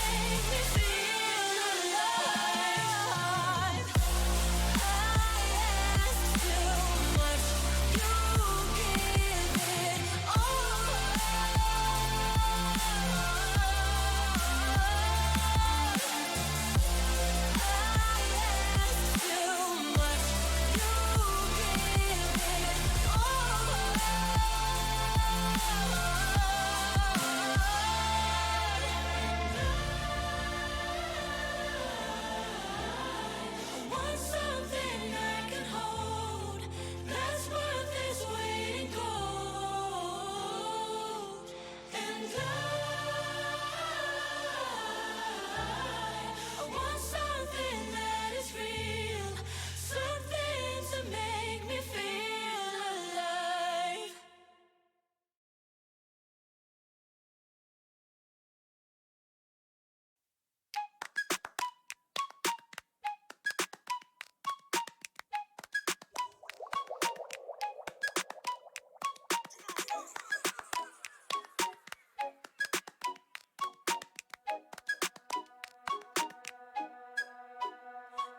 make me feel alive. I ask too much, you give it all.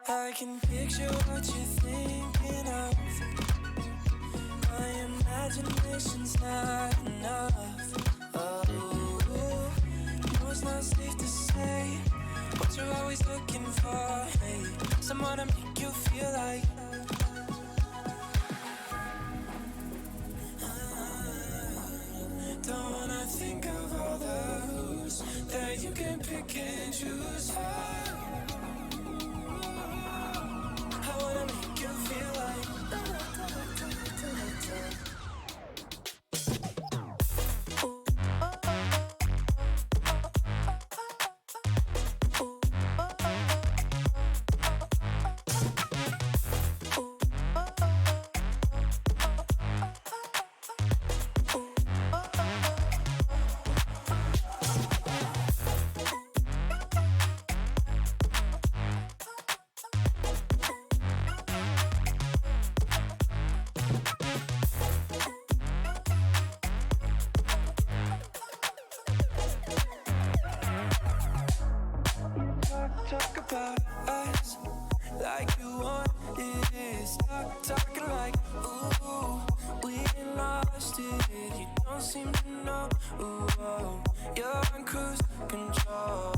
I can picture what you're thinking of. My imagination's not enough. Oh, no, it's not safe to say what you're always looking for. Hey, someone to make you feel like. Don't wanna think of all those that you can pick and choose from. I wanna make you feel like. Talk about us like you want it. Stop talking like, ooh, we ain't lost it. You don't seem to know, ooh, oh, you're in cruise control.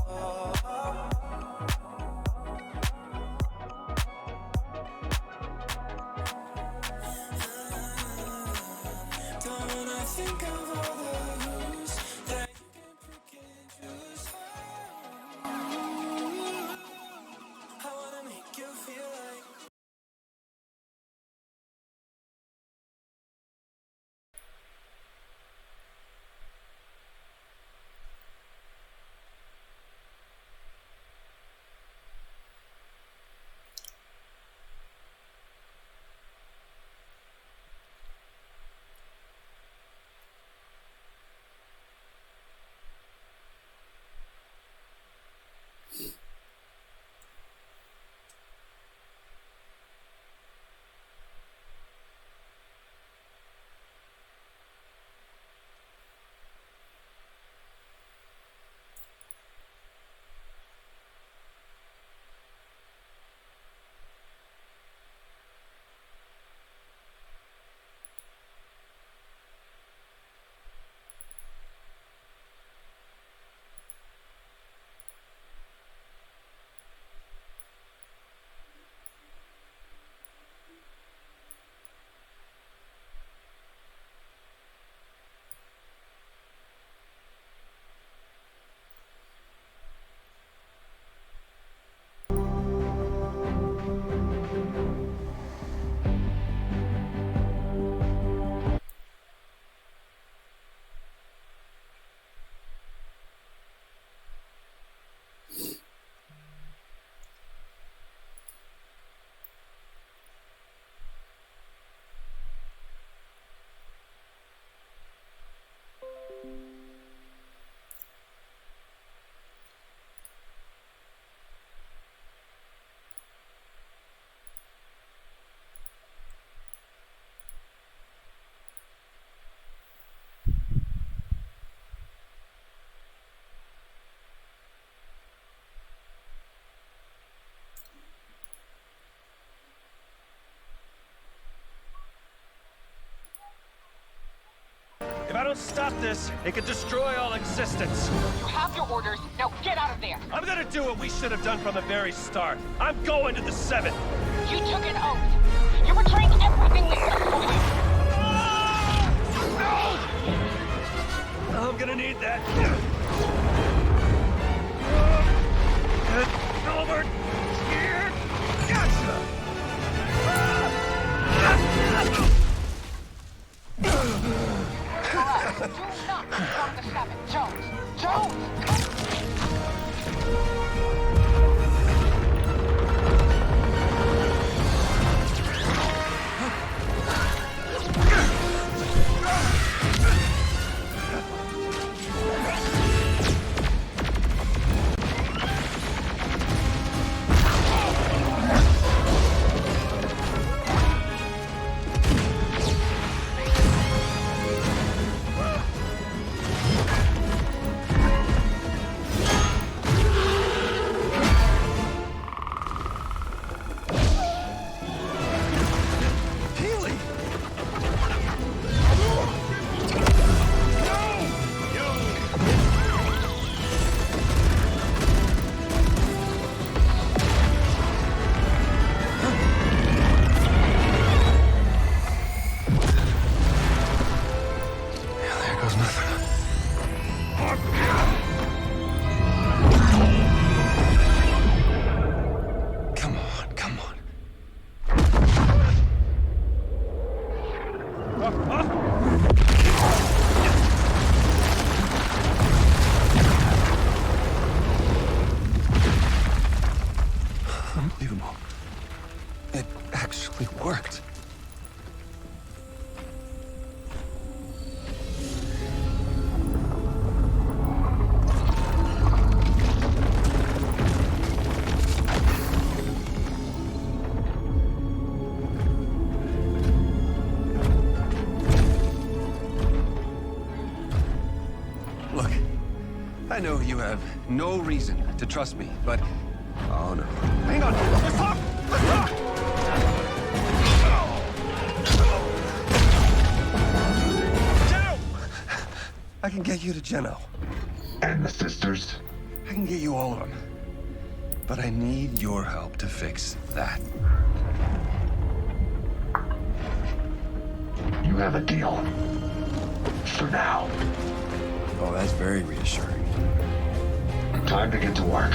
Don't wanna think of all those that you can pick and choose from. I wanna make you feel like. don't stop this, it could destroy all existence. You have your orders. Now get out of there. I'm gonna do what we should have done from the very start. I'm going to the 7th. You took an oath. You're betraying everything we stood for you. No! I'm gonna need that. Over here. Gotcha. Alright, do not become the 7. Jones! Jones! Unbelievable. It actually worked. Look, I know you have no reason to trust me, but... Oh, no. Hang on! Let's talk! Let's talk! Jenno! I can get you to Jenno. And the sisters? I can get you all of them. But I need your help to fix that. You have a deal. For now. Oh, that's very reassuring. Time to get to work.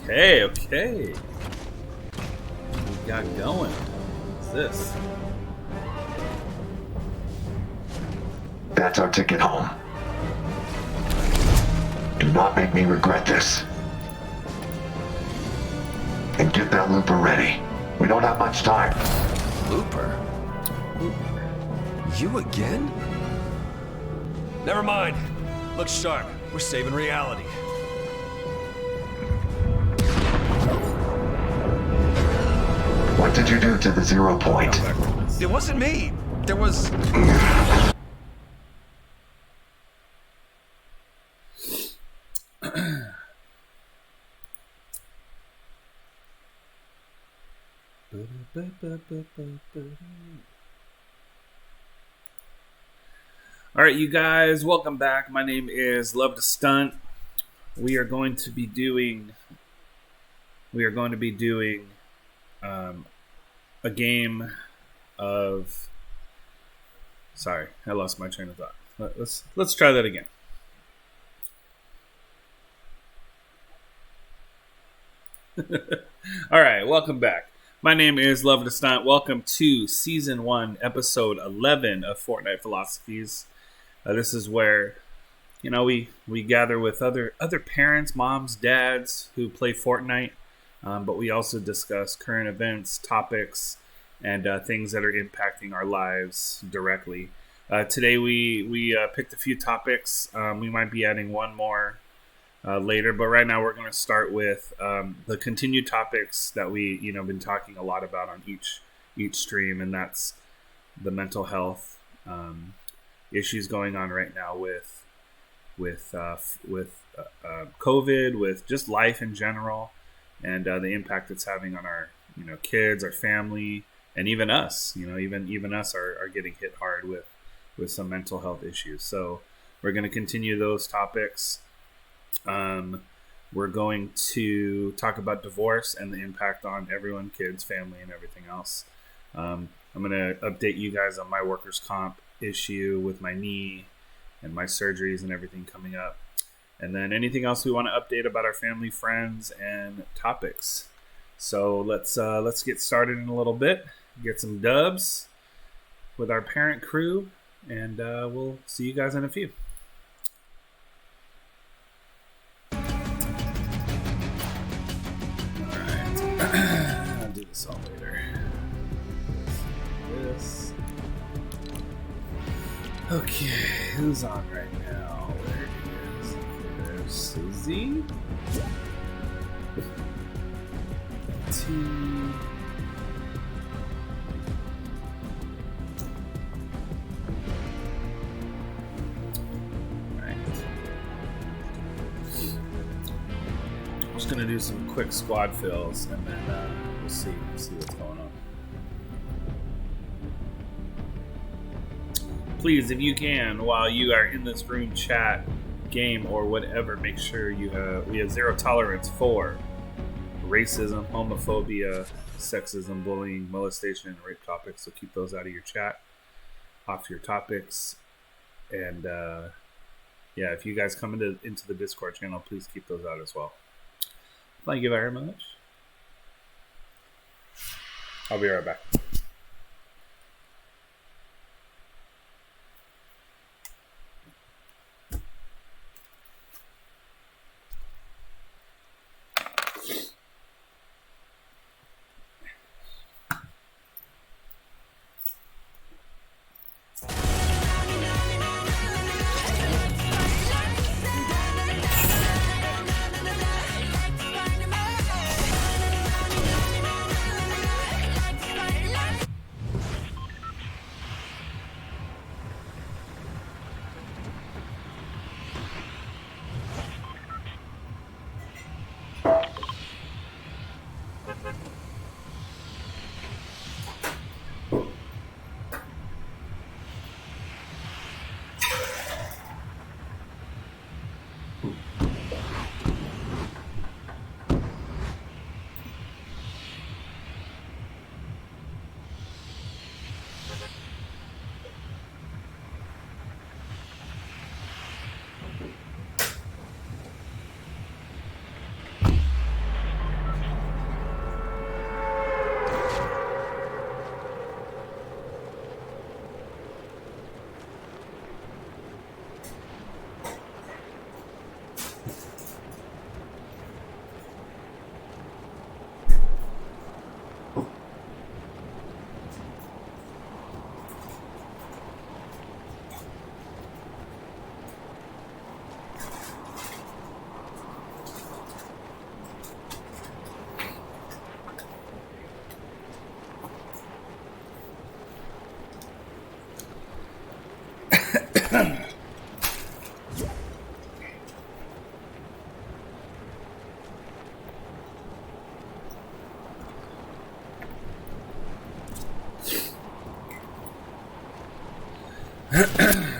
Okay. We got going. What's this? That's our ticket home. Do not make me regret this. And get that looper ready. We don't have much time. Looper? You again? Never mind. Look sharp. We're saving reality. What did you do to the 0 point? It wasn't me. There was... All right, you guys, welcome back. My name is Love to Stunt. We are going to be doing a game of. Sorry, I lost my train of thought. Let's try that again. All right, welcome back. My name is Love to Stunt. Welcome to Season 1, Episode 11 of Fortnite Philosophies. This is where, we gather with other parents, moms, dads who play Fortnite, but we also discuss current events, topics, and things that are impacting our lives directly. Today we picked a few topics. We might be adding one more later, but right now we're going to start with the continued topics that we been talking a lot about on each stream, and that's the mental health issues going on right now with COVID, with just life in general, and the impact it's having on kids, our family, and even us. Even us are getting hit hard with some mental health issues. So we're going to continue those topics. We're going to talk about divorce and the impact on everyone, kids, family, and everything else. I'm going to update you guys on my workers' comp issue with my knee and my surgeries and everything coming up. And then anything else we want to update about our family, friends, and topics. So let's get started in a little bit. Get some dubs with our parent crew, and we'll see you guys in a few. I'll do this all later. This. Okay, who's on right now? There he is. There's Susie. T. Right. I'm just gonna do some quick squad fills, and then we'll see what's going on. Please, if you can, while you are in this room, chat, game, or whatever, make sure we have zero tolerance for racism, homophobia, sexism, bullying, molestation, and rape topics. So keep those out of your chat, off your topics, and if you guys come into the Discord channel, please keep those out as well. Thank you very much. I'll be right back.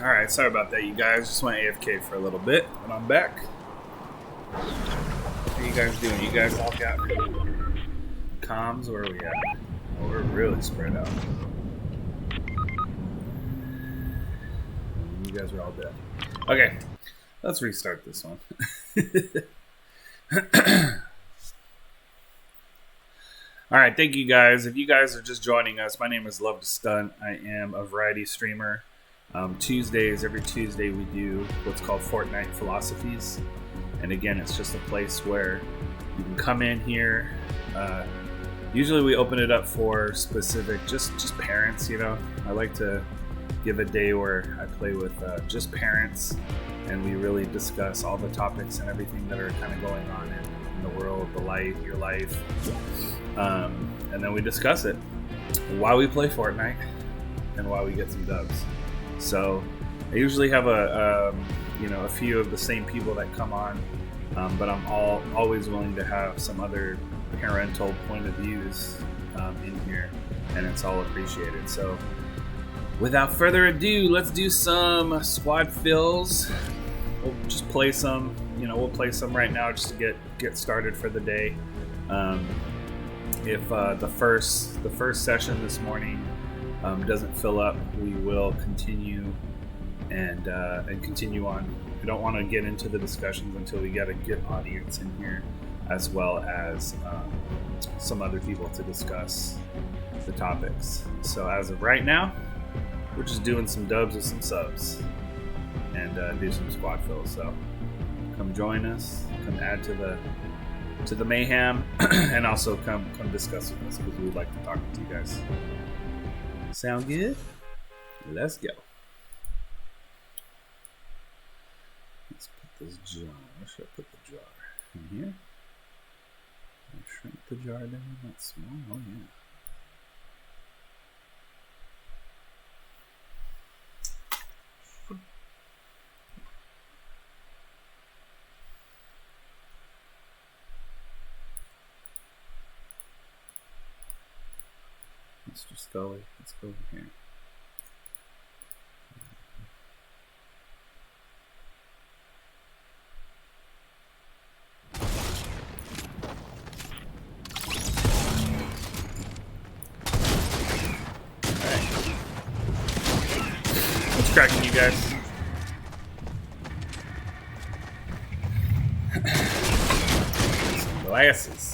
Alright, sorry about that, you guys. Just went AFK for a little bit, but I'm back. How you guys doing? You guys all got comms? Where are we at? Oh, we're really spread out. You guys are all dead. Okay, let's restart this one. Alright, thank you guys. If you guys are just joining us, my name is Love to Stunt. I am a variety streamer. Every Tuesday we do what's called Fortnite Philosophies. And again, it's just a place where you can come in here. Usually we open it up for specific, just parents, I like to give a day where I play with just parents, and we really discuss all the topics and everything that are kind of going on in the world, your life. And then we discuss it while we play Fortnite and while we get some dubs. So I usually have a few of the same people that come on, but I'm always willing to have some other parental point of views in here, and it's all appreciated. So, without further ado, let's do some squad fills. We'll just play some. We'll play some right now just to get started for the day. If the first session this morning doesn't fill up, we will continue and continue on. We don't want to get into the discussions until we get a good audience in here, as well as some other people to discuss the topics. So as of right now, we're just doing some dubs with some subs and do some squad fills. So come join us, come add to the mayhem, and also come discuss with us because we would like to talk to you guys. Sound good? Let's go. Let's put this jar. Where should I put the jar? In here? I shrink the jar down that small? Oh yeah. Let's go over here. Alright. What's cracking, you guys? Some glasses.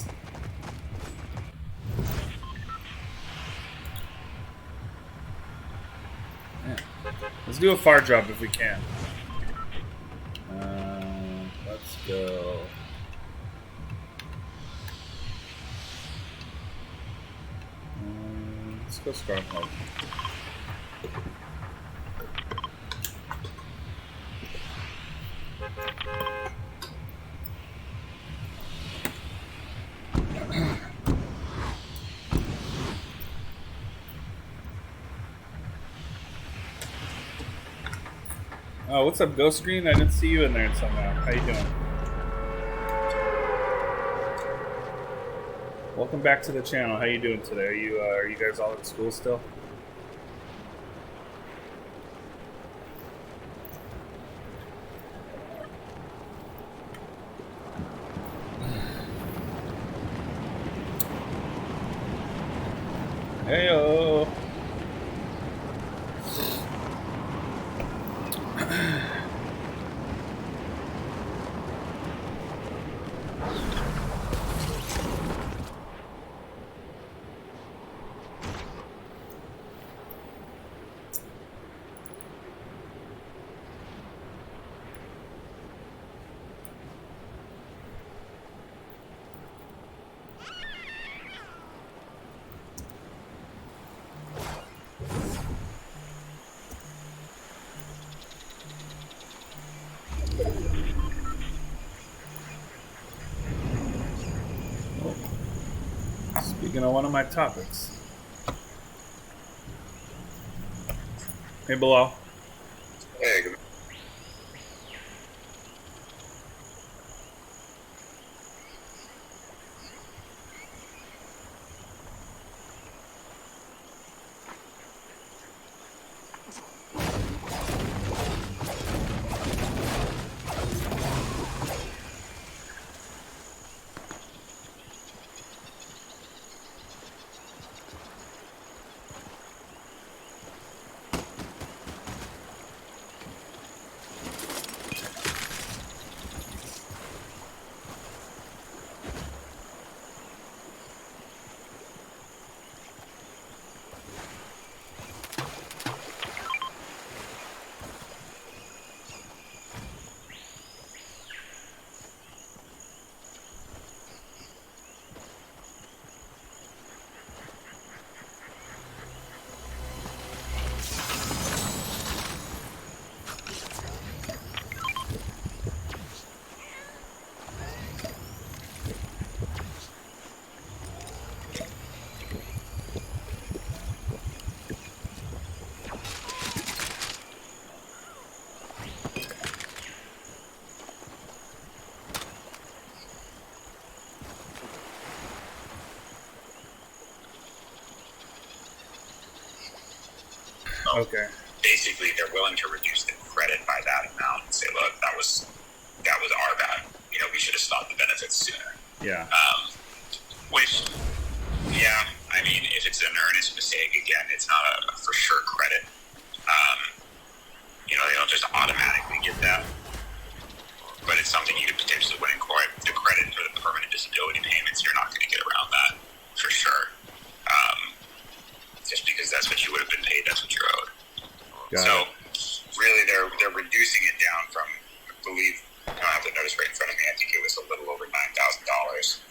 Let's do a far drop if we can. Let's go. Let's go Stronghold. Oh, what's up, Ghost Screen? I didn't see you in there somehow. How you doing? Welcome back to the channel. How you doing today? Are you guys all at school still? Heyo. Speaking of one of my topics. Hey, Bilal. Hey, good. Okay. basically they're willing to reduce the credit by that amount and say, look, that was our bad. We should have stopped the benefits sooner. Yeah. Which, yeah, I mean, if it's an earnest mistake, again, it's not a for sure credit. They don't just automatically get that. But it's something you could potentially win in court. The credit for the permanent disability payments, you're not going to get around that for sure. Just because that's what you would have been paid, that's what you're owed. So really, they're reducing it down from, I believe, I don't have the notice right in front of me. I think it was a little over $9,000.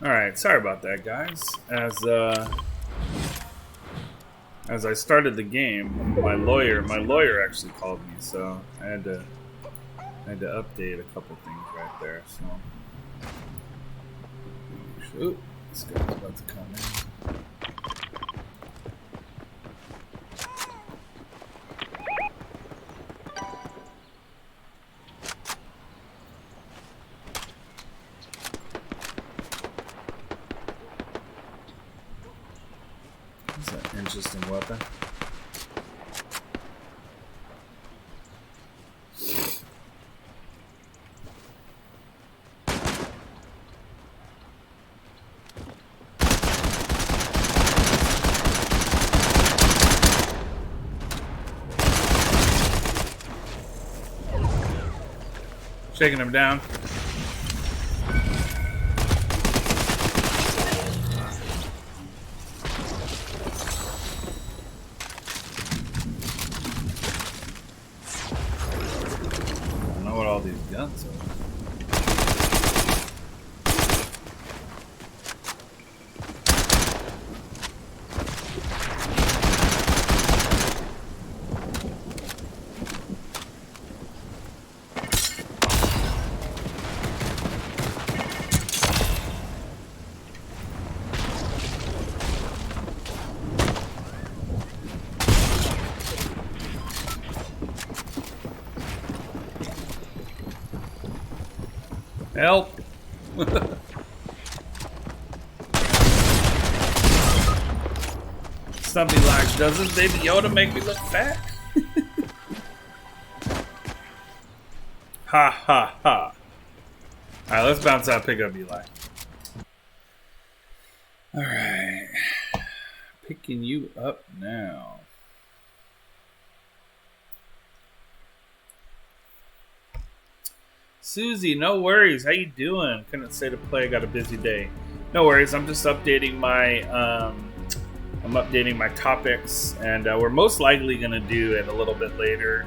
Alright, sorry about that, guys. As I started the game, my lawyer actually called me, so I had to update a couple things right there. So, ooh, this guy's about to come in. That's an interesting weapon. Shaking him down. I don't know what all these guns are. Help! Something like, does this baby Yoda make me look fat? Ha ha ha. Alright, let's bounce out, pick up Eli. Alright. Picking you up now. Susie, no worries. How you doing? Couldn't stay to play. Got a busy day. No worries. I'm just updating my topics, and we're most likely gonna do it a little bit later.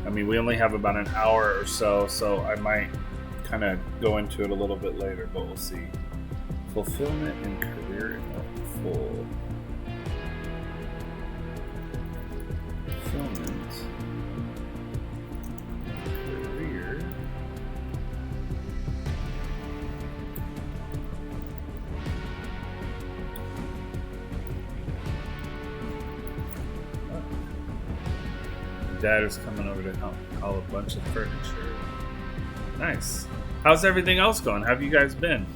I mean, we only have about an hour or so, so I might kind of go into it a little bit later, but we'll see. Fulfillment and career full. Fulfillment. Career. Dad is coming over to help haul a bunch of furniture. Nice. How's everything else going? How have you guys been?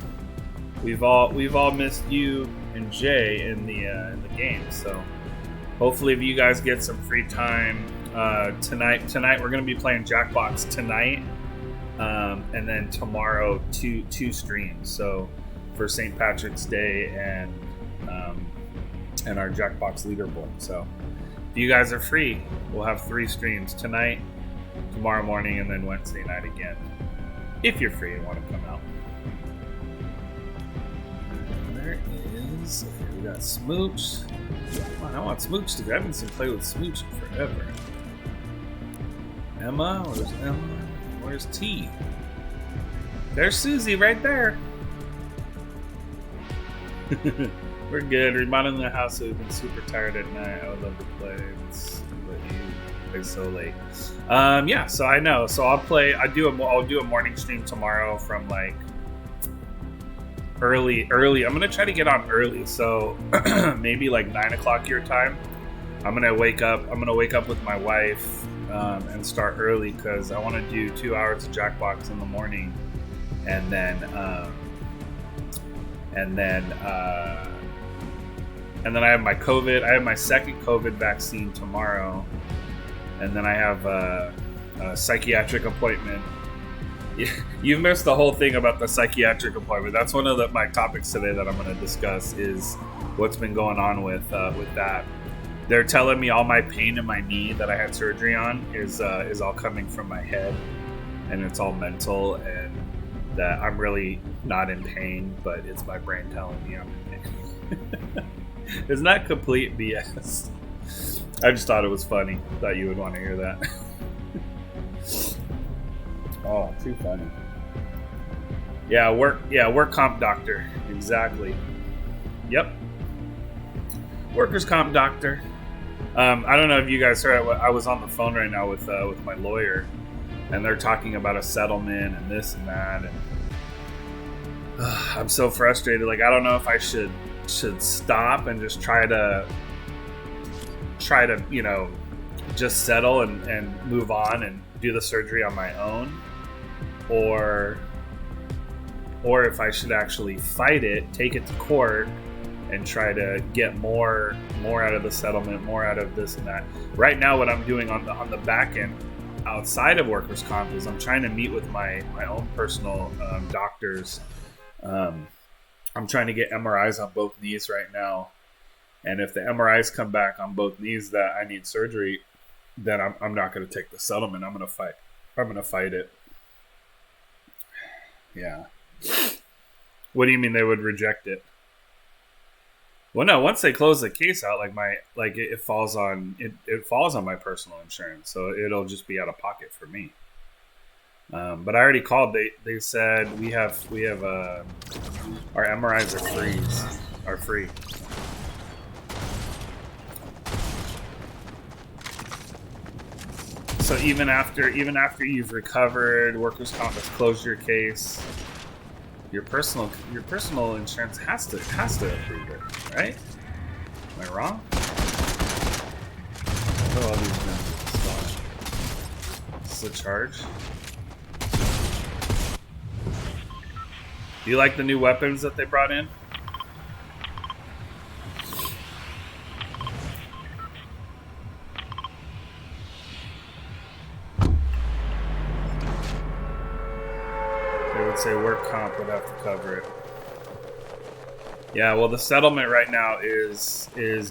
We've all missed you and Jay in the game. So hopefully, if you guys get some free time tonight we're gonna be playing Jackbox tonight, and then tomorrow two streams. So for St. Patrick's Day and our Jackbox leaderboard. So. If you guys are free, we'll have 3 streams tonight, tomorrow morning, and then Wednesday night again. If you're free and want to come out. There is. Okay, we got Smooch. Come on, I want Smooch to go. I haven't seen play with Smooch in forever. Emma? Where's Emma? Where's T? There's Susie right there. We're good. Remodeling the house, so we've been super tired at night. I would love to play. But you play so late. Yeah, so I know. So I'll do a morning stream tomorrow from like early. I'm gonna try to get on early, so maybe like 9 o'clock your time. I'm gonna wake up with my wife and start early because I want to do 2 hours of Jackbox in the morning, and then I have my COVID. I have my second COVID vaccine tomorrow, and then I have a psychiatric appointment. You've missed the whole thing about the psychiatric appointment. That's one of my topics today that I'm going to discuss is what's been going on with that. They're telling me all my pain in my knee that I had surgery on is all coming from my head, and it's all mental, and that I'm really not in pain, but it's my brain telling me I'm in pain. It's not complete BS. I just thought it was funny. Thought you would want to hear that. Oh, too funny. Yeah, work comp doctor. Exactly. Yep. Workers comp doctor. I don't know if you guys heard. I was on the phone right now with my lawyer, and they're talking about a settlement and this and that, and I'm so frustrated. Like, I don't know if I should stop and just try to just settle and move on and do the surgery on my own, or if I should actually fight it, take it to court, and try to get more out of the settlement, more out of this and that. Right now, what I'm doing on the back end, outside of workers' comp, is I'm trying to meet with my own personal doctors. I'm trying to get MRIs on both knees right now, and if the MRIs come back on both knees that I need surgery, then I'm not going to take the settlement. I'm going to fight it. Yeah. What do you mean they would reject it? Well, no. Once they close the case out, it falls on my personal insurance, so it'll just be out of pocket for me. But I already called. They said we have our MRIs are free. So even after you've recovered, workers' comp has closed your case, your personal insurance has to approve it, right? Am I wrong? Oh, all these guns. This is a charge. Do you like the new weapons that they brought in? They would say work comp would have to cover it. Yeah, well, the settlement right now is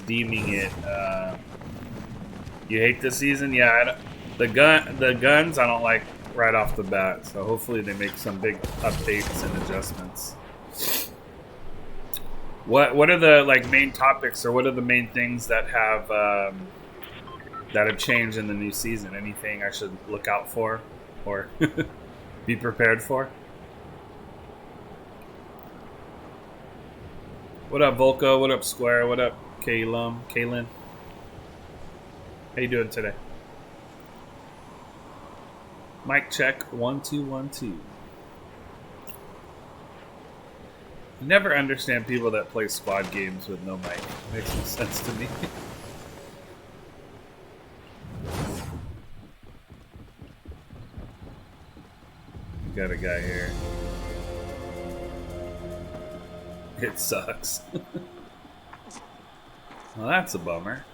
deeming it. You hate this season? Yeah, the guns I don't like right off the bat. So hopefully they make some big updates and adjustments. What are the main topics, or what are the main things that have changed in the new season? Anything I should look out for or be prepared for? What up, Volko? What up, Square? What up, Kaylin? How you doing today? Mic check 1 2 1 2. Never understand people that play squad games with no mic. Makes no sense to me. Got a guy here. It sucks. Well, that's a bummer.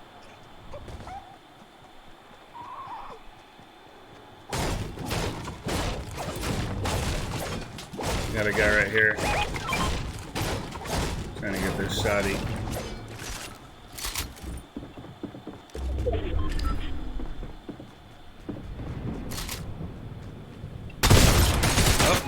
Got a guy right here. Trying to get this shotty. Oh.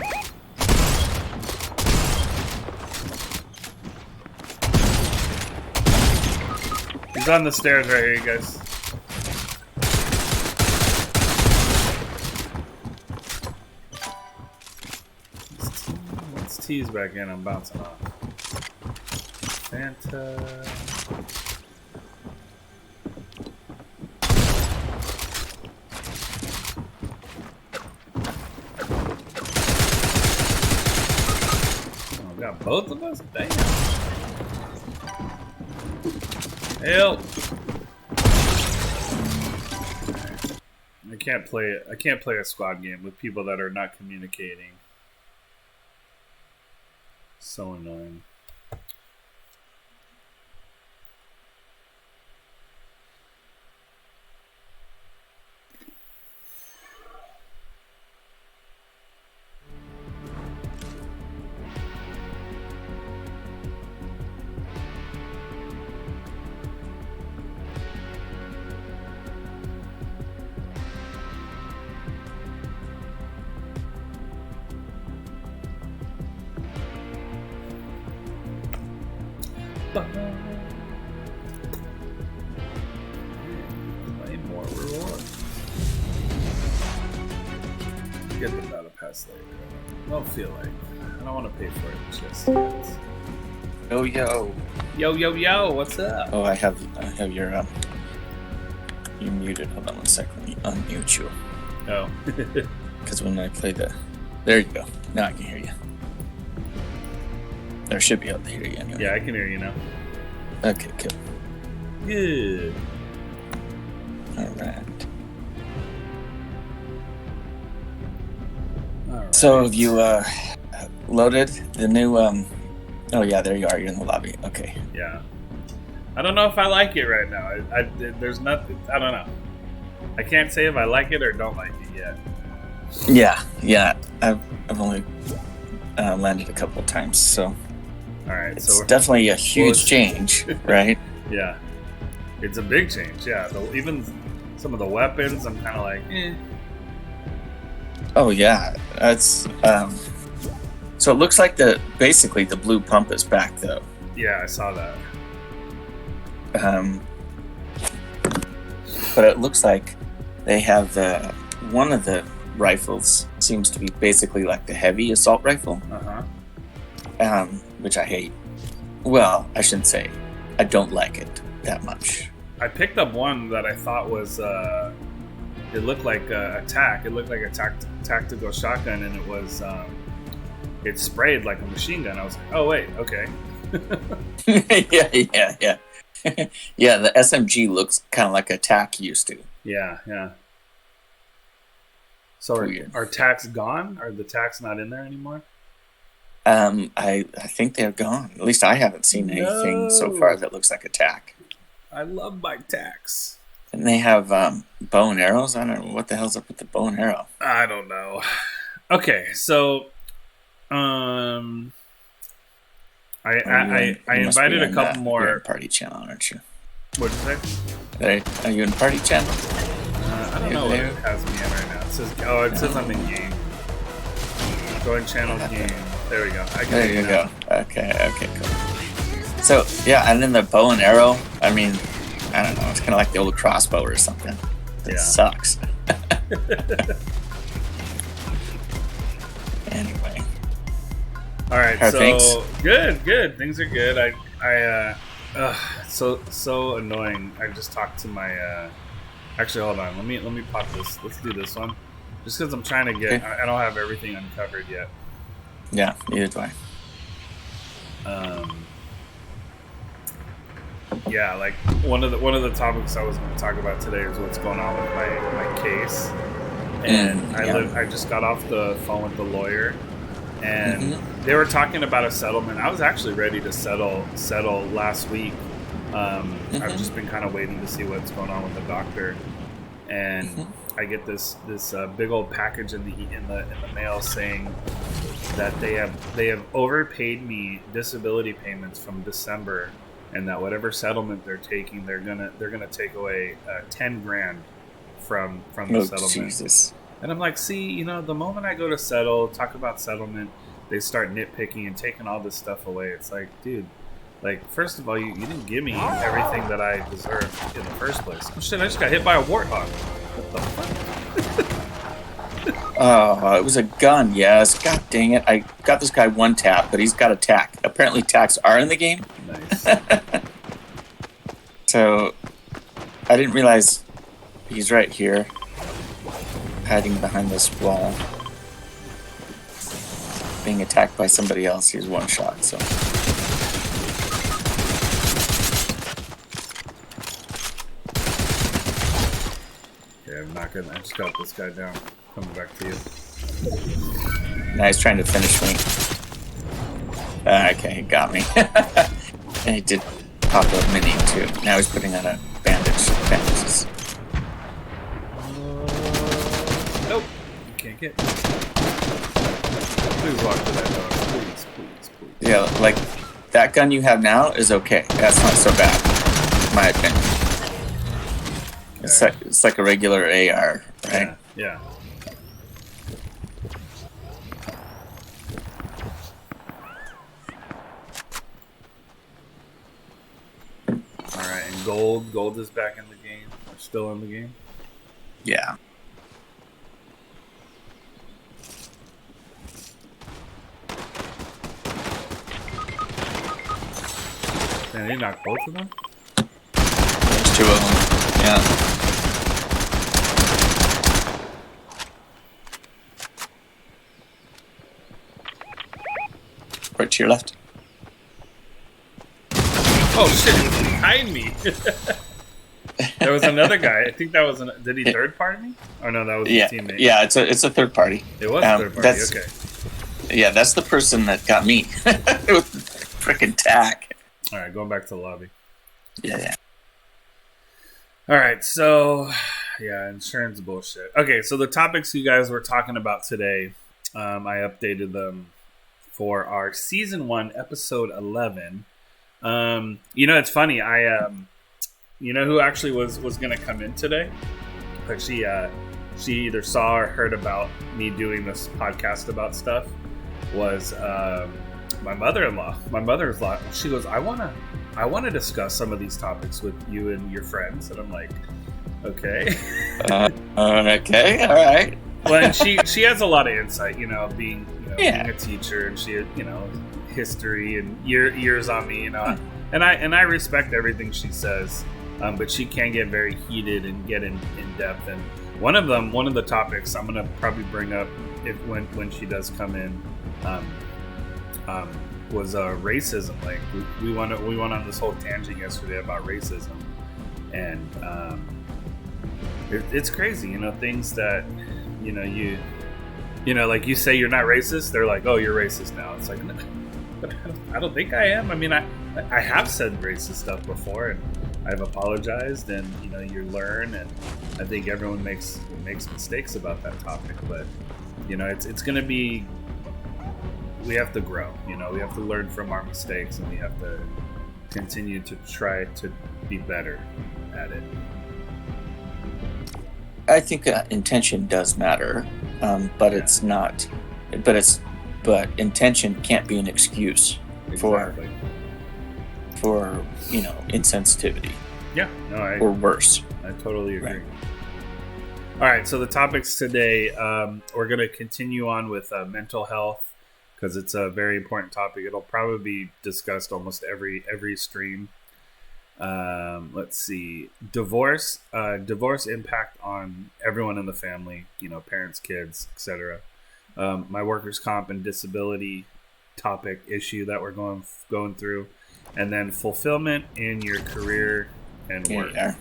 He's on the stairs right here, you guys. Let's tease back in. I'm bouncing off. Santa. Oh, got both of us? Damn. Help! I can't play a squad game with people that are not communicating. So annoying. Claim more rewards. Get the battle pass. podcast later. I don't feel like. I don't want to pay for it just yet. Oh, yo. Yo, what's up? Oh, I have your, you're muted. Hold on 1 second. Let me unmute you. Oh. Because when I play there you go. Now I can hear you. Or should be able to hear you anyway. Yeah, I can hear you now. Okay, cool. Good. Alright. So have you loaded the new oh yeah, there you are, you're in the lobby. Okay. Yeah. I don't know if I like it right now. There's nothing. I don't know. I can't say if I like it or don't like it yet. Yeah. I've only landed a couple of times, so All right. it's definitely a huge change, right? Yeah. It's a big change. Yeah. Even some of the weapons, I'm kind of like, eh. Oh yeah, that's so it looks like basically the blue pump is back though. Yeah, I saw that. But it looks like they have one of the rifles seems to be basically like the heavy assault rifle, which I hate. Well, I shouldn't say. I don't like it that much. I picked up one that I thought was. It looked like a TAC. It looked like a tactical shotgun, and it was. It sprayed like a machine gun. I was like, oh wait, okay. Yeah. Yeah, the SMG looks kind of like a TAC used to. Yeah. So are TACs gone? Are the TACs not in there anymore? I think they're gone. At least I haven't seen anything so far that looks like a TAC. I love my TACs. And they have bow and arrows. I don't know what the hell's up with the bow and arrow. I don't know. Okay, so I invited a couple more. You're in party channel, aren't you? What'd you say? Are you in party channel? I don't know what it has me in right now. It says I'm in game. Join channel game. There we go. There you go. Okay, cool. So yeah, and then the bow and arrow. I mean, I don't know. It's kind of like the old crossbow or something. It sucks. Anyway. All right. How are things? Good. Things are good. So annoying. I just talked to my. Actually, hold on. Let me pop this. Let's do this one. Just because I'm trying to get. Okay. I don't have everything uncovered yet. Yeah, neither do I. Yeah, like one of the topics I was going to talk about today is what's going on with my case. And I just got off the phone with the lawyer, and they were talking about a settlement. I was actually ready to settle last week. I've just been kind of waiting to see what's going on with the doctor, and I get this big old package in the mail saying that they have overpaid me disability payments from December, and that whatever settlement they're taking, they're gonna take away $10,000 from the settlement. Jesus. And I'm like, see, the moment I go to talk about settlement, they start nitpicking and taking all this stuff away. It's like, dude, like, first of all, you didn't give me everything that I deserved in the first place. Oh shit, I just got hit by a warthog. What the fuck? Oh, it was a gun, yes. God dang it. I got this guy one tap, but he's got a TAC. Apparently TACs are in the game. Nice. So, I didn't realize he's right here. Hiding behind this wall. Being attacked by somebody else. He's one shot, so. Okay, I'm not gonna. I just got this guy down. Coming back to you. Now he's trying to finish me. Okay, he got me. And he did pop a mini too. Now he's putting on a bandages. Nope. You can't get me. Please walk to that door. Please. Yeah, like that gun you have now is okay. That's not so bad, in my opinion. It's like a regular AR, right? Yeah. Alright, and gold is back in the game. Or still in the game. Yeah. Man, they knocked both of them? There's two of them. Yeah. Right to your left. Oh shit, he was behind me. There was another guy. I think that was did he third party me? Oh no, that was his teammate. Yeah, it's a third party. It was a third party, okay. Yeah, that's the person that got me. With the frickin' tack. Alright, going back to the lobby. Yeah. Alright, so yeah, insurance bullshit. Okay, so the topics you guys were talking about today, I updated them for our season 1, episode 11. It's funny, you know who actually was going to come in today? But she either saw or heard about me doing this podcast about stuff. Was my mother-in-law. My mother-in-law. She goes, I want to discuss some of these topics with you and your friends. And I'm like, okay. Okay, all right. Well, and she has a lot of insight, being being a teacher, and she history and years on me, and I respect everything she says. But she can get very heated and get in depth. And one of the topics I'm gonna probably bring up when she does come in, was racism. Like we went on this whole tangent yesterday about racism, and it's crazy. Things that like you say you're not racist, they're like, oh, you're racist now. It's like, no, but I don't think I am. I mean, I have said racist stuff before, and I've apologized, and you learn, and I think everyone makes mistakes about that topic, but it's going to be, we have to grow, we have to learn from our mistakes, and we have to continue to try to be better at it. I think intention does matter, but it's not. But intention can't be an excuse for insensitivity. Yeah, no, or worse. I totally agree. Right. All right, so the topics today, we're going to continue on with mental health because it's a very important topic. It'll probably be discussed almost every stream. Let's see, divorce impact on everyone in the family, parents, kids, etc. My workers' comp and disability topic issue that we're going through, and then fulfillment in your career and work. Yeah.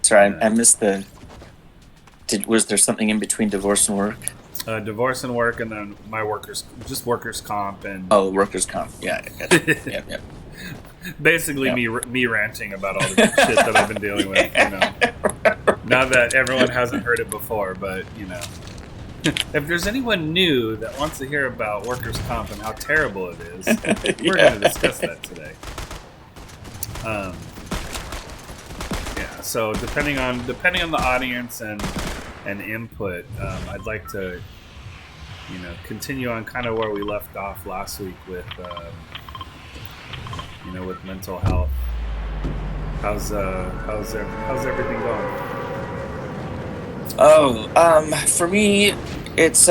Sorry, I missed the. Was there something in between divorce and work? Divorce and work, and then my workers comp and. Oh, workers' comp. Yeah. Yeah. Basically, me ranting about all the shit that I've been dealing with. Not that everyone hasn't heard it before, but if there's anyone new that wants to hear about workers' comp and how terrible it is, we're going to discuss that today. So depending on the audience and input, I'd like to continue on kind of where we left off last week with with mental health. How's everything going? For me, it's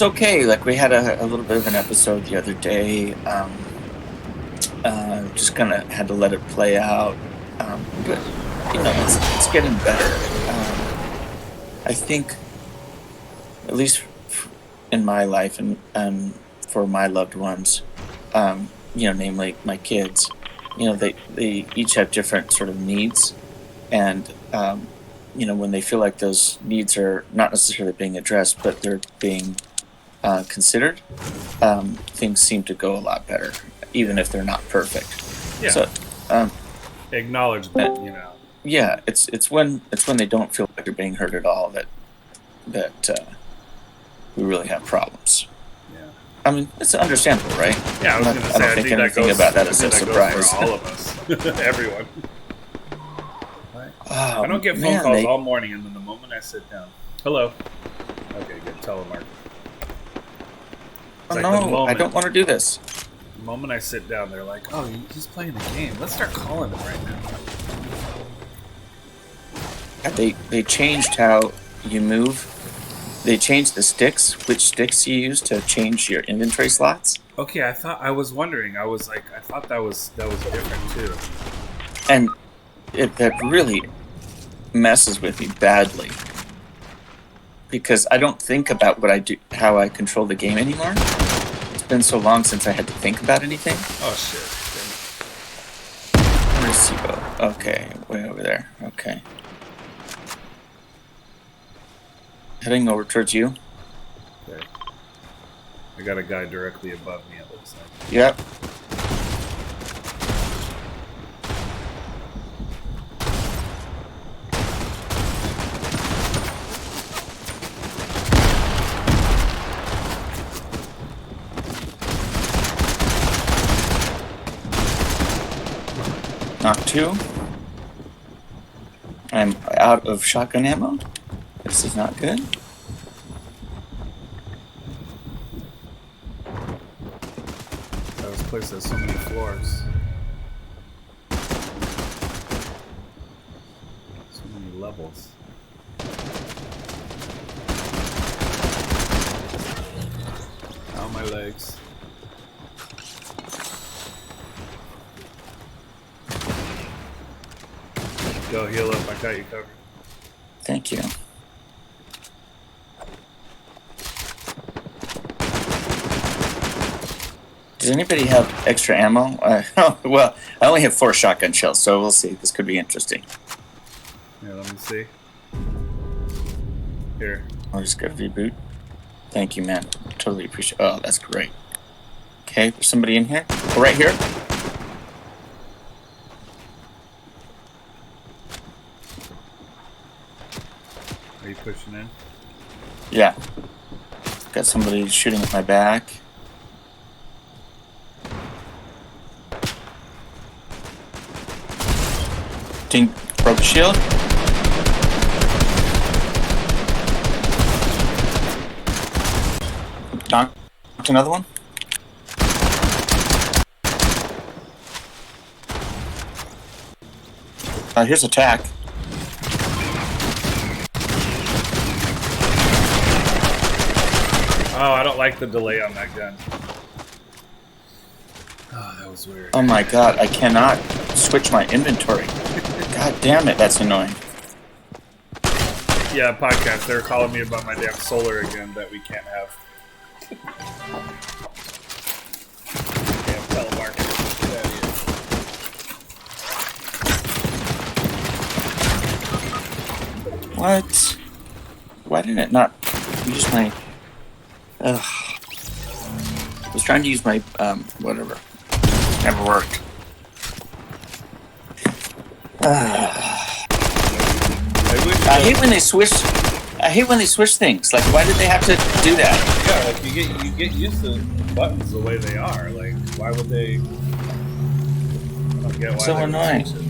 okay. Like we had a little bit of an episode the other day. Just kind of had to let it play out. But it's getting better. I think, at least in my life and for my loved ones, namely my kids, they each have different sort of needs, and when they feel like those needs are not necessarily being addressed, but they're being considered, things seem to go a lot better, even if they're not perfect. Yeah. So, acknowledgement, Yeah, it's when they don't feel like they're being heard at all that we really have problems. Yeah. I mean, it's understandable, right? Yeah, I was going to say, I don't think anything about that is a surprise. For all of us, everyone. I don't get phone man, calls all morning, and then the moment I sit down, hello. Okay, good. Telemark. Oh, no, I don't want to do this. The moment I sit down, they're like, "Oh, he's playing the game. Let's start calling him right now." They changed how you move. They changed the sticks, which sticks you use to change your inventory slots. Okay, I was wondering. I thought that was different too. And that really messes with me badly because I don't think about what I do, how I control the game anymore. It's been so long since I had to think about anything. Oh shit! Where's Sibo? Okay, way over there. Okay, heading over towards you. Okay. I got a guy directly above me. It looks like. Yep. Knock 2. I'm out of shotgun ammo. This is not good. This place has so many floors. So many levels. Ow, my legs. Go heal up, I got you covered. Thank you. Does anybody have extra ammo? Well, I only have 4 shotgun shells, so we'll see. This could be interesting. Yeah, let me see. Here. I'll just get a reboot. Thank you, man. Totally appreciate. Oh, that's great. Okay, there's somebody in here. Oh, right here. Are you pushing in? Yeah. Got somebody shooting at my back. Ding, broke the shield. Knocked another one. Here's attack. Oh, I don't like the delay on that gun. Oh, that was weird. Oh my god, I cannot switch my inventory. God damn it, that's annoying. Yeah, podcast. They're calling me about my damn solar again that we can't have. Damn telemarketing. Get out of here. What? Why didn't it not use my... Ugh. I was trying to use my, whatever. Never worked. I hate when they switch. I hate when they switch things. Like, why did they have to do that? Yeah, like you get used to buttons the way they are. Like, why would they? I don't get why. So they would annoying. switch it.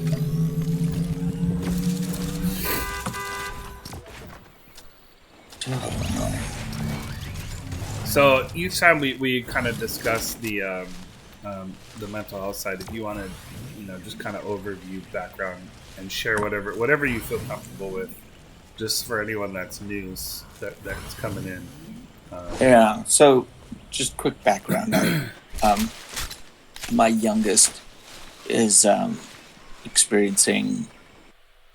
So each time we kind of discuss the mental health side, if you want to, just kind of overview background and share whatever you feel comfortable with, just for anyone that's news that's coming in. Yeah. So, just quick background. My youngest is experiencing,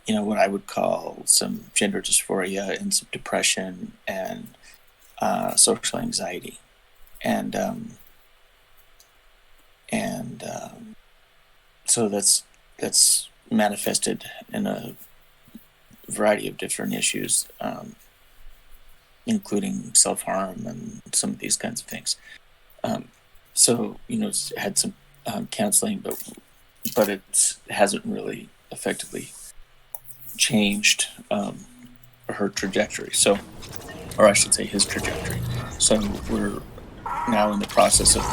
what I would call some gender dysphoria and some depression and social anxiety, and so that's manifested in a variety of different issues, including self-harm and some of these kinds of things. So it's had some counseling, but it hasn't really effectively changed her trajectory. So, or I should say his trajectory. So we're now in the process of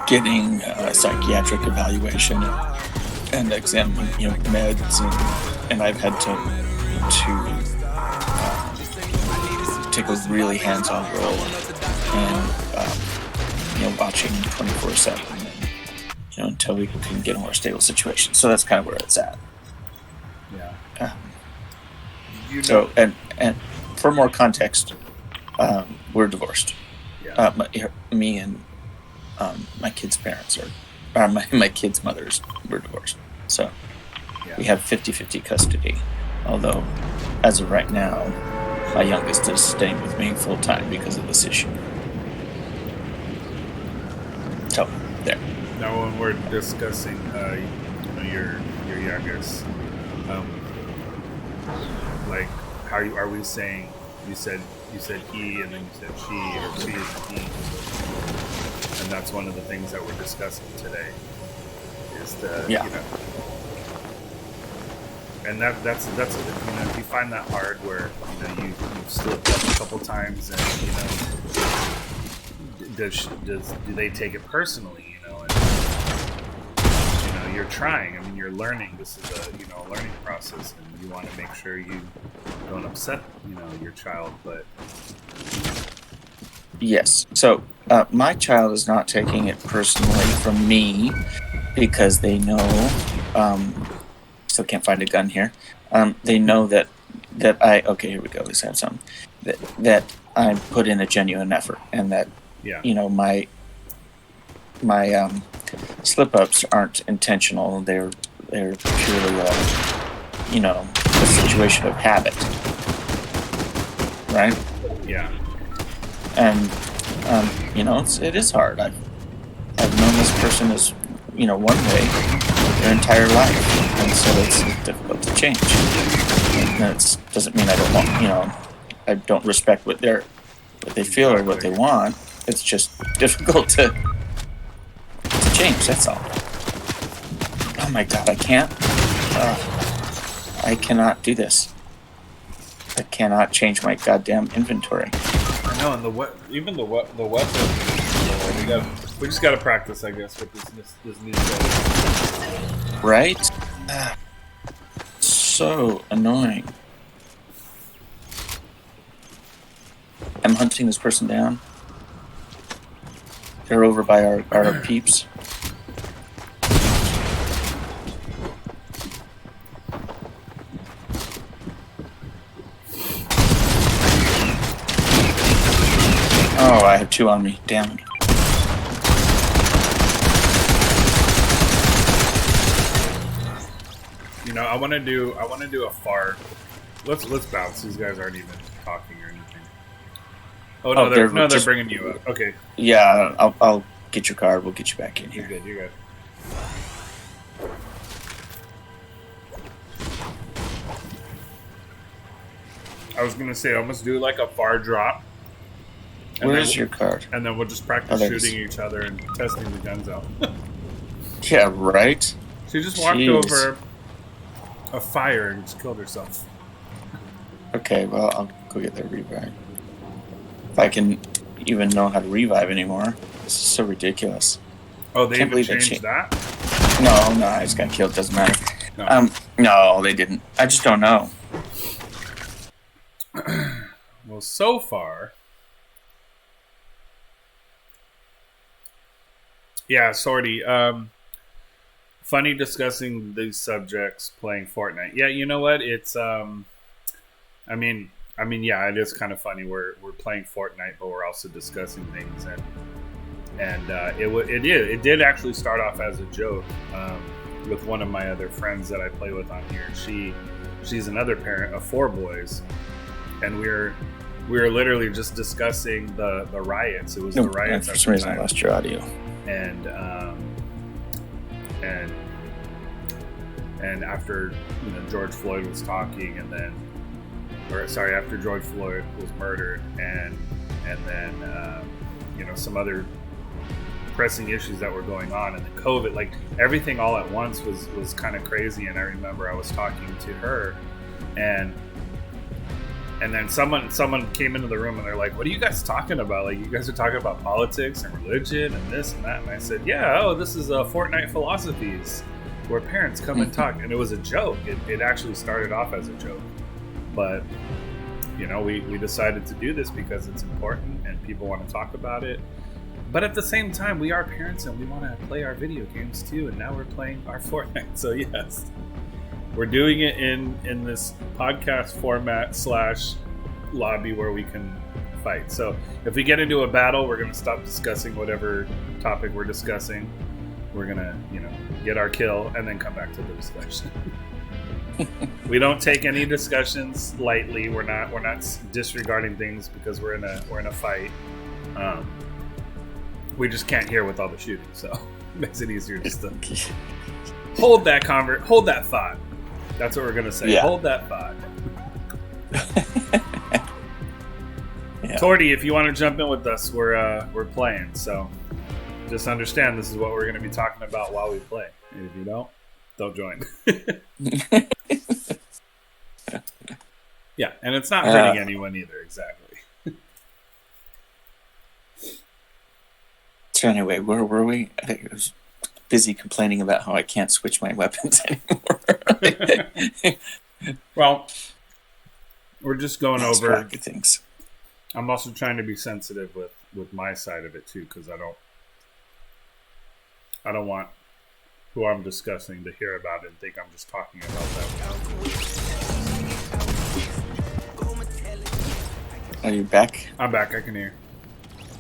getting a psychiatric evaluation and examining, meds, and I've had to take a really hands-on role and watching 24/7, and until we can get a more stable situation. So that's kind of where it's at. Yeah. So and for more context, we're divorced. Yeah. Yeah. Me and my kids' parents or my kids' mothers were divorced. So we have 50-50 custody. Although, as of right now, my youngest is staying with me full time because of this issue. So, there. Now, when we're discussing your youngest, like, how are we saying? You said he, and then you said she, or she and he, and that's one of the things that we're discussing today. Is the Yeah. you know, and that's you know, if you find that hard where you've slipped up a couple times, and do they take it personally? And you're trying. I mean, you're learning. This is a learning process, and you want to make sure you don't upset your child. But Yes. So, my child is not taking it personally from me because they know. Still can't find a gun here. They know that I. Okay, here we go. Let's have some. That I put in a genuine effort, and that my slip-ups aren't intentional. They're purely a situation of habit, right? Yeah. And it is hard. I've known this person as one way their entire life, and so it's difficult to change. And that doesn't mean I don't want I don't respect what they feel or what they want. It's just difficult to change. That's all. Oh my God, I can't. I cannot do this. I cannot change my goddamn inventory. I know, and the weapon. We just gotta practice, I guess, with this new stuff. Right? So annoying. I'm hunting this person down. They're over by our peeps. Oh, I have two on me. Damn it. I want to do a far. Let's bounce. These guys aren't even talking or anything. Oh no, they're bringing you up. Okay. Yeah, I'll get your card. We'll get you back in here. You're good. I was gonna say almost do like a far drop. Where's your card? And then we'll just practice shooting each other and testing the guns out. Yeah, right? She just walked over a fire and just killed herself. Okay, well, I'll go get the revive. If I can even know how to revive anymore. This is so ridiculous. Oh, they even changed that? No, I just got killed. Doesn't matter. No, they didn't. I just don't know. Well, so far... Yeah, Sorty. Funny discussing these subjects playing Fortnite. Yeah, you know what? It's I mean, yeah, it is kind of funny. We're playing Fortnite, but we're also discussing things, and it did actually start off as a joke with one of my other friends that I play with on here. She's another parent of 4 boys, and we were literally just discussing the riots. It was the riots. For some reason, I lost your audio. And after George Floyd was talking, after George Floyd was murdered, and then some other pressing issues that were going on, and the COVID, like everything all at once was kind of crazy. And I remember I was talking to her, and then someone came into the room and they're like, "What are you guys talking about? Like, you guys are talking about politics and religion and this and that." And I said, "Yeah, this is Fortnite Philosophies, where parents come and talk." And it was a joke. It actually started off as a joke, but we decided to do this because it's important and people want to talk about it. But at the same time, we are parents and we want to play our video games too. And now we're playing our Fortnite. So yes. We're doing it in this podcast format / lobby where we can fight. So if we get into a battle, we're gonna stop discussing whatever topic we're discussing. We're gonna, get our kill and then come back to the discussion. We don't take any discussions lightly. We're not disregarding things because we're in a fight. We just can't hear with all the shooting, so it makes it easier just to hold that thought. That's what we're gonna say. Yeah. Hold that thought. Yeah. Torty, if you want to jump in with us, we're playing. So just understand this is what we're going to be talking about while we play. And if you don't join. Yeah, and it's not hurting anyone either. Exactly. So anyway, where were we? I was busy complaining about how I can't switch my weapons anymore. Well, we're just going over things. I'm also trying to be sensitive with my side of it too, because I don't want who I'm discussing to hear about it and think I'm just talking about that. Are you back? I'm back. I can hear.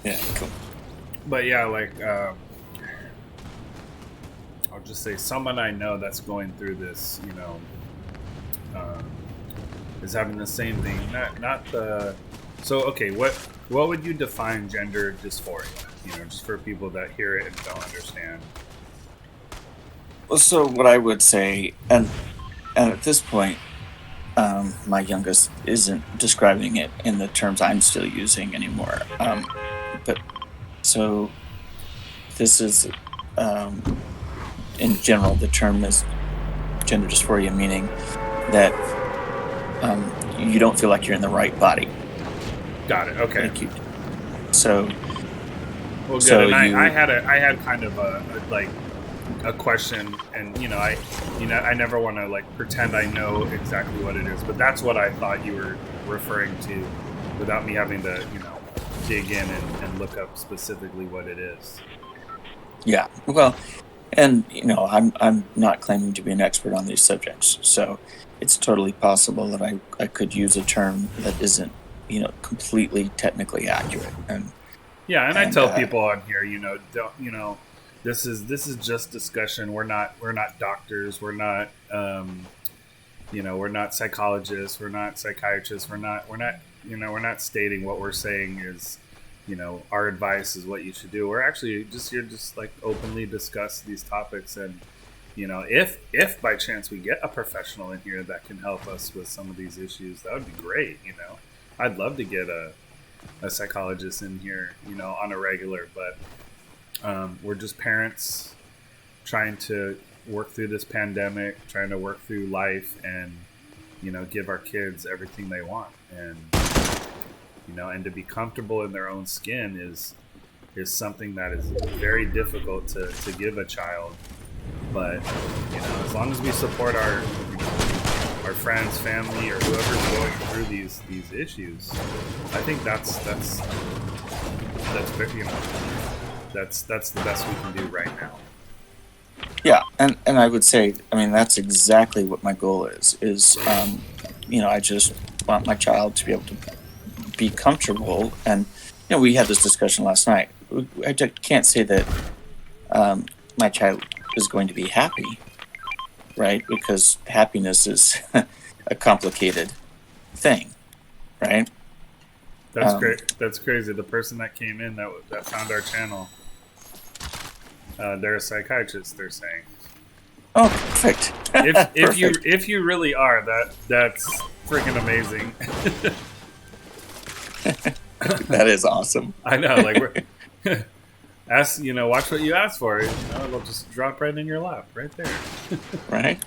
Yeah, cool. But yeah, I'll just say someone I know that's going through this, is having the same thing. Not the. So okay, what would you define gender dysphoria? Just for people that hear it and don't understand. Well, so what I would say, and at this point, my youngest isn't describing it in the terms I'm still using anymore. But so this is, in general, the term is gender dysphoria, meaning that you don't feel like you're in the right body. Got it. Okay. So. Well, good. So and I had kind of a question, and I never want to pretend I know exactly what it is, but that's what I thought you were referring to, without me having to dig in and look up specifically what it is. Yeah. Well, and I'm not claiming to be an expert on these subjects, so it's totally possible that I could use a term that isn't completely technically accurate. And I tell people on here, this is just discussion. We're not doctors. We're not we're not psychologists. We're not psychiatrists. We're not stating what we're saying is our advice is what you should do. We're actually here openly discuss these topics, and if by chance we get a professional in here that can help us with some of these issues, that would be great. I'd love to get a psychologist in here, on a regular, but we're just parents trying to work through this pandemic, trying to work through life, and give our kids everything they want, and and to be comfortable in their own skin is something that is very difficult to give a child. But as long as we support our friends, family, or whoever's going through these issues, I think that's the best we can do right now. Yeah, and I would say, that's exactly what my goal is I just want my child to be able to be comfortable, and we had this discussion last night. I can't say that my child is going to be happy, right? Because happiness is a complicated thing, right? That's great. That's crazy. The person that came in that found our channel, they're a psychiatrist. They're saying, "Oh, perfect." If you really are, that's freaking amazing. That is awesome. I know. We're watch what you ask for. It'll just drop right in your lap, right there. Right.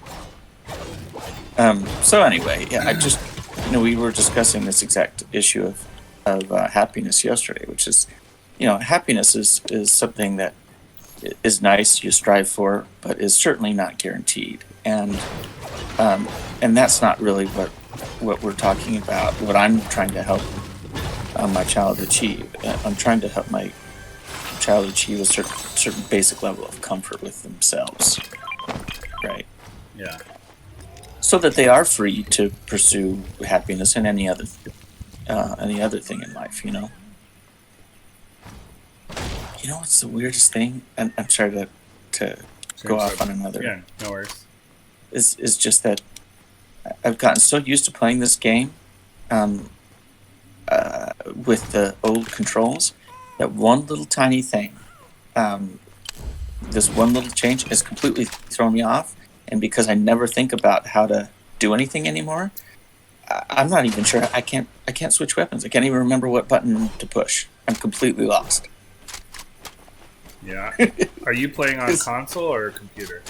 So anyway, I just we were discussing this exact issue of happiness yesterday, which is happiness is something that is nice, you strive for, but is certainly not guaranteed, and that's not really what we're talking about. What I'm trying to help my child achieve. I'm trying to help my child achieve a certain basic level of comfort with themselves, right? Yeah. So that they are free to pursue happiness in any other any other thing in life. You know what's the weirdest thing? And I'm sorry to go off on another. Yeah, no worries. Is just that I've gotten so used to playing this game with the old controls that one little tiny thing, this one little change has completely thrown me off. And because I never think about how to do anything anymore, I'm not even sure. I can't switch weapons. I can't even remember what button to push. I'm completely lost. Yeah. Are you playing on console or computer?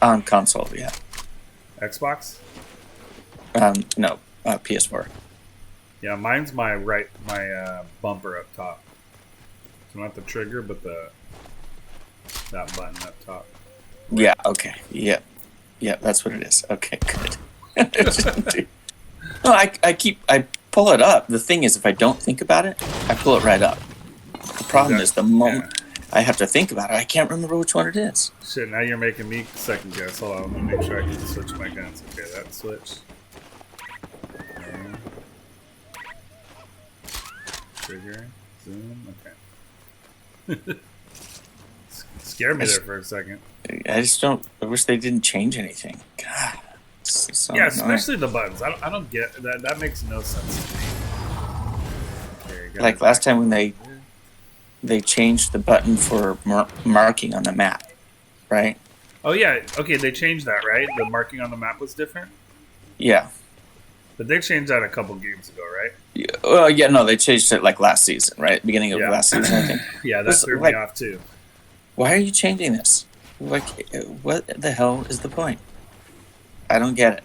On console, yeah. Xbox? No, PS4. Yeah, mine's my bumper up top. So not the trigger, but that button up top. Yeah. Okay. Yeah. That's what it is. Okay. Good. No, I pull it up. The thing is, if I don't think about it, I pull it right up. The problem is the moment I have to think about it, I can't remember which one it is. Shit, now you're making me second guess. Hold on, let me make sure I can switch my guns. Okay, that switch. Trigger, zoom, okay. Scared me there for a second. I wish they didn't change anything. God. So yeah, annoying. especially the buttons. I don't get that. That makes no sense to me. Okay, like last time when they changed the button for marking on the map, right? Oh yeah, okay, they changed that, right? The marking on the map was different. Yeah, but they changed that a couple games ago, right? Yeah, well, yeah, no, they changed it like last season, right? Beginning of last season, I think. Yeah, that threw me off too. Why are you changing this? Like, what the hell is the point? I don't get it.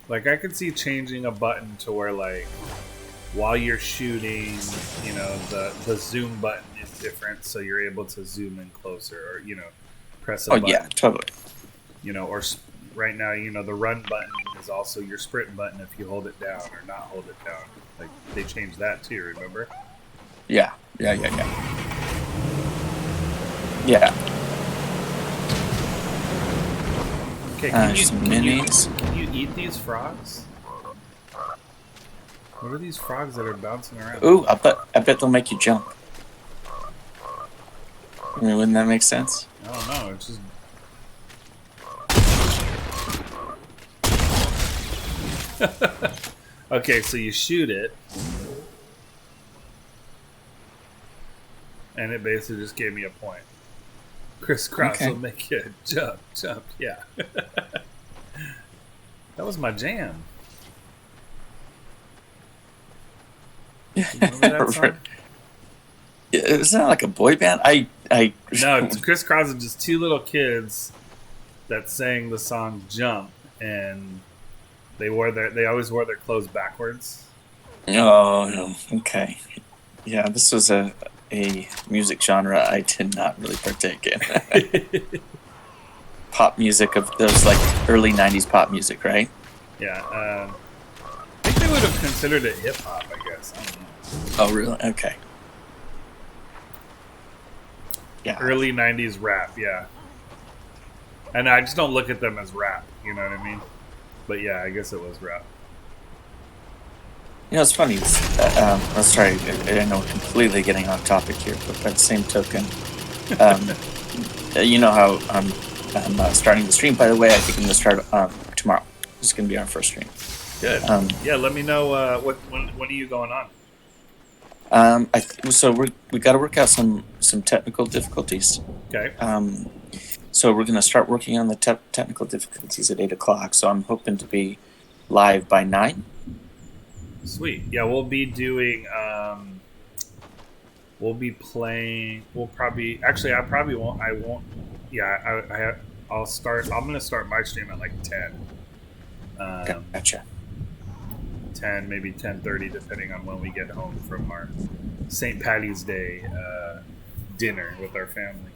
Like, I could see changing a button to where, like, while you're shooting, you know, the zoom button is different, so you're able to zoom in closer, or, you know, press a button. Oh, yeah, totally. You know, or right now, you know, the run button is also your sprint button if you hold it down or not hold it down. Like, they changed that too, remember? Yeah. Yeah. Okay, can you eat these frogs? What are these frogs that are bouncing around? Ooh, I bet they'll make you jump. I mean, wouldn't that make sense? I don't know, it's just... Okay, so you shoot it. And it basically just gave me a point. Crisscross will make you jump, yeah. That was my jam. You remember that song? Isn't that like a boy band? No, Crisscross is just two little kids that sang the song "Jump," and they always wore their clothes backwards. Oh, okay. Yeah, this was a music genre I did not really partake in. Pop music of those like early '90s pop music, right? Yeah, I think they would have considered it hip hop, I guess. I don't know. Oh, really? Okay. Yeah. Early '90s rap, yeah. And I just don't look at them as rap, you know what I mean? But yeah, I guess it was rap. You know, it's funny. I'm sorry, I know we're completely getting off topic here, but by the same token, you know how I'm starting the stream. By the way, I think I'm going to start tomorrow. This is going to be our first stream. Good. Yeah, let me know when are you going on? So we got to work out some technical difficulties. Okay. So we're going to start working on the technical difficulties at 8 o'clock. So I'm hoping to be live by 9. Sweet. Yeah, we'll be doing. We'll be playing. We'll probably. Actually, I probably won't. I won't. Yeah, I'll start. I'm gonna start my stream at like 10. Gotcha. 10, maybe 10:30, depending on when we get home from our St. Patty's Day dinner with our family.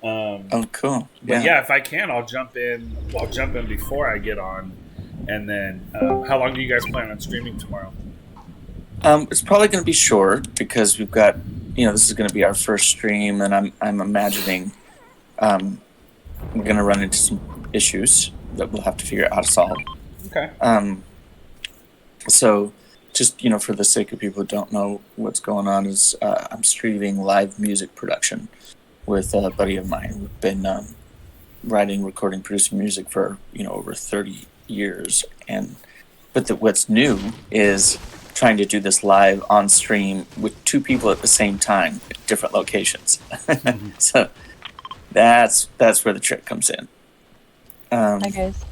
Oh, cool. But yeah, if I can, I'll jump in. I'll jump in before I get on. And then, how long do you guys plan on streaming tomorrow? It's probably going to be short because we've got, this is going to be our first stream, and I'm imagining we're going to run into some issues that we'll have to figure out how to solve. Okay. So just for the sake of people who don't know what's going on, is I'm streaming live music production with a buddy of mine. We've been writing, recording, producing music for over 30 years, but what's new is trying to do this live on stream with two people at the same time at different locations. So that's where the trick comes in. Hi guys.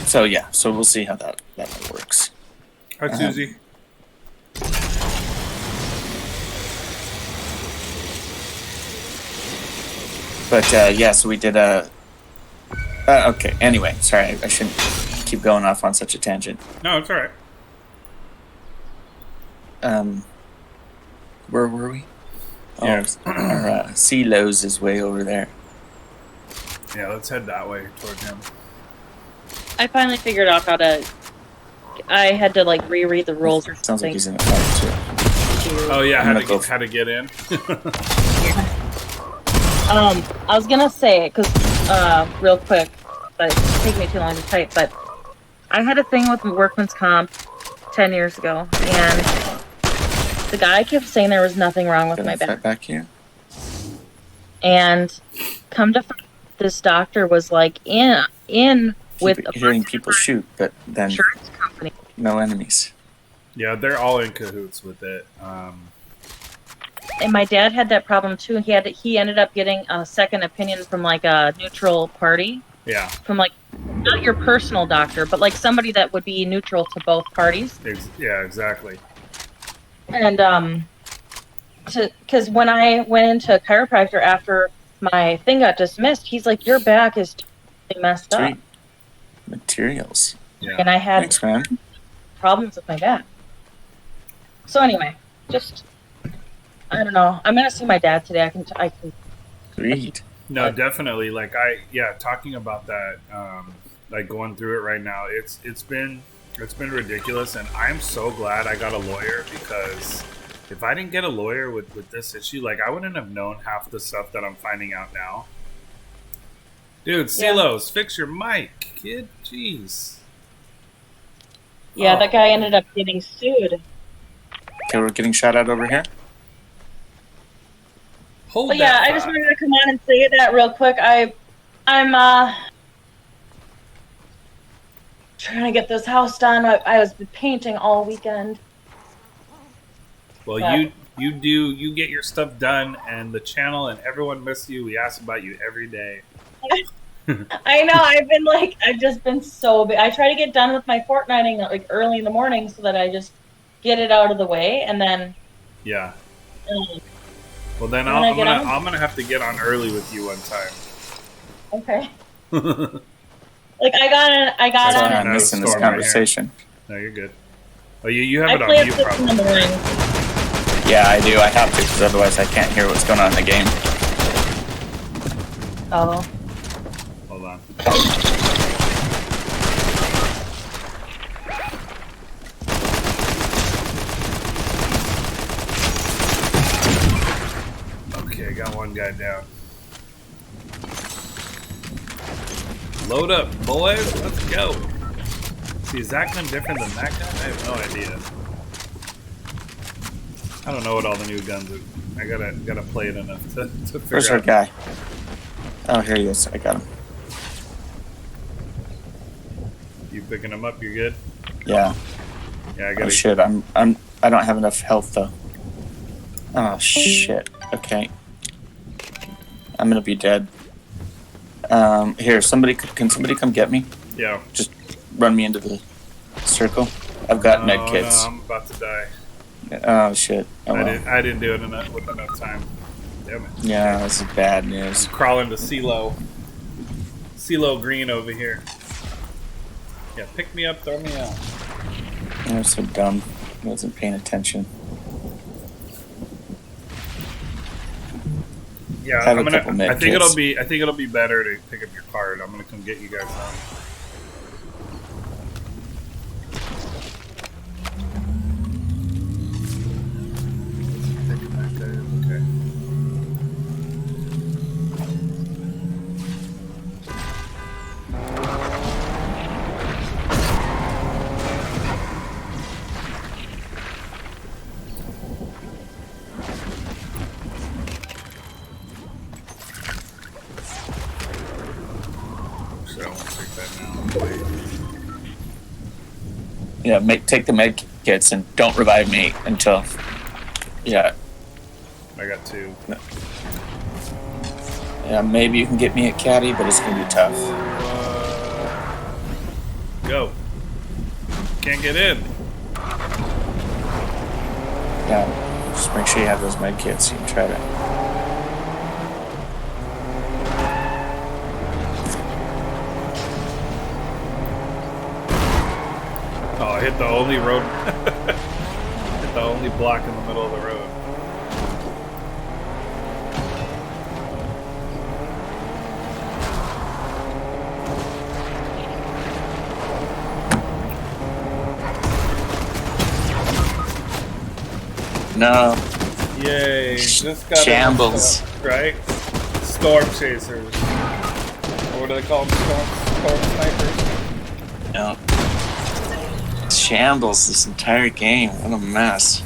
So we'll see how that all works. Hi, Susie. But so we did a. Okay. Anyway, sorry, I shouldn't keep going off on such a tangent. No, it's all right. Where were we? Yeah. Our Silos is way over there. Yeah, let's head that way toward him. I finally figured out how to. I had to like reread the rules or something. Sounds like he's in a fight too. Oh yeah, how to get in? I was gonna say, because real quick, but it's taking me too long to type, but I had a thing with workman's comp 10 years ago, and the guy kept saying there was nothing wrong with my back. Here. And come to find, this doctor was like in with hearing people shoot, but then insurance company. No enemies. Yeah, they're all in cahoots with it. And my dad had that problem too. He ended up getting a second opinion from like a neutral party. Yeah. From like not your personal doctor, but like somebody that would be neutral to both parties. Yeah, exactly. And because when I went into a chiropractor after my thing got dismissed, he's like, "Your back is totally messed up." Materials. Yeah. And I had Thanks, man. problems with my back. So anyway, just I don't know. I'm gonna see my dad today. I can. Read. No, definitely. Like talking about that, like going through it right now. It's been ridiculous, and I'm so glad I got a lawyer, because if I didn't get a lawyer with this issue, like I wouldn't have known half the stuff that I'm finding out now. Dude, Silos, fix your mic, kid. Jeez. Yeah, that guy ended up getting sued. Okay, we're getting shot at over here. But yeah, I just wanted to come on and say that real quick. I'm trying to get this house done. I was painting all weekend. Well, but you get your stuff done, and the channel and everyone miss you. We ask about you every day. I know. I've just been so big. I try to get done with my Fortniting like early in the morning so that I just get it out of the way, and then. Yeah. Well, then I'm gonna have to get on early with you one time. Okay. Like I got on. I'm missing this conversation. No, you're good. Oh, you have it on mute, probably. In the morning. Yeah, I do. I have to, because otherwise I can't hear what's going on in the game. Oh. Hold on. Okay, I got one guy down. Load up, boys. Let's go. See, is that gun different than that gun? I have no idea. I don't know what all the new guns are. I gotta play it enough to figure out. Where's our guy? Oh, here he is. I got him. You picking him up? You're good? Yeah. Yeah, I gotta. Oh shit! I don't have enough health though. Oh shit. Okay. I'm gonna be dead. Here, can somebody come get me? Yeah. Just run me into the circle. I've got med kits. No, I'm about to die. Oh shit! Oh, well. I didn't do it with enough time. Damn it. Yeah, this is bad news. I'm crawling to CeeLo Green over here. Yeah, pick me up, throw me out. I'm so dumb. I wasn't paying attention. Yeah, I think it'll be better to pick up your card. I'm gonna come get you guys now. Okay. that now. Yeah, take the med kits and don't revive me until. Yeah. I got 2. Yeah, maybe you can get me a caddy, but it's gonna be tough. Go. Can't get in. Yeah, just make sure you have those med kits. You can try to. Oh, I hit the only road. Hit the only block in the middle of the road. No. Yay. Just got Shambles. Right? Storm chasers. Or what do they call them? Storm snipers? No. Shambles this entire game. What a mess.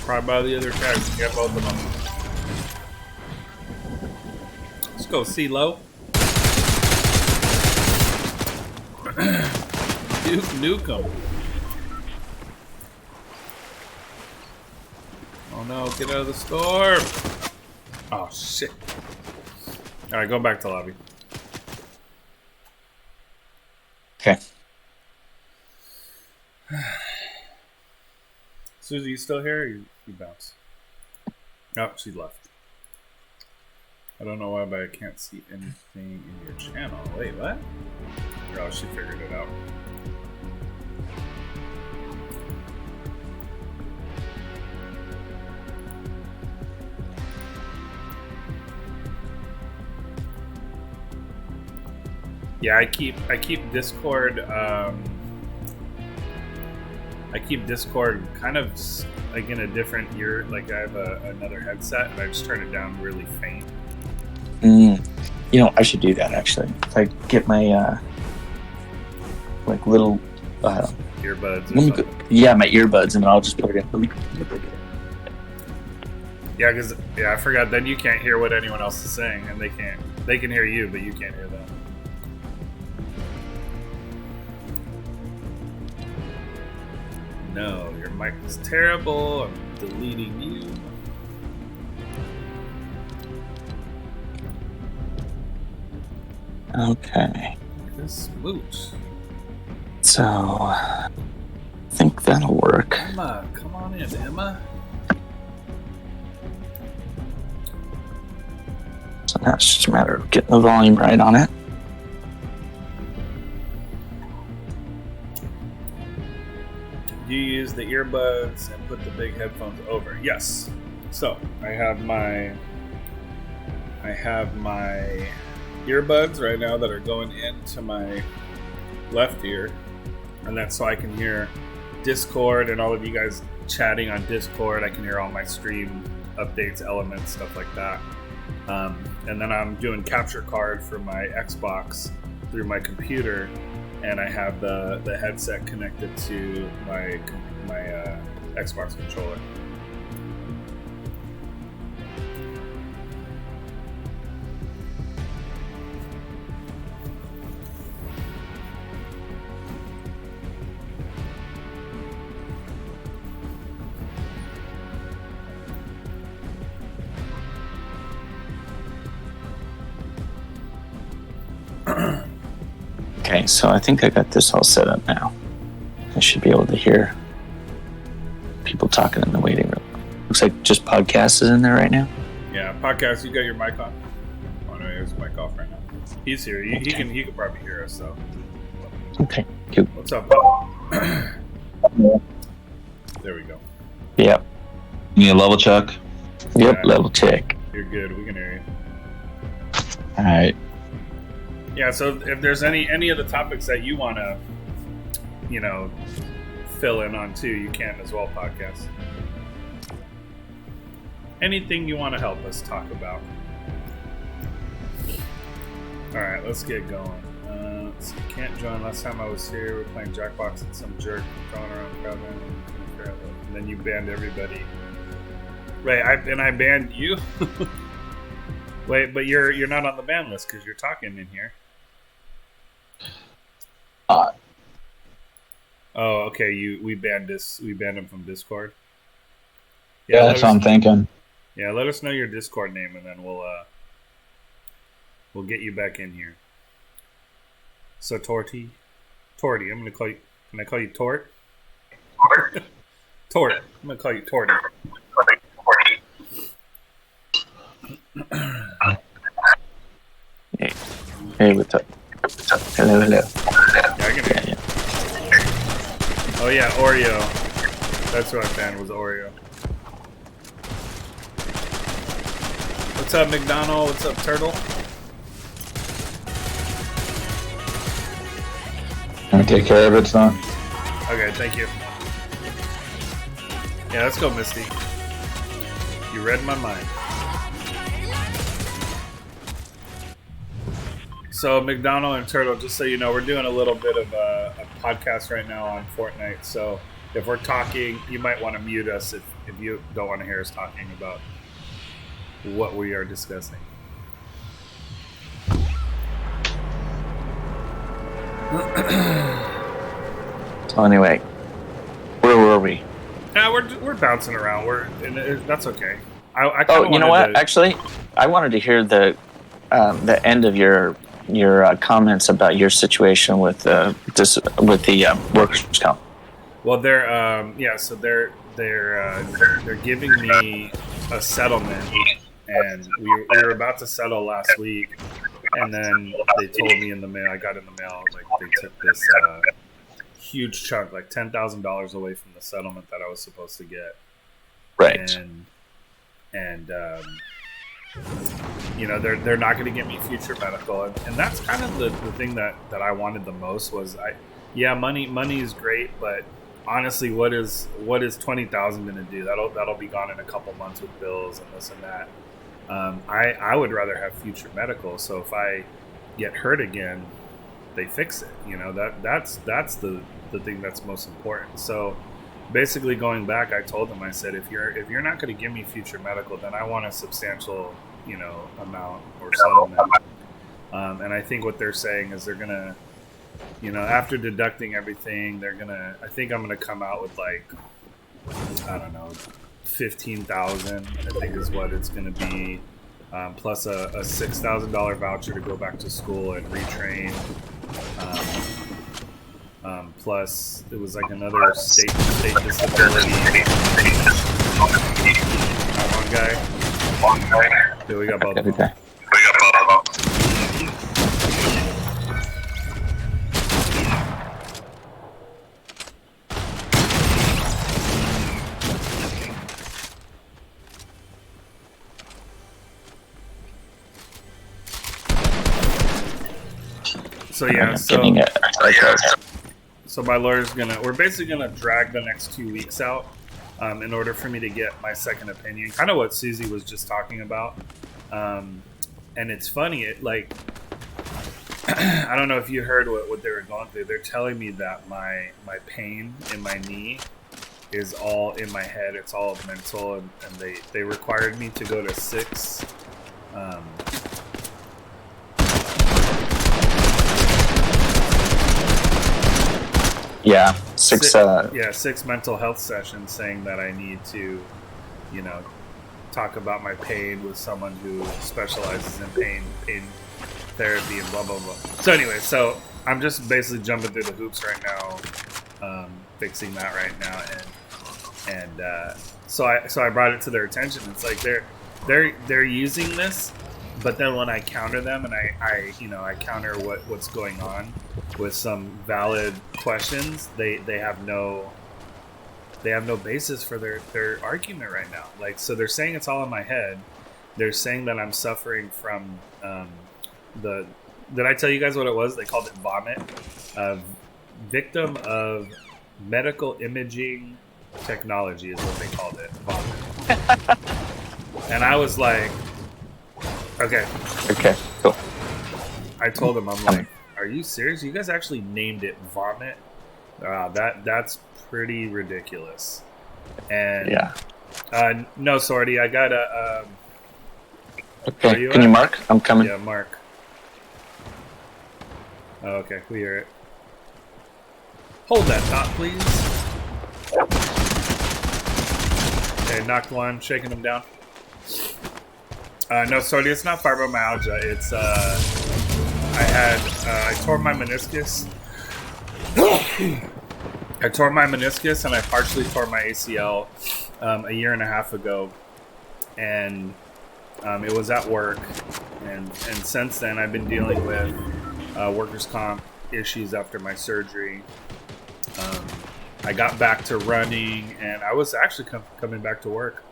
Probably by the other tracks. You get both of them. Let's go CeeLo. Duke Nukem. Oh no, get out of the storm! Oh shit. Alright, go back to lobby. Okay. Susie, you still here? Or you bounced? Oh, she left. I don't know why, but I can't see anything in your channel. Wait, what? Oh, she figured it out. Yeah, I keep Discord. I keep Discord kind of like in a different ear. Like I have another headset, and I just turn it down really faint. You know, I should do that actually. If I get my like little earbuds. Or something. Yeah, my earbuds, and I'll just put it in. Yeah, because I forgot. Then you can't hear what anyone else is saying, and they can't. They can hear you, but you can't hear them. No, your mic is terrible. I'm deleting you. Okay. This smooch. So, I think that'll work. Emma, come on in, Emma. So now it's just a matter of getting the volume right on it. You use the earbuds and put the big headphones over. Yes. So I have my earbuds right now that are going into my left ear, and that's so I can hear Discord and all of you guys chatting on Discord. I can hear all my stream updates, elements, stuff like that. And then I'm doing capture card for my Xbox through my computer, and I have the headset connected to my Xbox controller. Okay, so I think I got this all set up now. I should be able to hear people talking in the waiting room. Looks like just podcast is in there right now. Yeah, podcast. You got your mic on? Oh no, he has his mic off right now. He's here. He can probably hear us though. Okay, cool. What's up, Bob? There we go. Yep. You need a level check? Yep, Yeah. level check. You're good. We can hear you. All right. Yeah. So if there's any of the topics that you want to, fill in on too, you can as well. Podcast. Anything you want to help us talk about. All right, let's get going. So you can't join. Last time I was here, we were playing Jackbox and some jerk throwing around crowd, and then you banned everybody. Right, I banned you. Wait, but you're not on the ban list because you're talking in here. Oh, okay. We banned him from Discord. Yeah, that's what I'm thinking. Yeah, let us know your Discord name, and then we'll get you back in here. So Torty, I'm gonna call you. Can I call you Tort? Tort. I'm gonna call you Torty. Hey, what's up? Hello. Yeah, I can hear you. Oh yeah, Oreo. That's what I found was Oreo. What's up, McDonald? What's up, Turtle? Can I take care of it, son? Okay, thank you. Yeah, let's go, Misty. You read my mind. So, McDonald and Turtle, just so you know, we're doing a little bit of a podcast right now on Fortnite. So, if we're talking, you might want to mute us if you don't want to hear us talking about what we are discussing. So anyway, where were we? Yeah, we're bouncing around. That's okay. You know what? Actually, I wanted to hear the end of your comments about your situation with the workers' comp. Well, they're giving me a settlement, and we were about to settle last week, and then they told me in the mail. I got in the mail like they took this huge chunk, like $10,000 away from the settlement that I was supposed to get. Right. And you know, they're not going to get me future medical, and that's kind of the thing that I wanted the most was money is great, but honestly, what is $20,000 going to do? That'll be gone in a couple months with bills and this and that. I would rather have future medical, so if I get hurt again, they fix it. You know, that's the thing that's most important. So basically, going back, I told them, I said, if you're not going to give me future medical, then I want a substantial, you know, amount or settlement. And I think what they're saying is they're gonna, you know, after deducting everything, I think I'm gonna come out with like, I don't know, $15,000. I think is what it's gonna be, plus a $6,000 voucher to go back to school and retrain. Plus it was like another state disability. One guy. Yeah, we got both of them. So yeah, so my lawyer's we're basically gonna drag the next 2 weeks out in order for me to get my second opinion. Kind of what Susie was just talking about. And it's funny, I don't know if you heard what they were going through. They're telling me that my pain in my knee is all in my head. It's all mental, and they required me to go to 6 6 mental health sessions, saying that I need to, you know, talk about my pain with someone who specializes in pain therapy and blah blah blah. So anyway, so I'm just basically jumping through the hoops right now, fixing that right now, and so I brought it to their attention. It's like they're using this, but then when I counter them and I counter what's going on with some valid questions, they have no basis for their argument right now. Like, so they're saying it's all in my head. They're saying that I'm suffering from did I tell you guys what it was? They called it vomit. Victim of medical imaging technology is what they called it. Vomit. And I was like, okay, cool. I told him, I'm like, Are you serious? You guys actually named it Vomit? That's pretty ridiculous. And Yeah. No, Sorty, I got a. Okay. Can you mark? I'm coming. Yeah, mark. Oh, okay, we hear it. Hold that thought, please. Okay, knocked one, shaking him down. No, Sorty, it's not fibromyalgia. It's I tore my meniscus. I tore my meniscus and I partially tore my ACL a year and a half ago, and it was at work, and since then I've been dealing with workers' comp issues after my surgery. I got back to running, and I was actually coming back to work.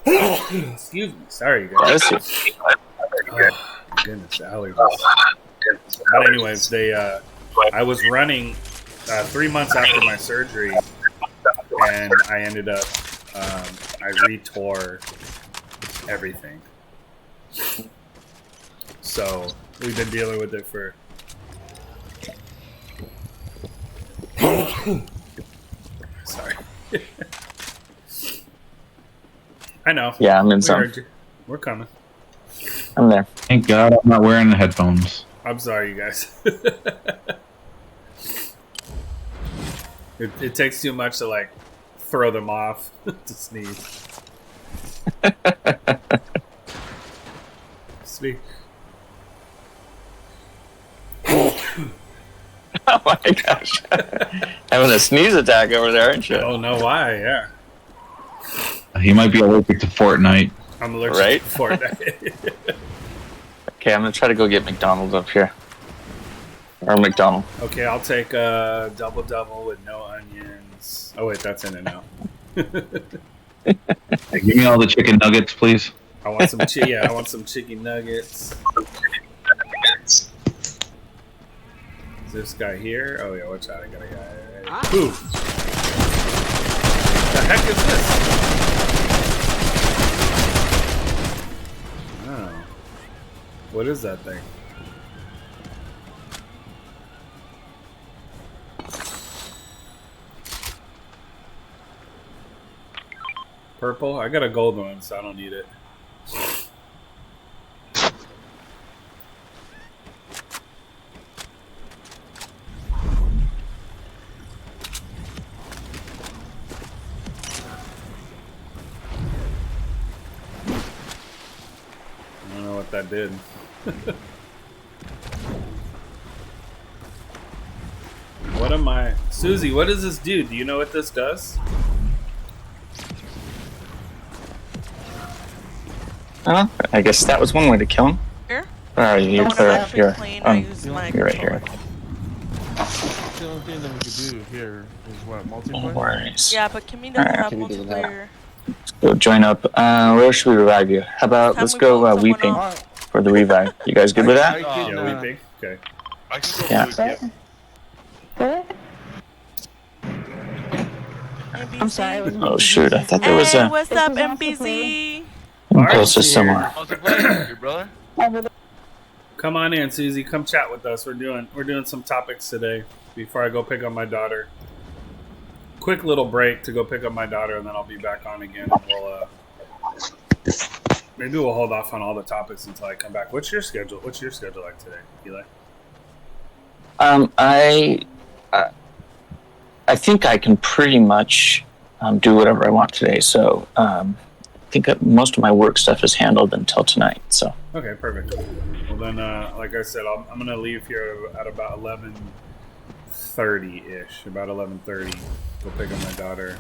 Excuse me, sorry guys. Oh, goodness, allergies. But anyways, I was running 3 months after my surgery, and I ended up I retore everything. So we've been dealing with it for sorry. I know. Yeah, I'm in some. We're coming. I'm there. Thank God I'm not wearing the headphones. I'm sorry, you guys. It takes too much to like throw them off to sneeze. Sneeze. Oh my gosh. Having a sneeze attack over there, aren't you? I don't know why, yeah. He might be allergic to Fortnite. I'm allergic to Fortnite. Okay, I'm going to try to go get McDonald's up here. Or McDonald. Okay, I'll take a double with no onions. Oh wait, that's in it now. Hey, give me all the chicken nuggets, please. I want some I want some chicken nuggets. Is this guy here? Oh yeah, watch out! I got a guy. Who? The heck is this? Oh, what is that thing? Purple? I got a gold one, so I don't need it. I don't know what that did. What am I... Susie, what does this do? Do you know what this does? I guess that was one way to kill him. Here? Where are you? You're here. You're right here. The only thing that we could do here is what, multiplayer? No worries. Yeah, but Kimmy doesn't have multiplayer. Let's go join up. Where should we revive you? How about, let's go Weeping for the revive. You guys good with that? Yeah, Weeping. Okay. I can go Yeah. I'm sorry. Oh shoot, I thought there was a... What's up, MBZ? I'm closest somewhere. Your brother? Come on in, Susie. Come chat with us. We're doing some topics today. Before I go pick up my daughter. Quick little break to go pick up my daughter, and then I'll be back on again. And we'll maybe we'll hold off on all the topics until I come back. What's your schedule? What's your schedule like today, Eli? I think I can pretty much do whatever I want today. So I think that most of my work stuff is handled until tonight. So Okay, perfect. Well then, like I said, I'm gonna leave here at about 11:30-ish. About 11:30. Go pick up my daughter,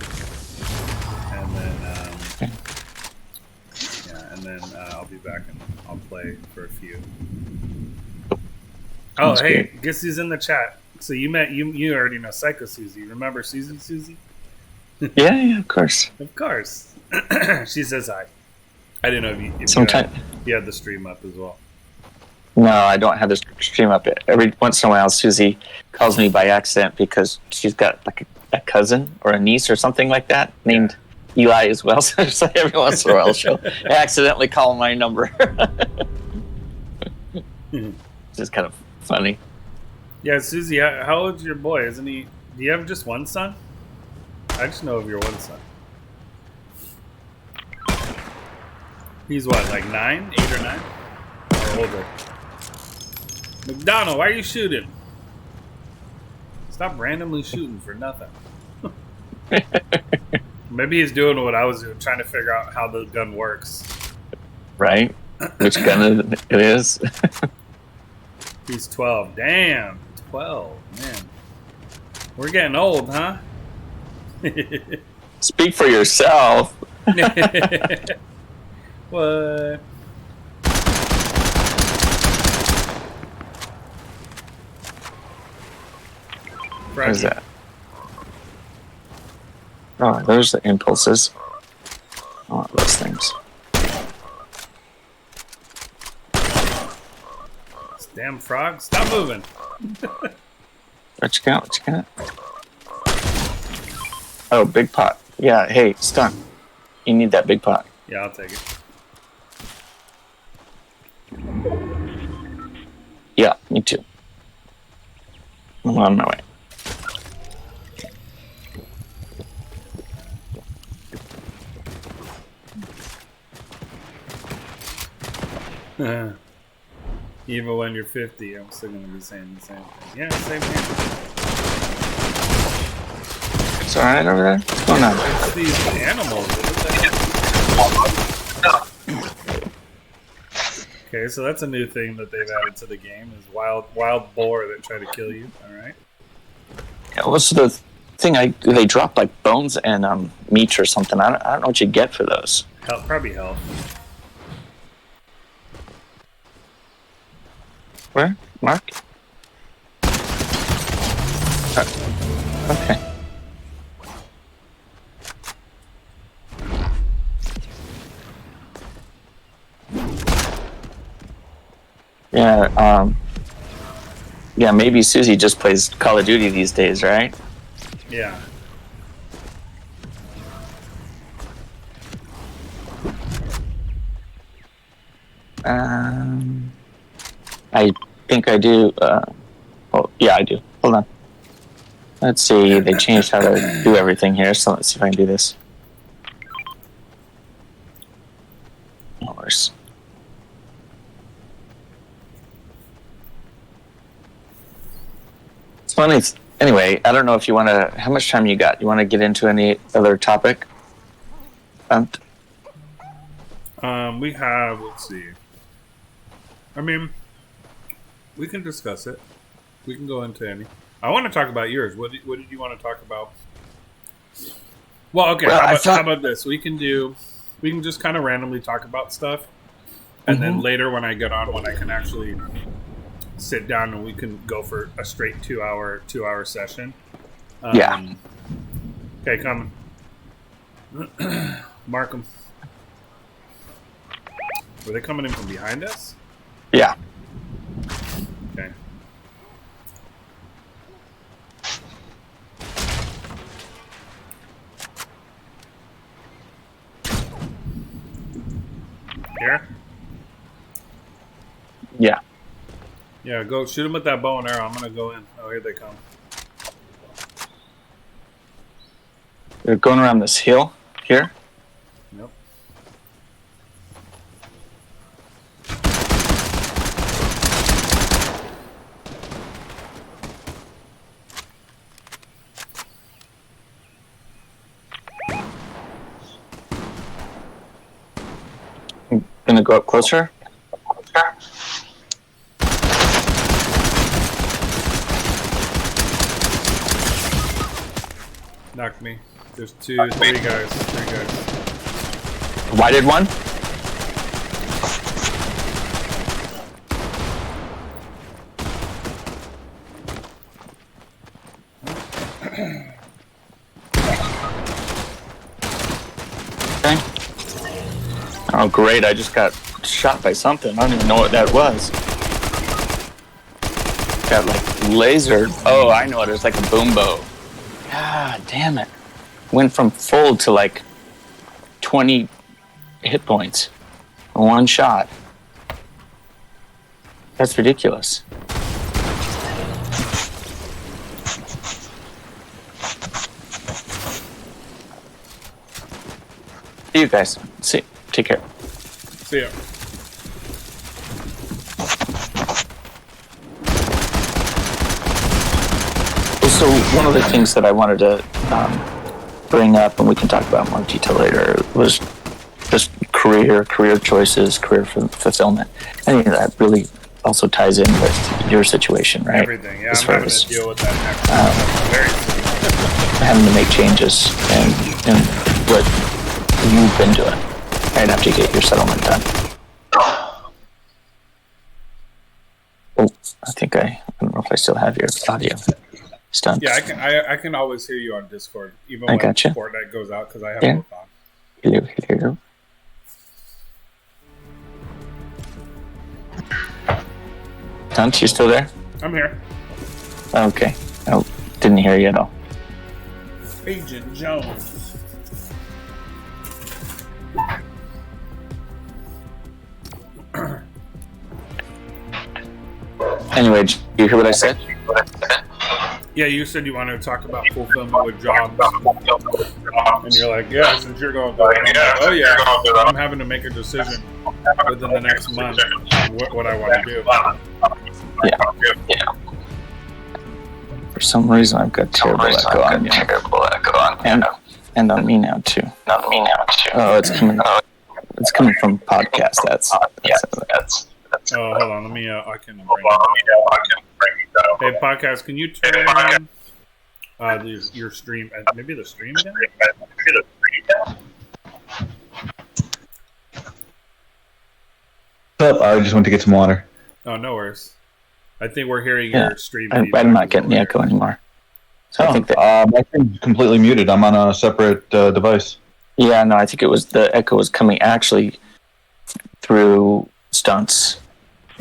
and then I'll be back and I'll play for a few. Oh, Sounds hey, good. guess who's in the chat? So you already know Psycho Susie. Remember Susie? yeah, of course. Of course. She says hi. I didn't know if you had the stream up as well. No, I don't have this stream up. Every once in a while, Susie calls me by accident because she's got like a cousin or a niece or something like that named Eli as well. So it's like every once in a while, she'll accidentally call my number. just kind of funny. Yeah, Susie, how old's your boy? Isn't he? Do you have just one son? I just know of your one son. He's what, like 9, 8 or 9, or older? McDonald, why are you shooting? Stop randomly shooting for nothing. Maybe he's doing what I was doing, trying to figure out how the gun works. Right? Which gun it is? He's 12. Damn, 12, man. We're getting old, huh? Speak for yourself. What? What is that? Oh, there's the impulses. Oh, those things. Damn frog, stop moving. What you got? What you got? Oh, big pot. Yeah, hey, stun. You need that big pot. Yeah, I'll take it. Yeah, me too. I'm on my way. Even when you're 50, I'm still gonna be saying the same thing. Yeah, same thing. It's alright over there? What's going on? It's these animals. Okay, so that's a new thing that they've added to the game is wild boar that try to kill you. All right. Yeah, what's the thing? They drop like bones and meat or something. I don't know what you get for those. Probably health. Where? Mark? Okay. Yeah, yeah, maybe Susie just plays Call of Duty these days, right? Yeah. I think I do. Oh, yeah, I do. Hold on. Let's see. They changed how to do everything here, so let's see if I can do this. Oh, worse. It's funny. Anyway, I don't know if you want to. How much time you got? You want to get into any other topic? We have. Let's see. I mean, we can discuss it. We can go into any. I want to talk about yours. What did you want to talk about? Well, okay. Well, how about this? We can just kind of randomly talk about stuff, and then later when I get on, when I can actually sit down and we can go for a straight 2-hour session. Yeah. Okay, come. Mark them. Were they coming in from behind us? Yeah. Okay. Here? Yeah. Yeah, go shoot them with that bow and arrow. I'm gonna go in. Oh, here they come. They're going around this hill here. Yep. I'm gonna go up closer. Knocked me. There's three guys. Why did one? Okay. Oh, great. I just got shot by something. I don't even know what that was. Got like lasered. Oh, I know it. It's like a boom bow. God damn it. Went from full to like 20 hit points. One shot. That's ridiculous. See you guys. See. Take care. See ya. So one of the things that I wanted to bring up, and we can talk about more in detail later, was just career choices, career fulfillment. I think that really also ties in with your situation, right? Everything. Yeah, as I'm far having as to deal with that next. Very soon. having to make changes and what you've been doing right after you get your settlement done. Oh, I don't know if I still have your audio. Stunts. Yeah, I can always hear you on Discord, even I when gotcha. Fortnite goes out, because I have Yeah. both on. Hello. Stunt, you still there? I'm here. Okay. Oh, didn't hear you at all. Agent Jones. Anyway, did you hear what I said? Yeah, you said you wanted to talk about fulfillment with jobs. And you're like, yeah, since you're going through it. I'm like, oh, yeah, I'm having to make a decision within the next month what I want to do. Yeah. For some reason, I've got terrible echo on you. And on me now, too. Oh, it's coming. It's coming from podcast. That's Oh, hold on. Let me. I can bring it up. Hey, podcast, can you turn your stream? Maybe the stream down? What's up? I just went to get some water. Oh, no worries. I think we're hearing your stream. I'm not getting the echo anymore. So I think that. My thing's completely muted. I'm on a separate device. Yeah, no, I think it was the echo was coming actually through Stunt's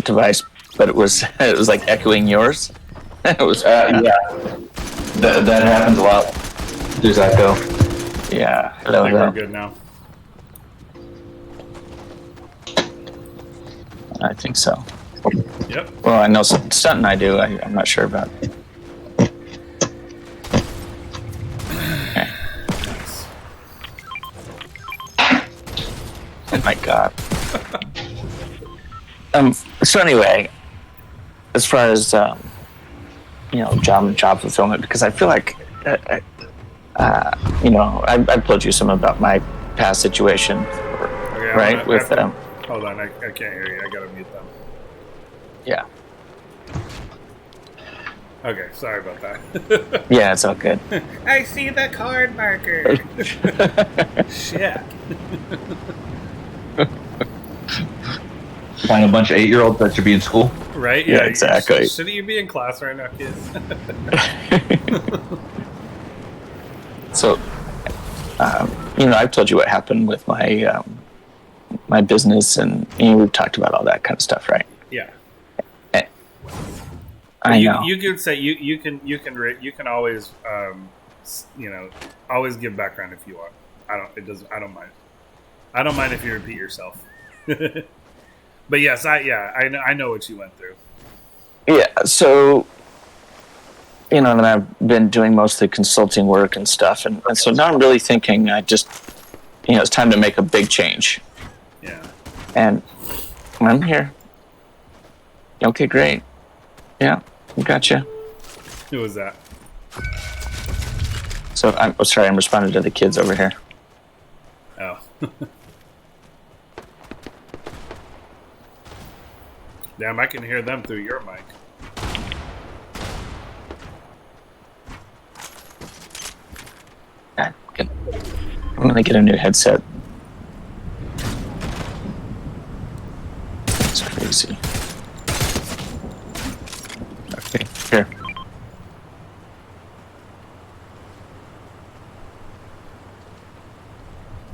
device, but it was like echoing yours. It was yeah. That happens a lot. There's echo. Yeah. I think we're good now. I think so. Yep. Well, I know Stunt and I do. I'm not sure about. Okay. Oh my god. So anyway, as far as job fulfillment, because I feel like I've told you some about my past situation, Okay, right? Hold on, I can't hear you. I gotta mute them. Yeah. Okay, sorry about that. Yeah, it's all good. I see the card marker. Shit. Find a bunch of 8-year-olds that should be in school. Right? Yeah, exactly. Shouldn't you be in class right now, kids? So, I've told you what happened with my my business, and we've talked about all that kind of stuff, right? Yeah. I know. You can say you can always always give background if you want. I don't mind. I don't mind if you repeat yourself. But yes, I know what you went through. Yeah, so and I've been doing mostly consulting work and stuff, and so now I'm really thinking it's time to make a big change. Yeah. And I'm here. Okay, great. Yeah, gotcha. Who was that? So I'm sorry, I'm responding to the kids over here. Oh. Damn, I can hear them through your mic. I'm gonna get a new headset. It's crazy. Okay, here.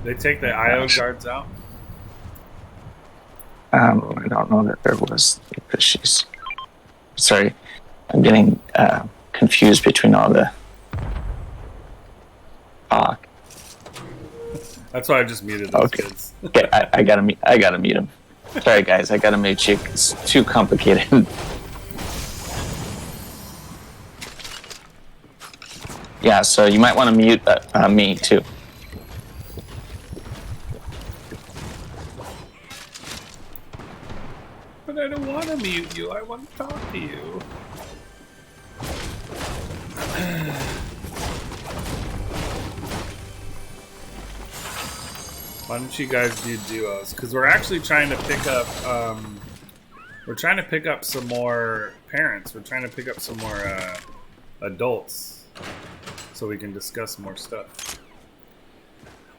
They take the IO guards out? I don't know that there was issues. Sorry, I'm getting confused between all the talk. That's why I just muted those kids. Okay, I gotta mute him. Sorry, guys, I gotta mute you. It's too complicated. Yeah, so you might want to mute me too. But I don't want to mute you. I want to talk to you. Why don't you guys do duos? Because we're actually trying to pick up. We're trying to pick up some more parents. We're trying to pick up some more adults, so we can discuss more stuff.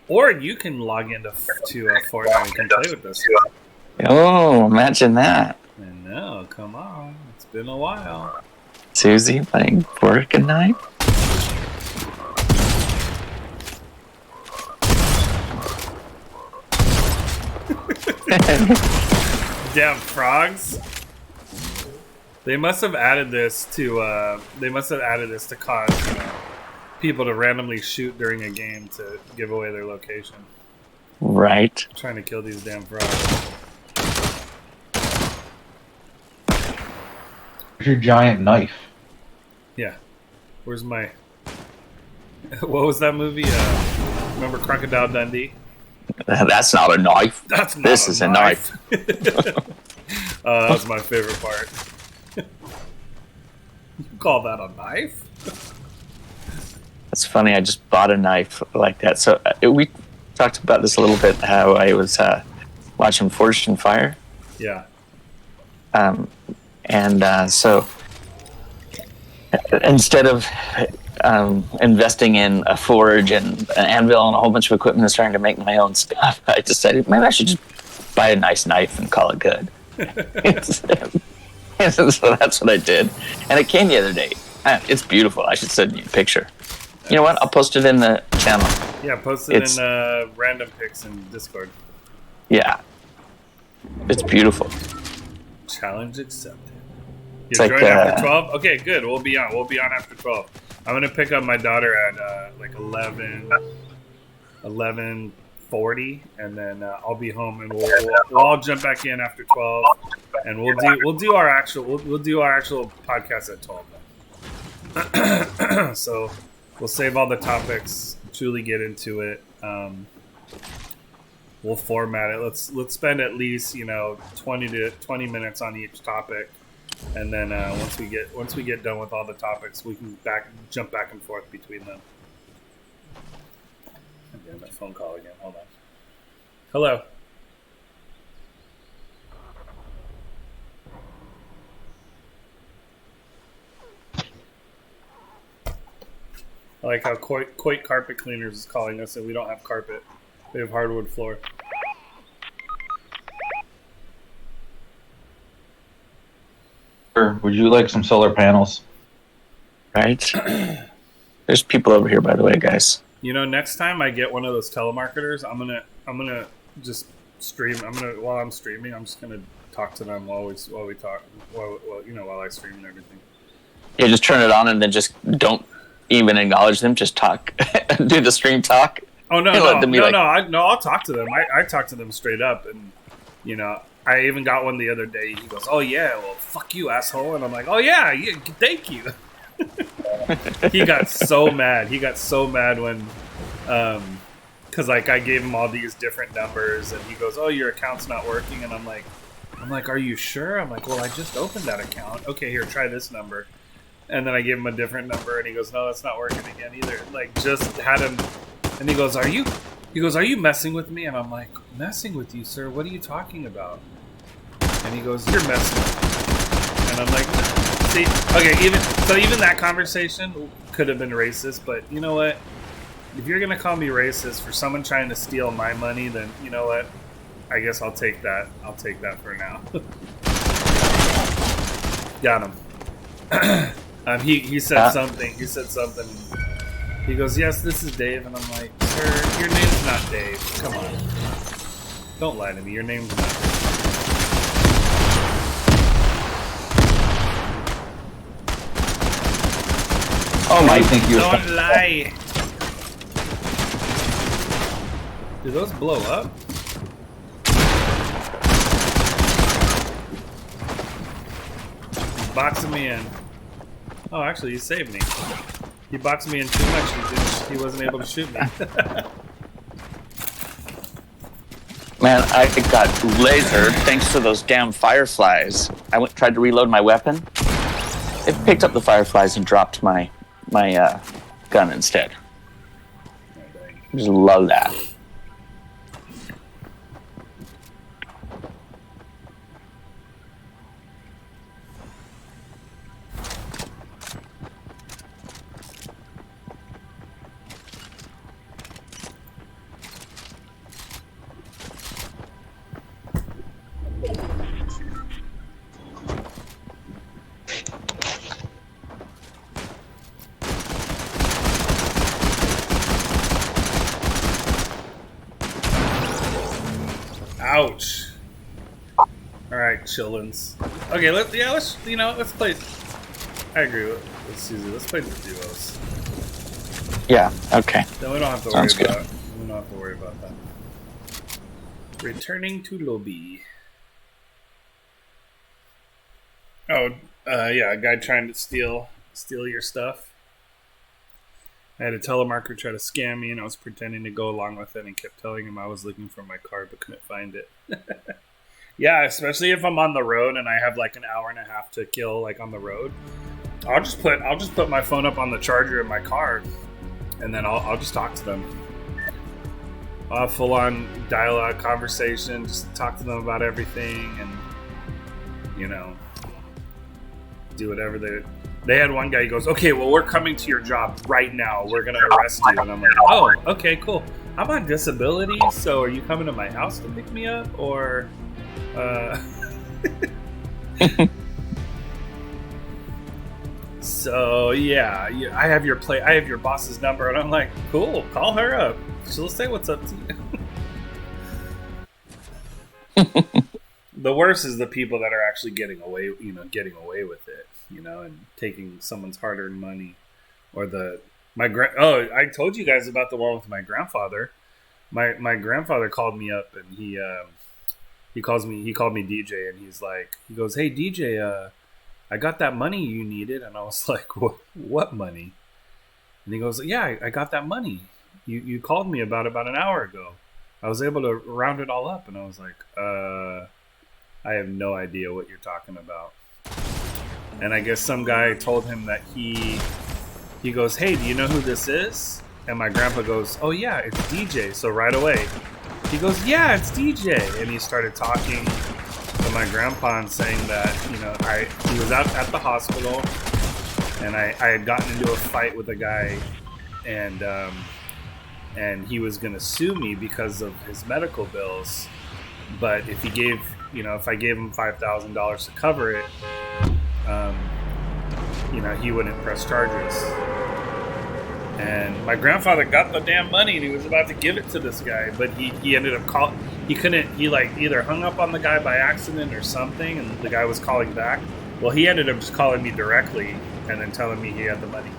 Or you can log into Fortnite and can play with us. Oh, imagine that. I know. Come on, it's been a while. Susie playing Fortnite. Damn frogs! They must have added this to. They must have added this to cause people to randomly shoot during a game to give away their location. Right. I'm trying to kill these damn frogs. Where's your giant knife? Yeah. Where's my? What was that movie? Remember Crocodile Dundee? That's not a knife. This is a knife. That was my favorite part. You call that a knife? It's funny. I just bought a knife like that. So we talked about this a little bit. How I was watching Forged in Fire. Yeah. So instead of investing in a forge and an anvil and a whole bunch of equipment and starting to make my own stuff, I decided maybe I should just buy a nice knife and call it good. So that's what I did. And it came the other day. It's beautiful. I should send you a picture. You know what? I'll post it in the channel. Yeah, post it in random pics in Discord. Yeah. It's beautiful. Challenge accepted. It's You're like, joining after 12? Okay, good. We'll be on after 12. I'm going to pick up my daughter at like 11:40, and then I'll be home, and we'll all jump back in after 12, and we'll do our actual podcast at 12 then. So we'll save all the topics, truly get into it. We'll format it. Let's spend at least 20 minutes on each topic, and then once we get done with all the topics, we can jump back and forth between them. I'm getting that phone call again. Hold on. Hello. I like how Coit Carpet Cleaners is calling us, and we don't have carpet. We have hardwood floor. Would you like some solar panels? Right. There's people over here, by the way, guys. Next time I get one of those telemarketers, I'm gonna just stream. While I'm streaming, I'm just gonna talk to them while we talk. While I stream and everything. Yeah, just turn it on and then just don't even acknowledge them. Just talk. Do the stream talk. Oh no, I'll talk to them. I talk to them straight up, and I even got one the other day. He goes, "Oh yeah, well fuck you, asshole," and I'm like, "Oh yeah, thank you." He got so mad. He got so mad when, because I gave him all these different numbers, and he goes, "Oh, your account's not working," and I'm like, "Are you sure?" I'm like, "Well, I just opened that account. Okay, here, try this number." And then I gave him a different number, and he goes, "No, that's not working again either." Like, just had him, and he goes, "Are you messing with me?" And I'm like, "Messing with you, sir? What are you talking about?" And he goes, "You're messing with me." And I'm like, see, okay, even that conversation could have been racist, but you know what? If you're gonna call me racist for someone trying to steal my money, then you know what? I guess I'll take that. I'll take that for now. Got him. He said something. He said something. He goes, "Yes, this is Dave," and I'm like, "Sir, your name's not Dave. Come on, don't lie to me. Your name's not Dave." Oh my! Don't lie. Did those blow up? boxing me in. Oh, actually, he saved me. He boxed me in too much. He wasn't able to shoot me. Man, I got lasered thanks to those damn fireflies. I tried to reload my weapon. It picked up the fireflies and dropped my gun instead. Just love that. Ouch. Alright, chillins. Okay, let's play. I agree with Susie. Let's play the duos. Yeah, okay. Then we don't have to Sounds worry good. about we don't have to worry about that. Returning to lobby. Oh, yeah, a guy trying to steal your stuff. I had a telemarketer try to scam me, and I was pretending to go along with it and kept telling him I was looking for my car but couldn't find it. Yeah, especially if I'm on the road and I have like an hour and a half to kill, like on the road. I'll just put my phone up on the charger in my car, and then I'll just talk to them. I'll have full-on dialogue conversation, just talk to them about everything, and do whatever they had one guy, he goes, okay, well, we're coming to your job right now. We're going to arrest you. And I'm like, oh, okay, cool. I'm on disability, so are you coming to my house to pick me up? Or, so, yeah, I have your boss's number. And I'm like, cool, call her up. She'll say what's up to you. The worst is the people that are actually getting away with it. And taking someone's hard-earned money, or I told you guys about the one with my grandfather. My grandfather called me up, and he called me DJ, and he goes, hey DJ, I got that money you needed, and I was like, what money? And he goes, yeah, I got that money. You called me about an hour ago. I was able to round it all up, and I was like, I have no idea what you're talking about. And I guess some guy told him that he goes, hey, do you know who this is? And my grandpa goes, oh yeah, it's DJ. So right away, he goes, yeah, it's DJ. And he started talking to my grandpa and saying that, he was out at the hospital, and I had gotten into a fight with a guy, and he was going to sue me because of his medical bills. But if I gave him $5,000 to cover it, he wouldn't press charges. And my grandfather got the damn money, and he was about to give it to this guy, but he ended up he either hung up on the guy by accident or something, and the guy was calling back. Well, he ended up just calling me directly and then telling me he had the money.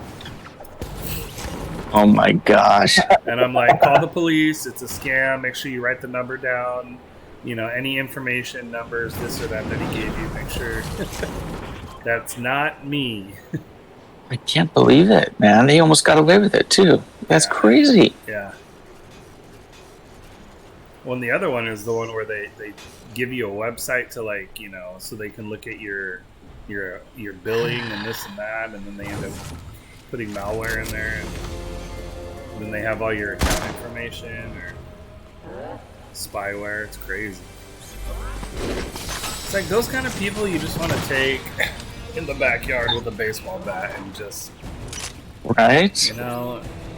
Oh my gosh. And I'm like, call the police, it's a scam, make sure you write the number down, any information, numbers, this or that he gave you, make sure that's not me. I can't believe it, man. They almost got away with it, too. That's crazy. Yeah. Well, and the other one is the one where they give you a website to so they can look at your billing and this and that, and then they end up putting malware in there, and then they have all your account information or spyware. It's crazy. It's like those kind of people you just want to take in the backyard with a baseball bat and just... Right?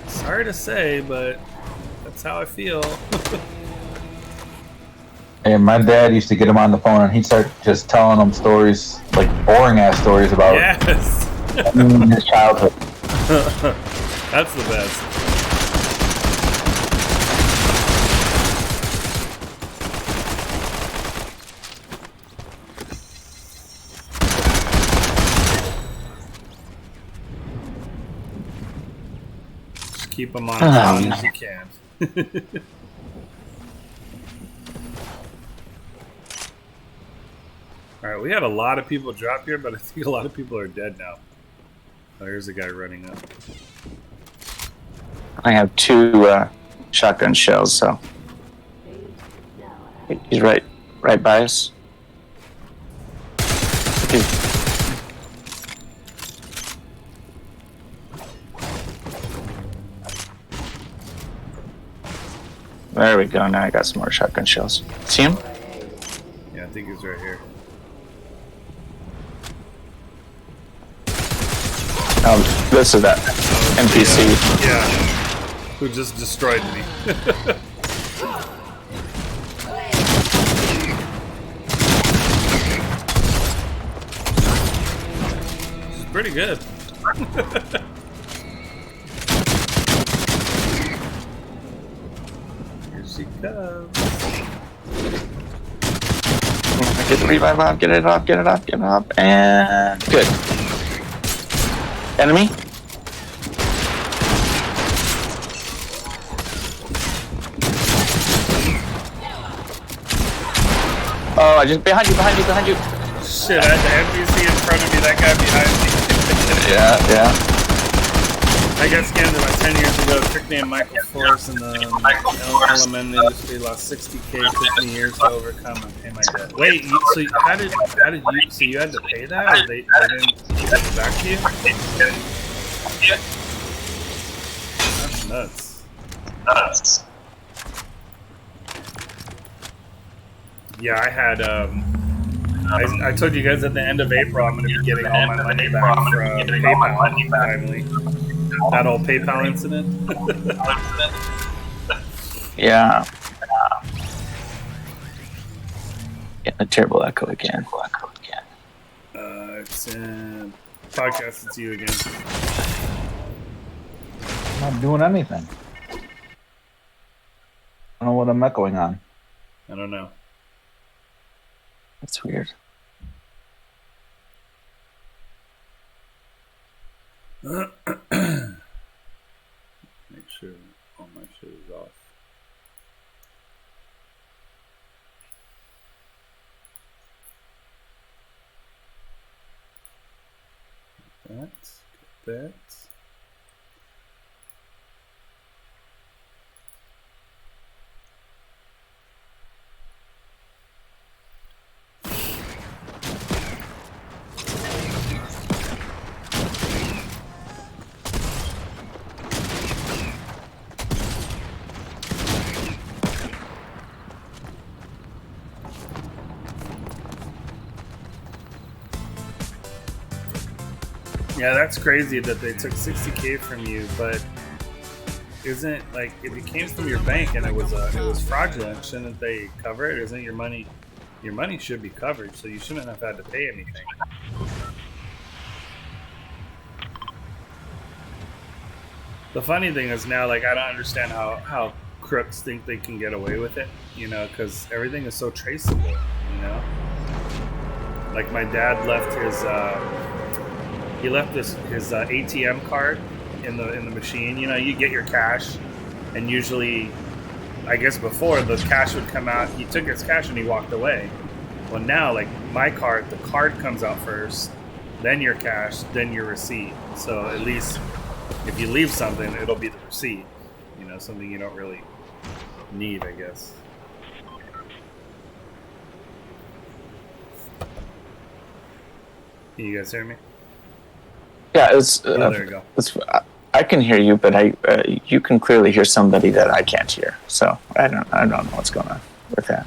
Sorry to say, but that's how I feel. And my dad used to get him on the phone, and he'd start just telling them stories, like boring-ass stories about his childhood. That's the best. Keep them on as long as you can. All right, we had a lot of people drop here, but I think a lot of people are dead now. Oh, here's a guy running up. I have 2 shotgun shells, so he's right by us. There we go. Now I got some more shotgun shells. See him? Yeah, I think he's right here. Oh, this is that NPC. Yeah. Who just destroyed me. This is pretty good. Here she comes. Get the revive up, get it up, and good. Enemy? Oh, I just behind you. Shit, I had the NPC in front of me, that guy behind me. Yeah. I got scammed about 10 years ago. A trick named Michael Force in the element industry lost 60K. Took me years to overcome and pay my debt. Wait, so how did you? So you had to pay that, or they didn't give it back to you? That's nuts. Yeah, I had. I told you guys at the end of April I'm going to be getting all my money back from PayPal finally. That old PayPal incident. Yeah. Getting a terrible echo again. It's podcast. It's you again. I'm not doing anything. I don't know what I'm echoing on. I don't know. That's weird. Make sure all my shit is off. That. Yeah, that's crazy that they took 60K from you, but isn't like if it came from your bank and it was fraudulent, shouldn't they cover it? Isn't your money should be covered, so you shouldn't have had to pay anything. The funny thing is now, like, I don't understand how crooks think they can get away with it, you know, because everything is so traceable, you know. Like my dad left his his ATM card in the machine. You know, you get your cash, and usually, I guess before the cash would come out, he took his cash and he walked away. Well, now, like my card, the card comes out first, then your cash, then your receipt. So at least if you leave something, it'll be the receipt. You know, something you don't really need, I guess. Can you guys hear me? Yeah, it's. There you go. I can hear you, but you can clearly hear somebody that I can't hear. So I don't know what's going on with that.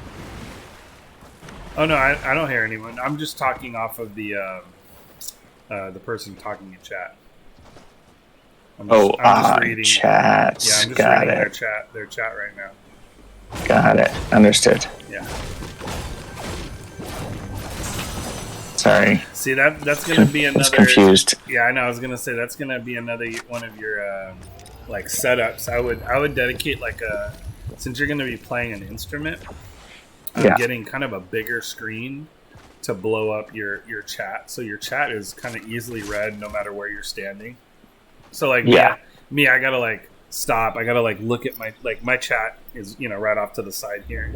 Oh no, I don't hear anyone. I'm just talking off of the person talking in chat. I'm just reading chat. Yeah, I'm just Got reading it. their chat right now. Got it. Understood. Yeah. Sorry. See that's gonna be another. I was confused. Yeah, I know. I was gonna say that's gonna be another one of your like setups. I would dedicate like since you're gonna be playing an instrument, getting kind of a bigger screen to blow up your chat, so your chat is kind of easily read no matter where you're standing. So like me, I gotta like stop. I gotta like look at my chat is right off to the side here,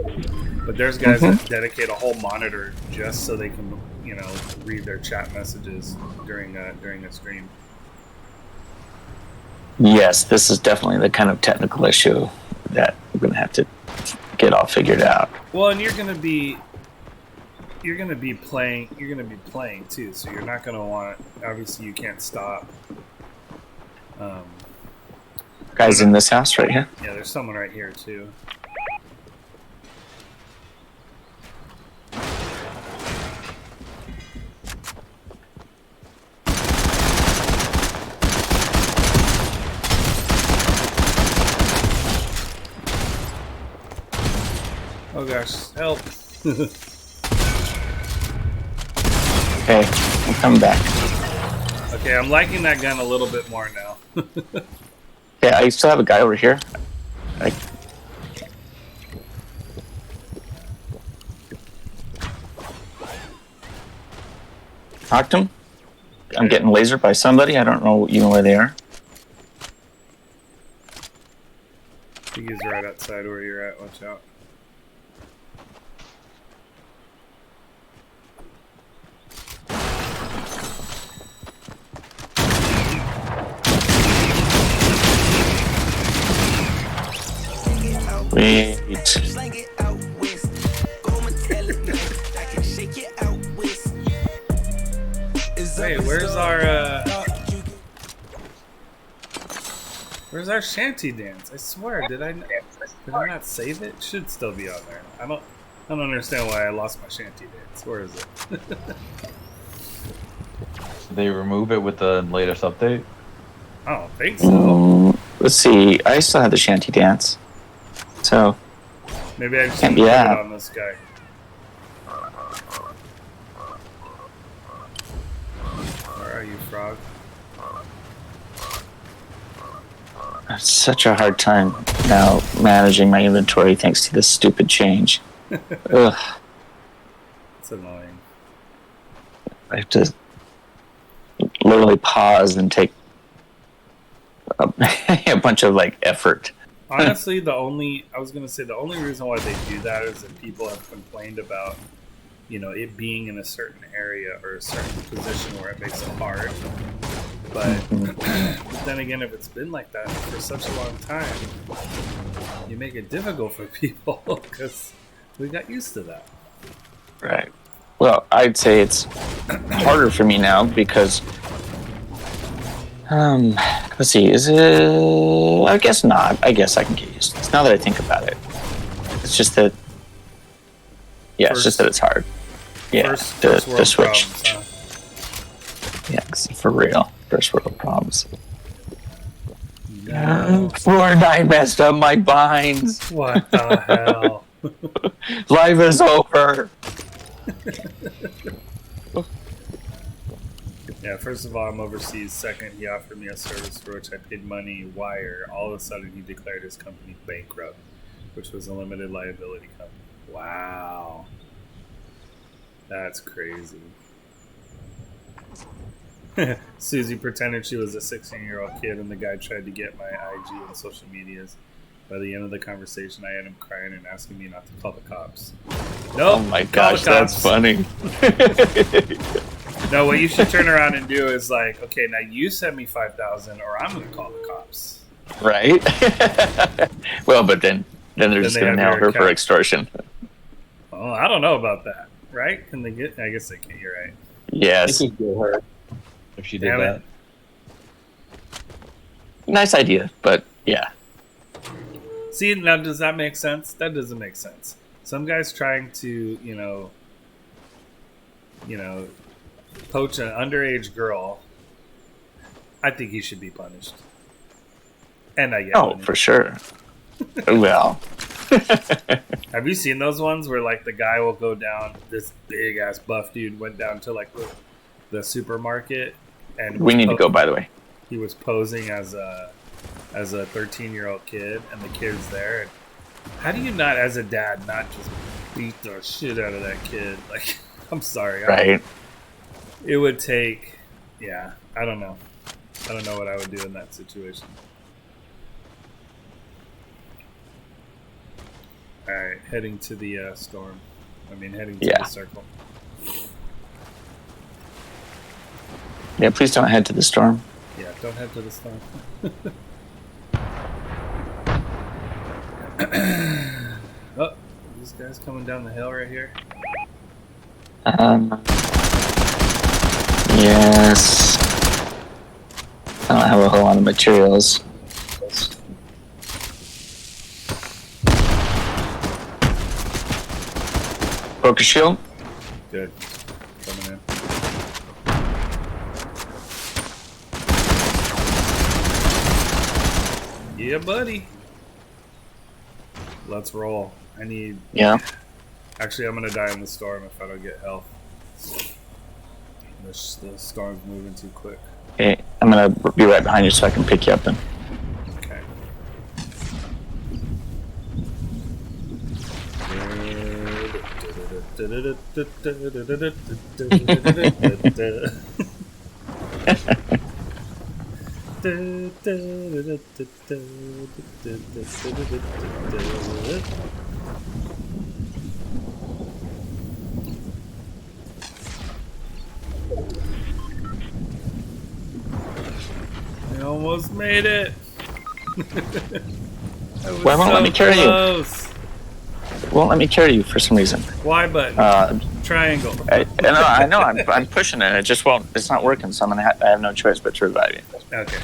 but there's guys that dedicate a whole monitor just so they can read their chat messages during a stream. Yes, this is definitely the kind of technical issue that we're going to have to get all figured out. Well, and you're gonna be playing too, so you're not gonna want. Obviously, you can't stop. Guys in this house right here. Yeah, there's someone right here too. Oh gosh, help. Okay, I'm coming back. Okay, I'm liking that gun a little bit more now. Yeah, I still have a guy over here. Talked him. I'm getting lasered by somebody. I don't know. You know where they are? I think he's right outside where you're at. Watch out. Wait. Hey, where's our shanty dance? I swear, did I not save it? It should still be on there. I don't understand why I lost my shanty dance. Where is it? Did they remove it with the latest update? I don't think so. Let's see. I still have the shanty dance. So maybe I just can't didn't be put it that. on this guy. Where are you, frog? I have such a hard time now managing my inventory thanks to this stupid change. Ugh. It's annoying. I have to literally pause and take a bunch of effort. Honestly, the only reason why they do that is that people have complained about, it being in a certain area or a certain position where it makes it hard. But then again, if it's been like that for such a long time, you make it difficult for people because we got used to that. Right. Well, I'd say it's harder for me now because let's see, is it? I guess not. I guess I can get used to this. Now that I think about it, it's just that. Yeah, it's just that it's hard. Yeah, the switch. Problems, huh? Yeah, for real. First world problems. No. Fortnite messed up my binds. What the hell? Life is over. Yeah, first of all, I'm overseas. Second, he offered me a service for which I paid money wire. All of a sudden, he declared his company bankrupt, which was a limited liability company. Wow. That's crazy. Susie pretended she was a 16-year-old kid, and the guy tried to get my IG and social medias. By the end of the conversation, I had him crying and asking me not to call the cops. Nope. Oh my gosh, that's funny. No, what you should turn around and do is okay, now you send me $5,000, or I'm going to call the cops. Right? Well, but then they're just going to nail her for extortion. Oh, I don't know about that. Right? Can they get? I guess they can. You're right. Yes. They could get her if she did Damn that. it. Nice idea, but yeah. See, now does that make sense? That doesn't make sense. Some guy's trying to, poach an underage girl. I think he should be punished. And I get punished. For sure. Well. Have you seen those ones where the guy will go down? This big ass buff dude went down to the supermarket, and we need to go. By the way, he was posing as a 13-year-old kid, and the kid's there. And how do you not, as a dad, not just beat the shit out of that kid? I'm sorry, right? It would take, yeah. I don't know. I don't know what I would do in that situation. Alright, heading to the storm. Heading to the circle. Yeah, please don't head to the storm. Yeah, don't head to the storm. Oh, these guys coming down the hill right here. Yes. I don't have a whole lot of materials. Broke a shield. Good. Coming in. Yeah, buddy. Let's roll. I need... Yeah. Actually, I'm going to die in the storm if I don't get health. The storm's moving too quick. Okay, I'm gonna be right behind you so I can pick you up then. Okay. I almost made it. Why won't let me carry you? Won't let me carry you for some reason. Y button. Triangle. I know. I'm pushing it. It just won't. It's not working. So I have no choice but to revive you. Okay.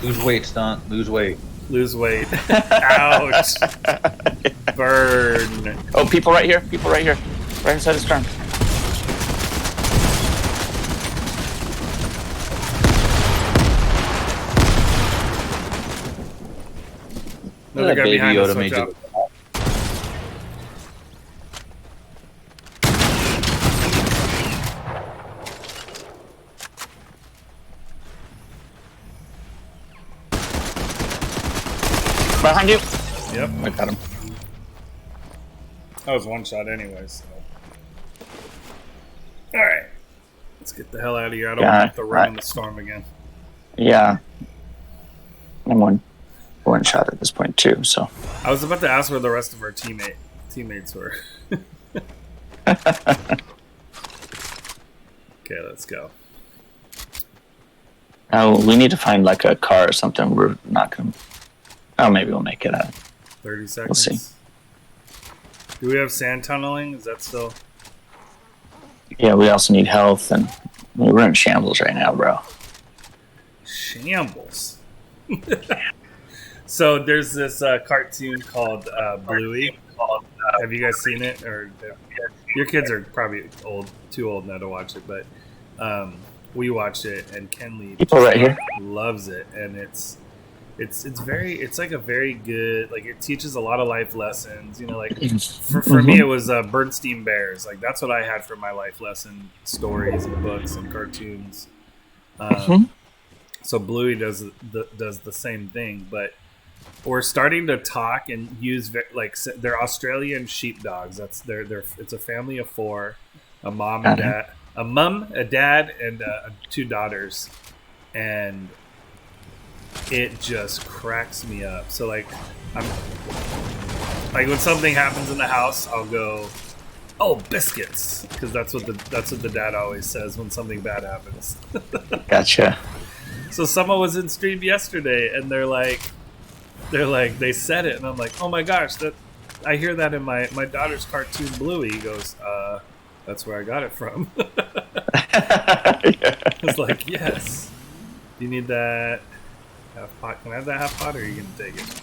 Lose weight, stunt. Lose weight. Lose weight. Ouch. Burn. Oh, people right here. People right here. Right inside the storm. Another guy Baby behind us. Yoda Watch made out. you. Behind you. Yep. I got him. That was one shot anyway, so. Alright. Let's get the hell out of here. I don't want to run in the storm again. Yeah. I'm one shot at this point too, so. I was about to ask where the rest of our teammates were. Okay, let's go. Oh, we need to find like a car or something. We're not gonna. Oh, maybe we'll make it out. 30 seconds. We'll see. Do we have sand tunneling? Is that still? Yeah, we also need health, and we're in shambles right now, bro. Shambles. So there's this cartoon called Bluey. Have you guys seen it? Or your kids are probably too old now to watch it, but we watched it, and Kenley right here. loves it, and it's like a very good, like, it teaches a lot of life lessons, you know, like for me it was Bernstein Bears, like that's what I had for my life lesson stories and books and cartoons. So Bluey does the same thing, but we're starting to talk and use they're Australian sheepdogs. That's it's a family of 4, a mom and dad, a dad, and 2 daughters, and it just cracks me up. So like when something happens in the house, I'll go, "Oh, biscuits," because that's what the dad always says when something bad happens. Gotcha. So someone was in stream yesterday, and they said it, and I'm like, "Oh my gosh, that I hear that in my daughter's cartoon Bluey." He goes, "That's where I got it from." I was like, "Yes." Do you need that half pot? Can I have that half pot, or are you gonna take it?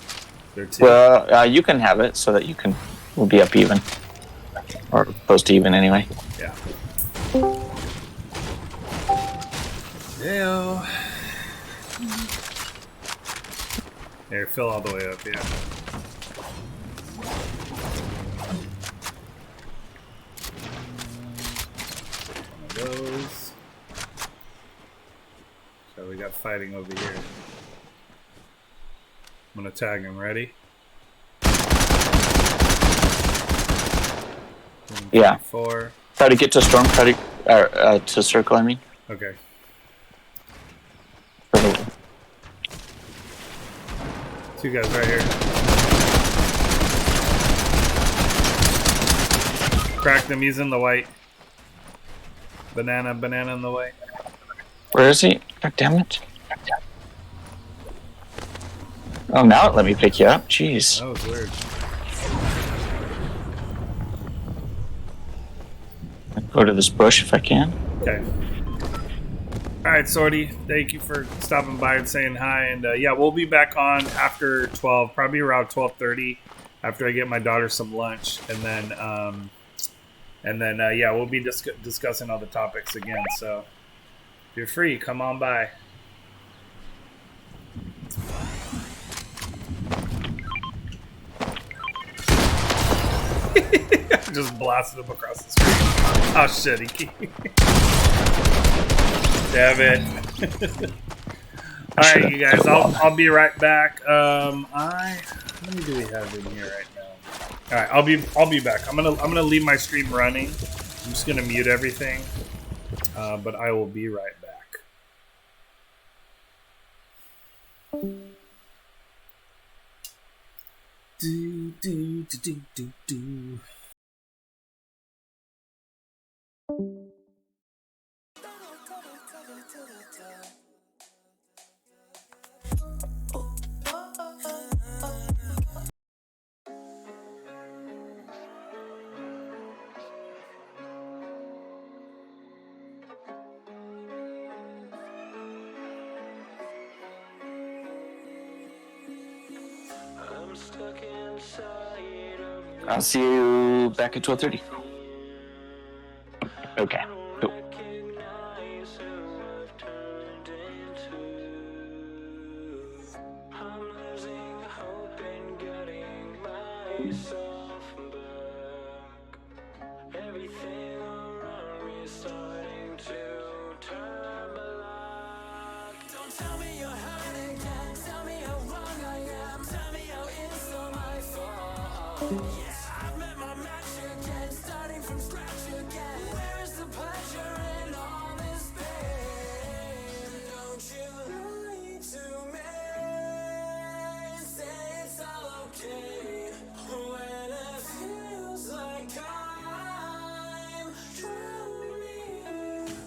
There too. Well, you can have it so that we'll be up even, or close to even anyway. Yeah. Yeah. Here, fill all the way up, yeah. One of those. So we got fighting over here. I'm gonna tag him. Ready? Yeah. 4. Try to get to storm. Try to circle. I mean. Okay. Two guys right here. Cracked him. He's in the white. Banana in the white. Where is he? God damn it. Oh, now it let me pick you up. Jeez. That was weird. I'll go to this bush if I can. Okay. All right, Sorty. Thank you for stopping by and saying hi. And yeah, we'll be back on after 12, probably around 12:30, after I get my daughter some lunch, and then yeah, we'll be discussing all the topics again. So if you're free, come on by. Just blasted him across the street. Oh shit! Damn it! All right, you guys. I'll be right back. How many do we have in here right now? All right, I'll be back. I'm gonna leave my stream running. I'm just gonna mute everything. But I will be right back. Do. I'll see you back at 12:30. Okay. Cool. Tell me you're hurt again. Tell me how wrong I am. Tell me how it's all my fault. Yeah, I've met my match again. Starting from scratch again. Where is the pleasure in all this pain? Don't you lie to me. Say it's all okay. When it feels like I'm drowning.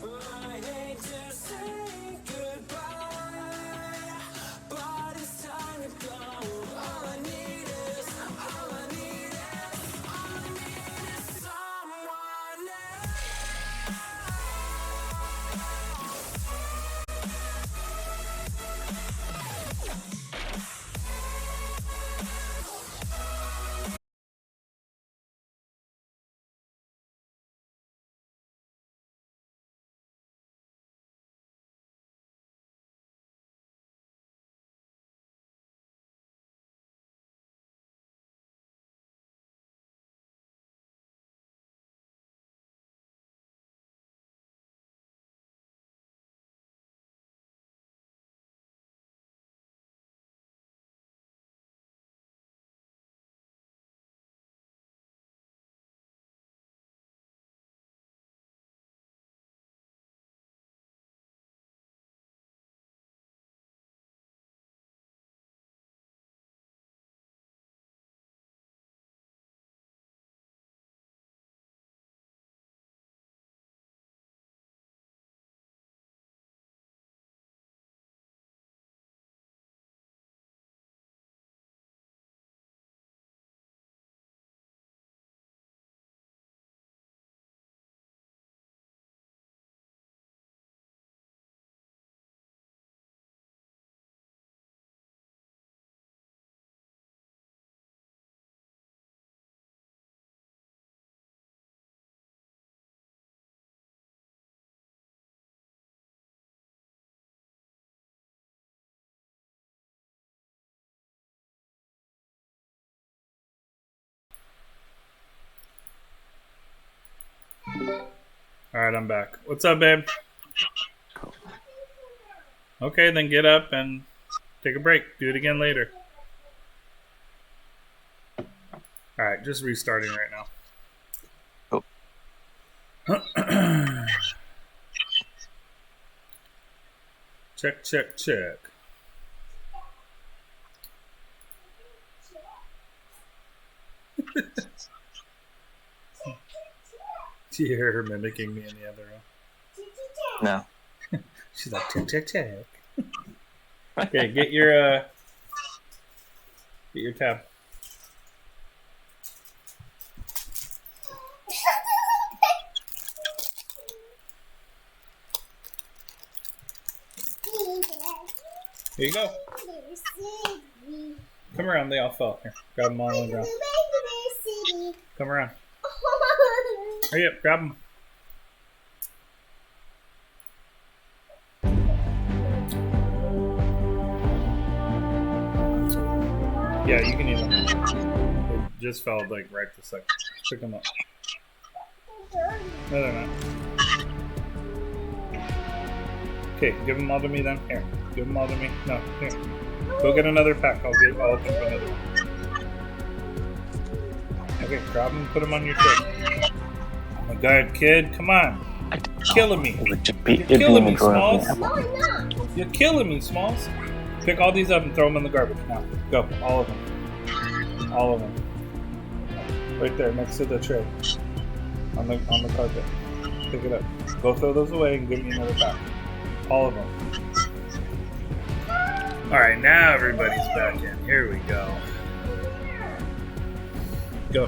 I hate to say goodbye, but it's time to go. All I need is someone else. All right, I'm back. What's up, babe? Okay, then get up and take a break. Do it again later. All right, just restarting right now. Check. Do you hear her mimicking me in the other room? No. She's like, check. Okay, get your tab. Here you go. Come around, they all fell. Here, grab them all on the ground. Come around. Hurry up, grab them. Yeah, you can eat them. They just fell like right this second. Pick them up. No, they're not. Okay, give them all to me then. Here, give them all to me. No, here. Go get another pack. I'll open another one. Okay, grab them and put them on your tray. Oh my god, kid, come on. You're killing me. You're killing me, Smalls. You're killing me, Smalls. Pick all these up and throw them in the garbage. Now, go. All of them. All of them. Right there, next to the tray. On the carpet. Pick it up. Go throw those away and give me another pack. All of them. Alright, now everybody's back in. Here we go. Go.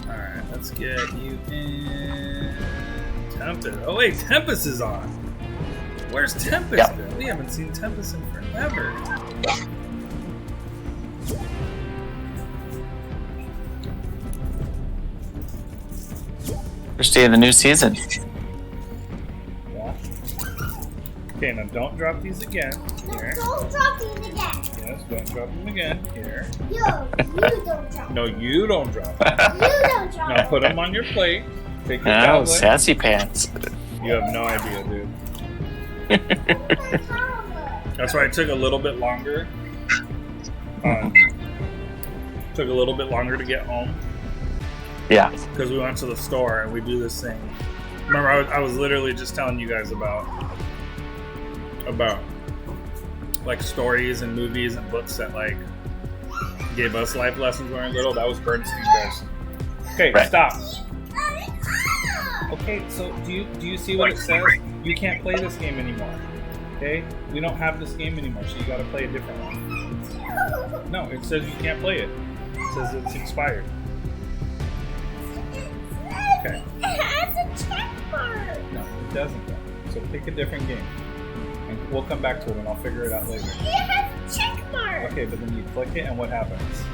Alright, let's get you in. Tempest. Oh wait, Tempest is on. Where's Tempest been? We haven't seen Tempest in forever. First day of the new season. Yeah. Okay, now don't drop these again. Here. Don't drop these again. Yes, don't drop them again. Here. You don't drop. No, you don't drop them. You don't drop. Now put them on your plate. Take your Oh, tablet. sassy pants. You have no idea, dude. That's why it took a little bit longer. Took a little bit longer to get home. Yeah. Because we went to the store and we do this thing. Remember, I was literally just telling you guys about like stories and movies and books that like gave us life lessons when we were little. That was Bernstein Bears. Okay, right. Stop. Okay, so do you see what it says? You can't play this game anymore. Okay, we don't have this game anymore, so you got to play a different one. No, it says you can't play it. It says it's expired. Okay. It has a check mark. No, it doesn't. So pick a different game, and we'll come back to it, and I'll figure it out later. It has a check mark. Okay, but then you click it, and what happens?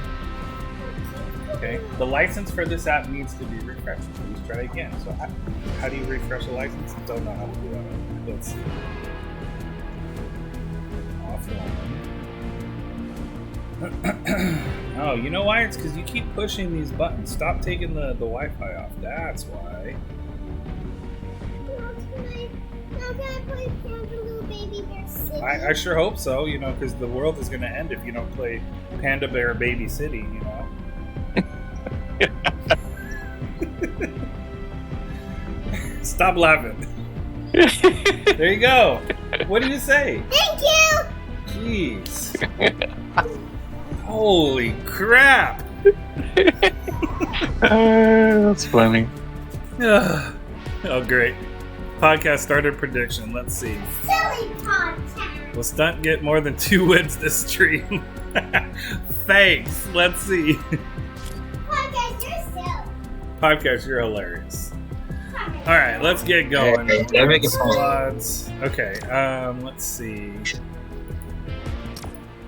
Okay, the license for this app needs to be refreshed. Please try it again. So how do you refresh a license? I don't know how to do that. Let's see. Offline. Oh, you know why? It's because you keep pushing these buttons. Stop taking the Wi-Fi off. That's why. Now can I play Panda Little Baby Bear City? I sure hope so, you know, because the world is going to end if you don't play Panda Bear Baby City, you know. Stop laughing. There you go. What do you say? Thank you! Jeez. Holy crap. That's funny. Oh, great. Podcast starter prediction. Let's see. Silly podcast. Will Stunt get more than 2 wins this stream? Thanks. Let's see. Podcast, you're silly. Podcast, you're hilarious. All right, let's get going. Squads. Okay, let's see.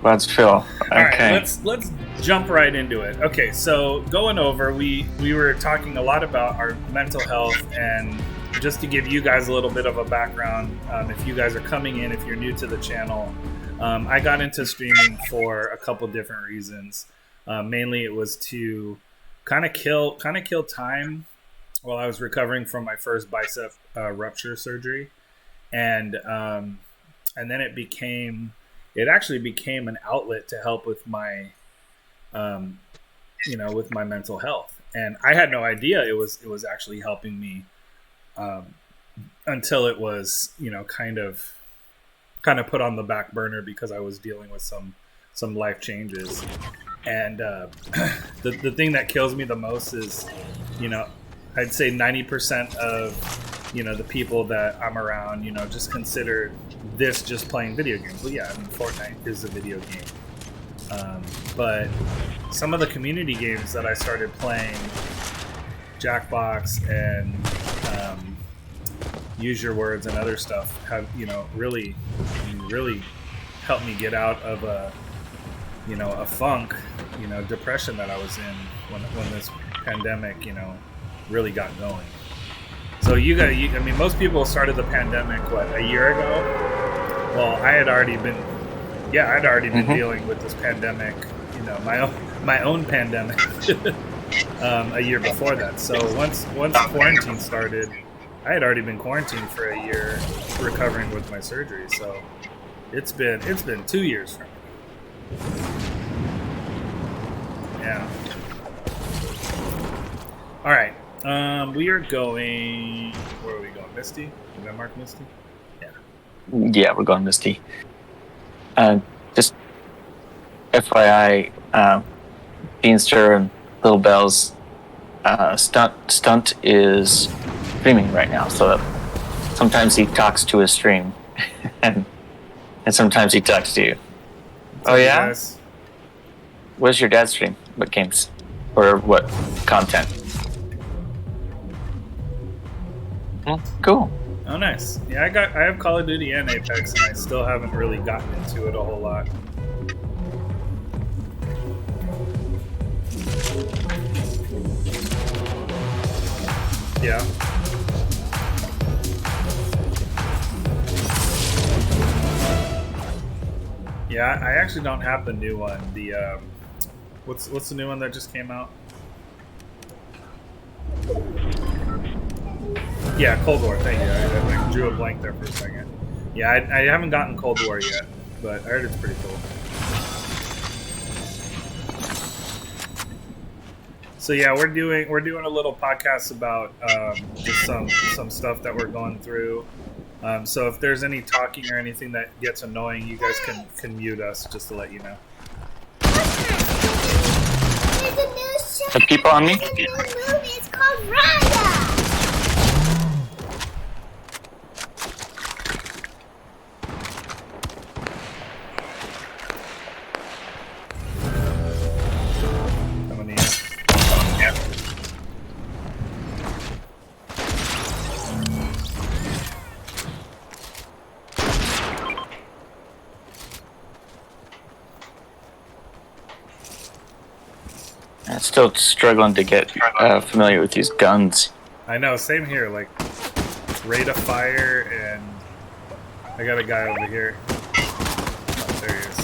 Let's Phil. Okay. All right, let's jump right into it. Okay, so going over, we were talking a lot about our mental health, and just to give you guys a little bit of a background, if you guys are coming in, if you're new to the channel, I got into streaming for a couple different reasons. Mainly, it was to kind of kill time while I was recovering from my first bicep rupture surgery, and then it actually became an outlet to help with my with my mental health. And I had no idea it was actually helping me until it was kind of put on the back burner because I was dealing with some life changes. And the thing that kills me the most is I'd say 90% of the people that I'm around, just consider this just playing video games. Well, yeah, I mean, Fortnite is a video game. But some of the community games that I started playing, Jackbox and Use Your Words and other stuff, have really helped me get out of a funk, depression that I was in when this pandemic, really got going. So I mean, most people started the pandemic a year ago. Well, I'd already been dealing with this pandemic, my own pandemic, a year before that. So once quarantine started, I had already been quarantined for a year, recovering with my surgery. So it's been 2 years for me. Yeah. All right. We are going. Where are we going? Misty? Did I mark Misty? Yeah. Yeah, we're going Misty. Just FYI, Beanster and Little Bell's stunt is streaming right now. So sometimes he talks to his stream, and sometimes he talks to you. Oh yeah. Guys? What's your dad's stream? What games or what content? Cool. Oh, nice. Yeah, I have Call of Duty and Apex, and I still haven't really gotten into it a whole lot. Yeah. Yeah, I actually don't have the new one. The what's the new one that just came out? Yeah, Cold War. Thank you. I drew a blank there for a second. Yeah, I haven't gotten Cold War yet, but I heard it's pretty cool. So yeah, we're doing a little podcast about just some stuff that we're going through. So if there's any talking or anything that gets annoying, you guys can mute us just to let you know. The people on me? There's a new movie. It's called Raya. I'm still struggling to get familiar with these guns. I know, same here. Like, rate of fire, and I got a guy over here. Oh, there he is.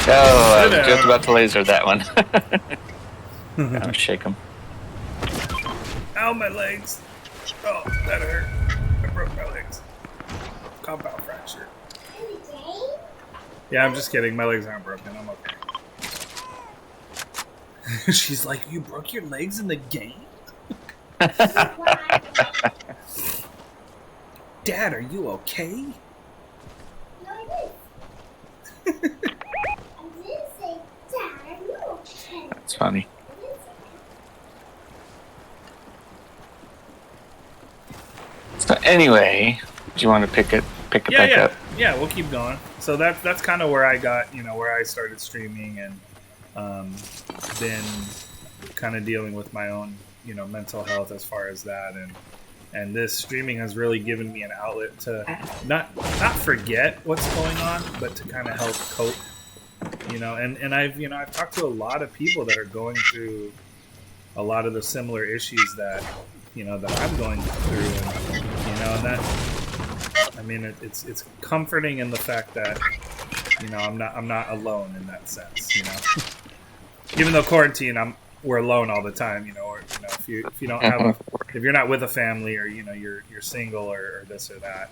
Oh, I was just about to laser that one. Gotta shake him. Ow, my legs. Oh, that hurt. I broke my legs. Compound fracture. Yeah, I'm just kidding. My legs aren't broken. I'm okay. She's like, you broke your legs in the game? Dad, are you okay? No, I didn't say, Dad, are you okay? That's funny. So anyway, do you want to pick it back up? Yeah, we'll keep going. So that's kind of where I got, where I started streaming, and been kind of dealing with my own, mental health as far as that, and this streaming has really given me an outlet to not forget what's going on, but to kind of help cope, and I've talked to a lot of people that are going through a lot of the similar issues that that I'm going through, and that, I mean, it's comforting in the fact that I'm not alone in that sense, even though quarantine, we're alone all the time, or if you don't have if you're not with a family, or you're single, or this or that,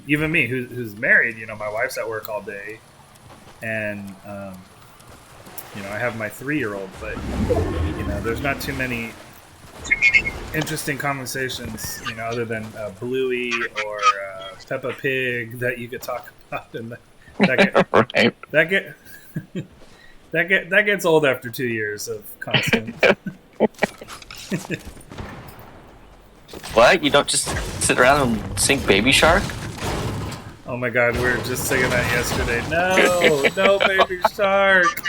even me who's married, my wife's at work all day, and I have my 3-year-old, but there's not too many interesting conversations, other than Bluey or Peppa Pig that you could talk about, and that That gets old after 2 years of constant. What? You don't just sit around and sing Baby Shark? Oh my god, we were just singing that yesterday. No, Baby Shark.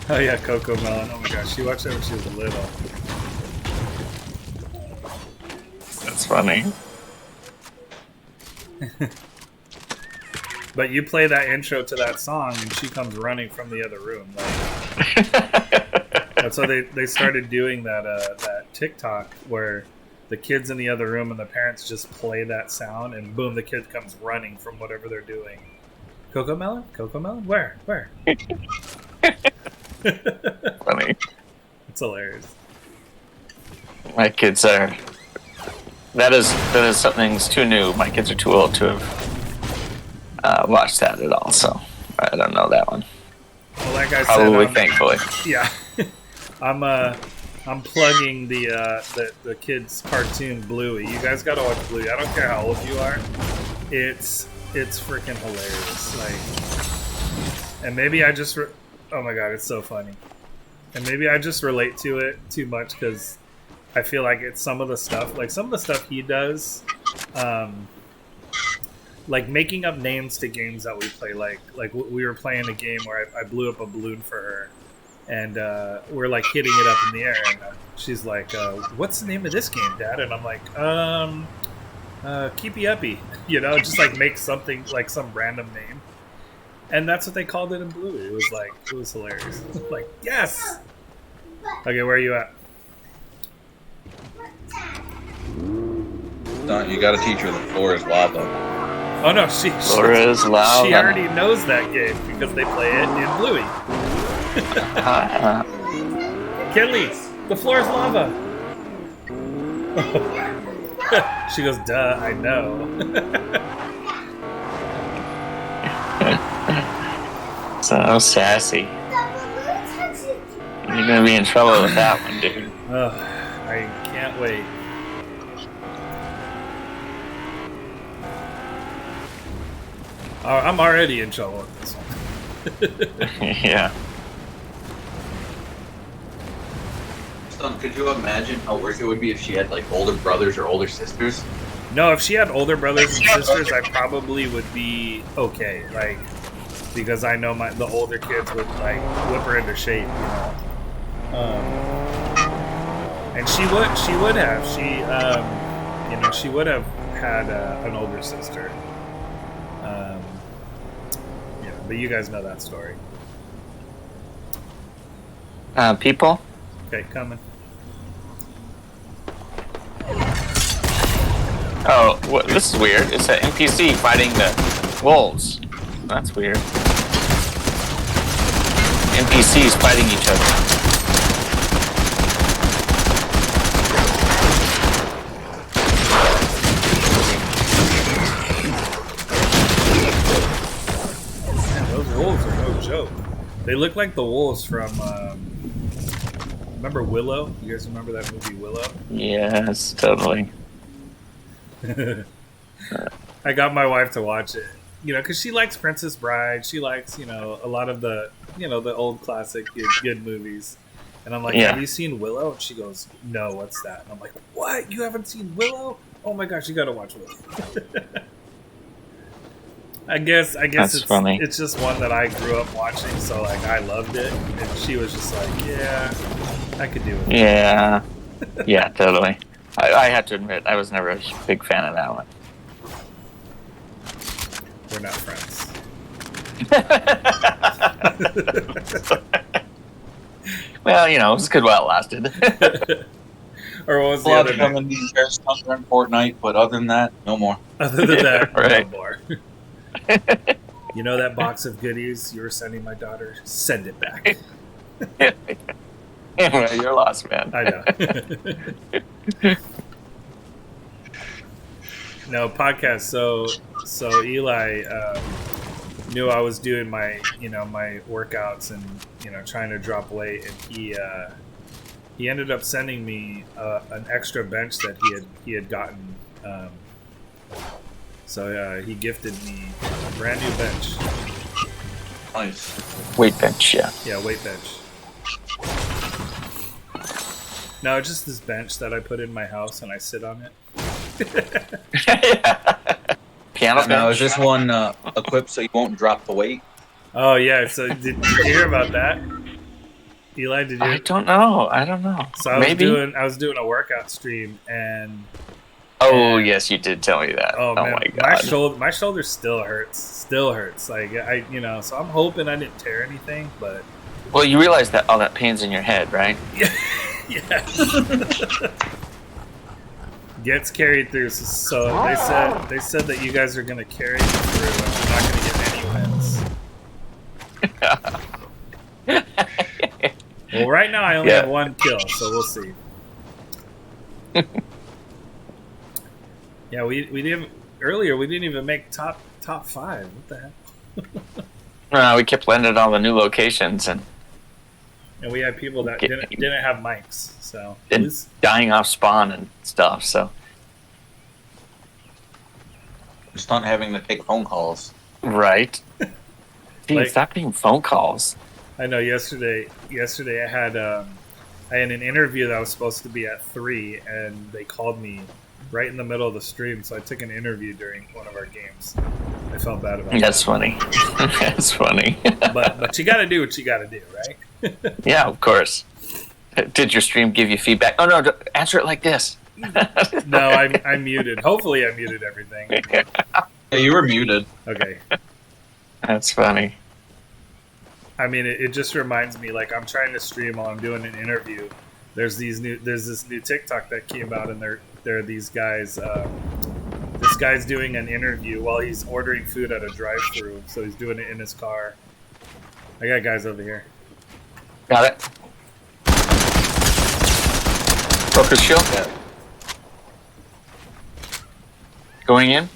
Oh yeah, Coco Melon. Oh my gosh, she watched that when she was little. That's funny. But you play that intro to that song, and she comes running from the other room. Like, that's why they started doing that TikTok where the kids in the other room and the parents just play that sound, and boom, the kid comes running from whatever they're doing. Coco Melon? Coco Melon? Where? Funny. It's hilarious. My kids are. That is something's too new. My kids are too old to have watched that at all, so I don't know that one. Well, like I Probably, said, thankfully. Yeah, I'm plugging the kids' cartoon Bluey. You guys gotta watch Bluey. I don't care how old you are. It's freaking hilarious. Like, and maybe I just oh my god, it's so funny. And maybe I just relate to it too much because I feel like it's some of the stuff he does, like making up names to games that we play. Like we were playing a game where I blew up a balloon for her, and we're like hitting it up in the air, and she's like, "What's the name of this game, Dad?" And I'm like, "Keepy Uppy," just like make something like some random name. And that's what they called it in Bluey. It was hilarious. Like, yes. Okay, where are you at? No, you gotta teach her the floor is lava. Oh no, Floor is lava. She already knows that game because they play it in Bluey. Kelly, the floor is lava. She goes, duh, I know. So sassy. You're gonna be in trouble with that one, dude. I can't wait. I'm already in trouble with this one. Yeah. Son, could you imagine how worse it would be if she had like older brothers or older sisters? No, if she had older brothers and sisters, I probably would be okay. Like, because I know the older kids would like whip her into shape, and she would have. She would have had an older sister. But you guys know that story. People? Okay, coming. Oh, this is weird. It's an NPC fighting the wolves. That's weird. NPCs fighting each other. Wolves are no joke. They look like the wolves from remember Willow? You guys remember that movie Willow? Yes, totally. I got my wife to watch it, because she likes Princess Bride. She likes, a lot of the, the old classic good movies. And I'm like, Yeah. Have you seen Willow? And she goes, no, what's that? And I'm like, what? You haven't seen Willow? Oh my gosh, you gotta watch Willow. I guess That's it's funny. It's just one that I grew up watching, so like I loved it, and she was just like, yeah, I could do it. Yeah. Yeah, totally. I have to admit, I was never a big fan of that one. We're not friends. Well, it was good while it lasted. Or what was the Well, other come name? in these bears in Fortnite, but other than that, no more. Other than that, right. no more. That box of goodies you were sending my daughter? Send it back. Anyway, you're lost, man. I know. No, podcast. So Eli knew I was doing my my workouts and trying to drop weight, and he ended up sending me an extra bench that he had gotten. So he gifted me a brand new bench. Nice. Weight bench, yeah. Yeah, weight bench. No, it's just this bench that I put in my house and I sit on it. Piano Now, bench? is this one equipped so you won't drop the weight? Oh yeah, so did you hear about that? Eli, did you? I don't know. So I was doing a workout stream and yes, you did tell me that. oh man, my god. my shoulder still hurts. Like so I'm hoping I didn't tear anything, but Well, you realize that all that pain's in your head, right? yeah. Gets carried through. So they said that you guys are gonna carry me through and I'm not gonna get any wins. Well, right now I only have one kill, so we'll see. Yeah, we didn't earlier. We didn't even make top 5. What the heck? We kept landing at all the new locations and we had people that didn't have mics, so dying off spawn and stuff. So Just not having to take phone calls. Right. Dude, stop being phone calls. I know. Yesterday I had an interview that was supposed to be at 3, and they called me right in the middle of the stream. So I took an interview during one of our games. I felt bad about that. That's funny. That's funny. but you got to do what you got to do, right? Yeah, of course. Did your stream give you feedback? Oh no, answer it like this. No, I'm muted. Hopefully, I muted everything. Yeah, you were muted. Okay. That's funny. I mean, it just reminds me, like, I'm trying to stream while I'm doing an interview. There's this new TikTok that came out, and there are these guys. This guy's doing an interview while he's ordering food at a drive-thru, so he's doing it in his car. I got guys over here. Got it. Broker's shield. Yeah. Going in.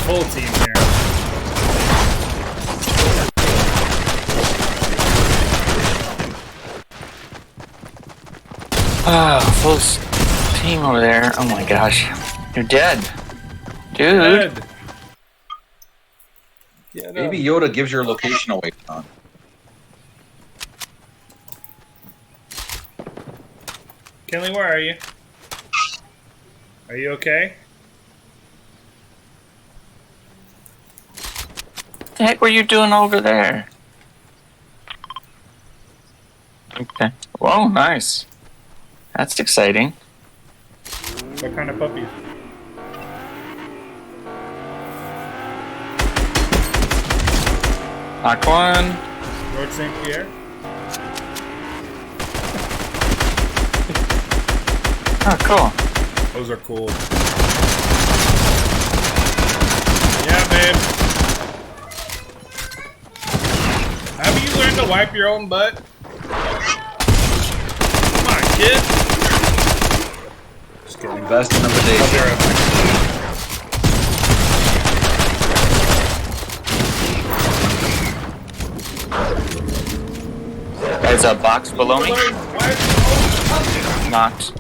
Full team here. Full team over there. Oh my gosh. You're dead. Dude. Dead. Yeah, Maybe Yoda gives your location away, John. Kenley, where are you? Are you okay? What the heck were you doing over there? Okay. Whoa, nice. That's exciting. What kind of puppies? Knock one. George St. Pierre? Oh, cool. Those are cool. Yeah, babe. Have you learned to wipe your own butt? Come on, kid. Just kidding. Best of the day. I'll be right back. There's a box below me. Knocked.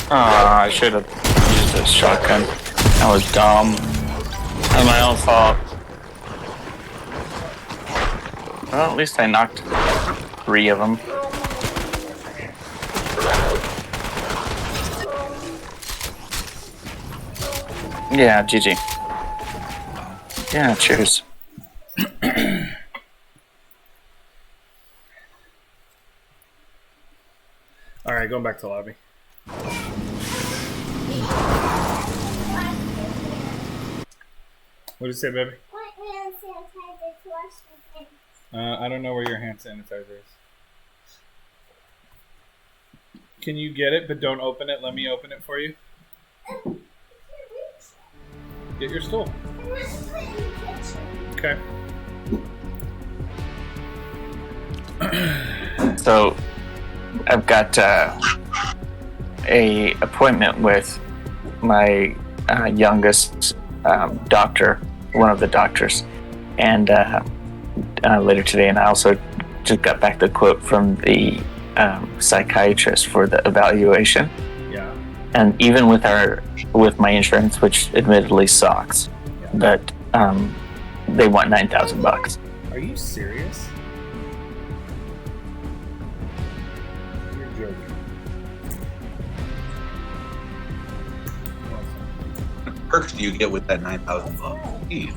I should have used a shotgun. That was dumb. That was my own fault. Well, at least I knocked 3 of them. Yeah, GG. Yeah, cheers. Alright, going back to lobby. What did you say, baby? What hand sanitizer to wash my hands? I don't know where your hand sanitizer is. Can you get it, but don't open it? Let me open it for you. Get your stool. Okay. So, I've got a appointment with my youngest doctor, one of the doctors, and later today. And I also just got back the quote from the psychiatrist for the evaluation. Yeah. And even with my insurance, which admittedly sucks, but they want $9,000. Are you serious? You're joking. What perks do you get with that $9,000?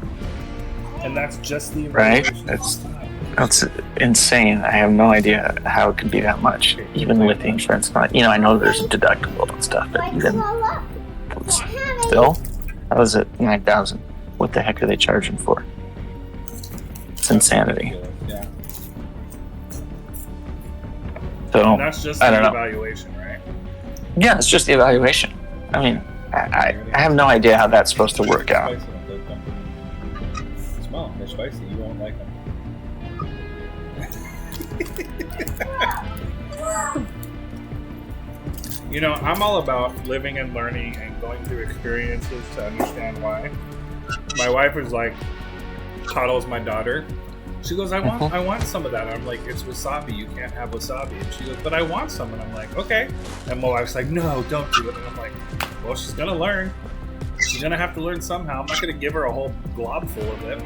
And that's just the Right? evaluation. That's insane. I have no idea how it could be that much, even with the insurance. I know there's a deductible and stuff, but even still, that was at $9,000. What the heck are they charging for? It's insanity. Yeah. So And that's just I the don't know. evaluation, right? Yeah, it's just the evaluation. I mean, I have no idea how that's supposed to work out. Smell, they're spicy. You won't like them. I'm all about living and learning and going through experiences to understand why. My wife is like, coddles my daughter. She goes, I want some of that. I'm like, it's wasabi. You can't have wasabi. And she goes, but I want some. And I'm like, okay. And my wife's like, no, don't do it. And I'm like, well, she's gonna learn. She's gonna have to learn somehow. I'm not gonna give her a whole glob full of it.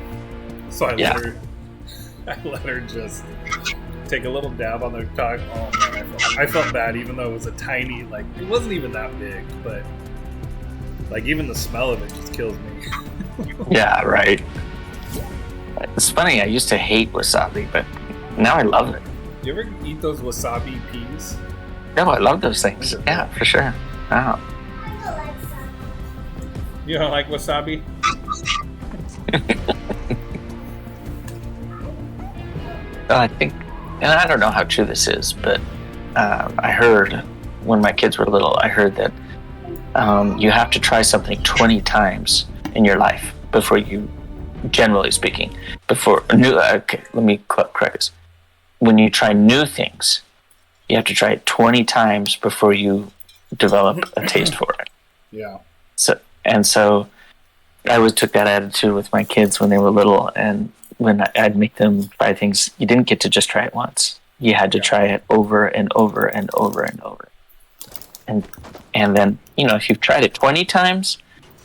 So I let her just take a little dab on the tongue. Oh man, I felt bad, even though it was a tiny, it wasn't even that big, but even the smell of it just kills me. Yeah, right. It's funny, I used to hate wasabi, but now I love it. You ever eat those wasabi peas? No, I love those things. Yeah, for sure. Wow. You don't like wasabi? I think, and I don't know how true this is, but I heard when my kids were little, I heard that you have to try something 20 times in your life before you, generally speaking, okay, let me correct this. When you try new things, you have to try it 20 times before you develop a taste for it. Yeah. So I always took that attitude with my kids when they were little, and when I'd make them try things, you didn't get to just try it once. You had to try it over and over and over and over. And then, if you've tried it 20 times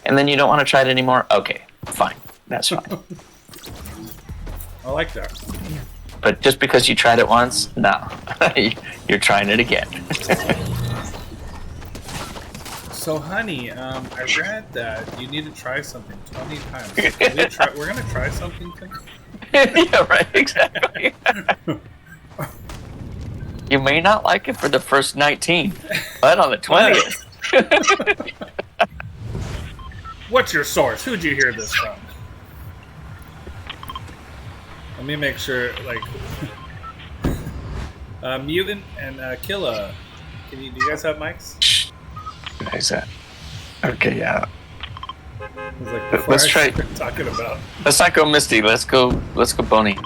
and then you don't want to try it anymore, okay, fine. That's fine. I like that. But just because you tried it once, no. You're trying it again. So, honey, I read that you need to try something 20 times. We're going to try something today? Yeah, right, exactly. You may not like it for the first 19, but on the 20th. What's your source? Who'd you hear this from? Let me make sure, Mutant and Killa, do you guys have mics? What is that? Okay, yeah. Let's try talking about. Let's not go Misty. Let's go Boney.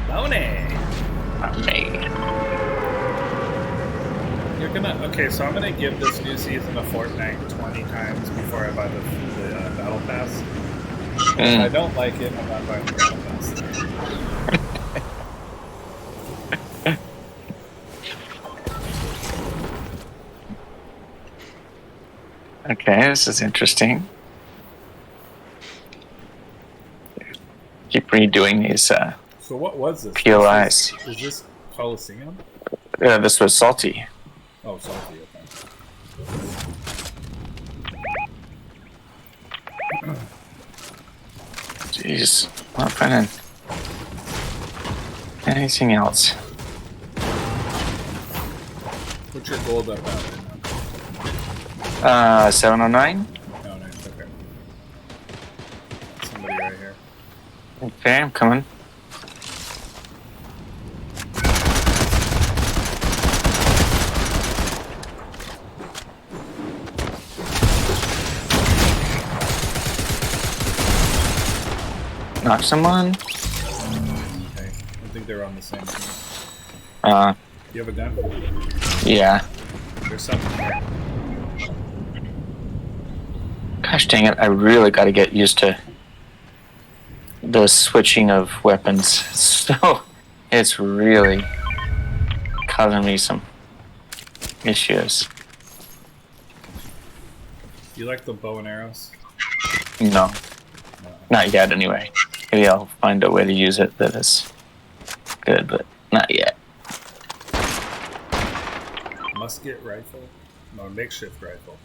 Boney. Boney. You're gonna so I'm gonna give this new season of Fortnite 20 times before I buy the battle pass. If I don't like it, I'm not buying the battle pass. Okay, this is interesting. Keep redoing these So what was this? POIs. Is this Coliseum? This was Salty. Oh, Salty, okay. Jeez, I'm not finding anything else. What's your gold up at? 709. Oh, nice. Okay. Somebody right here. Okay, I'm coming. Knock someone. Okay. I think they're on the same team. Do you have a gun? Yeah. There's There's something here. Gosh dang it! I really got to get used to the switching of weapons. So it's really causing me some issues. You like the bow and arrows? No, not yet. Anyway, maybe I'll find a way to use it that is good, but not yet. Musket rifle? No, makeshift rifle.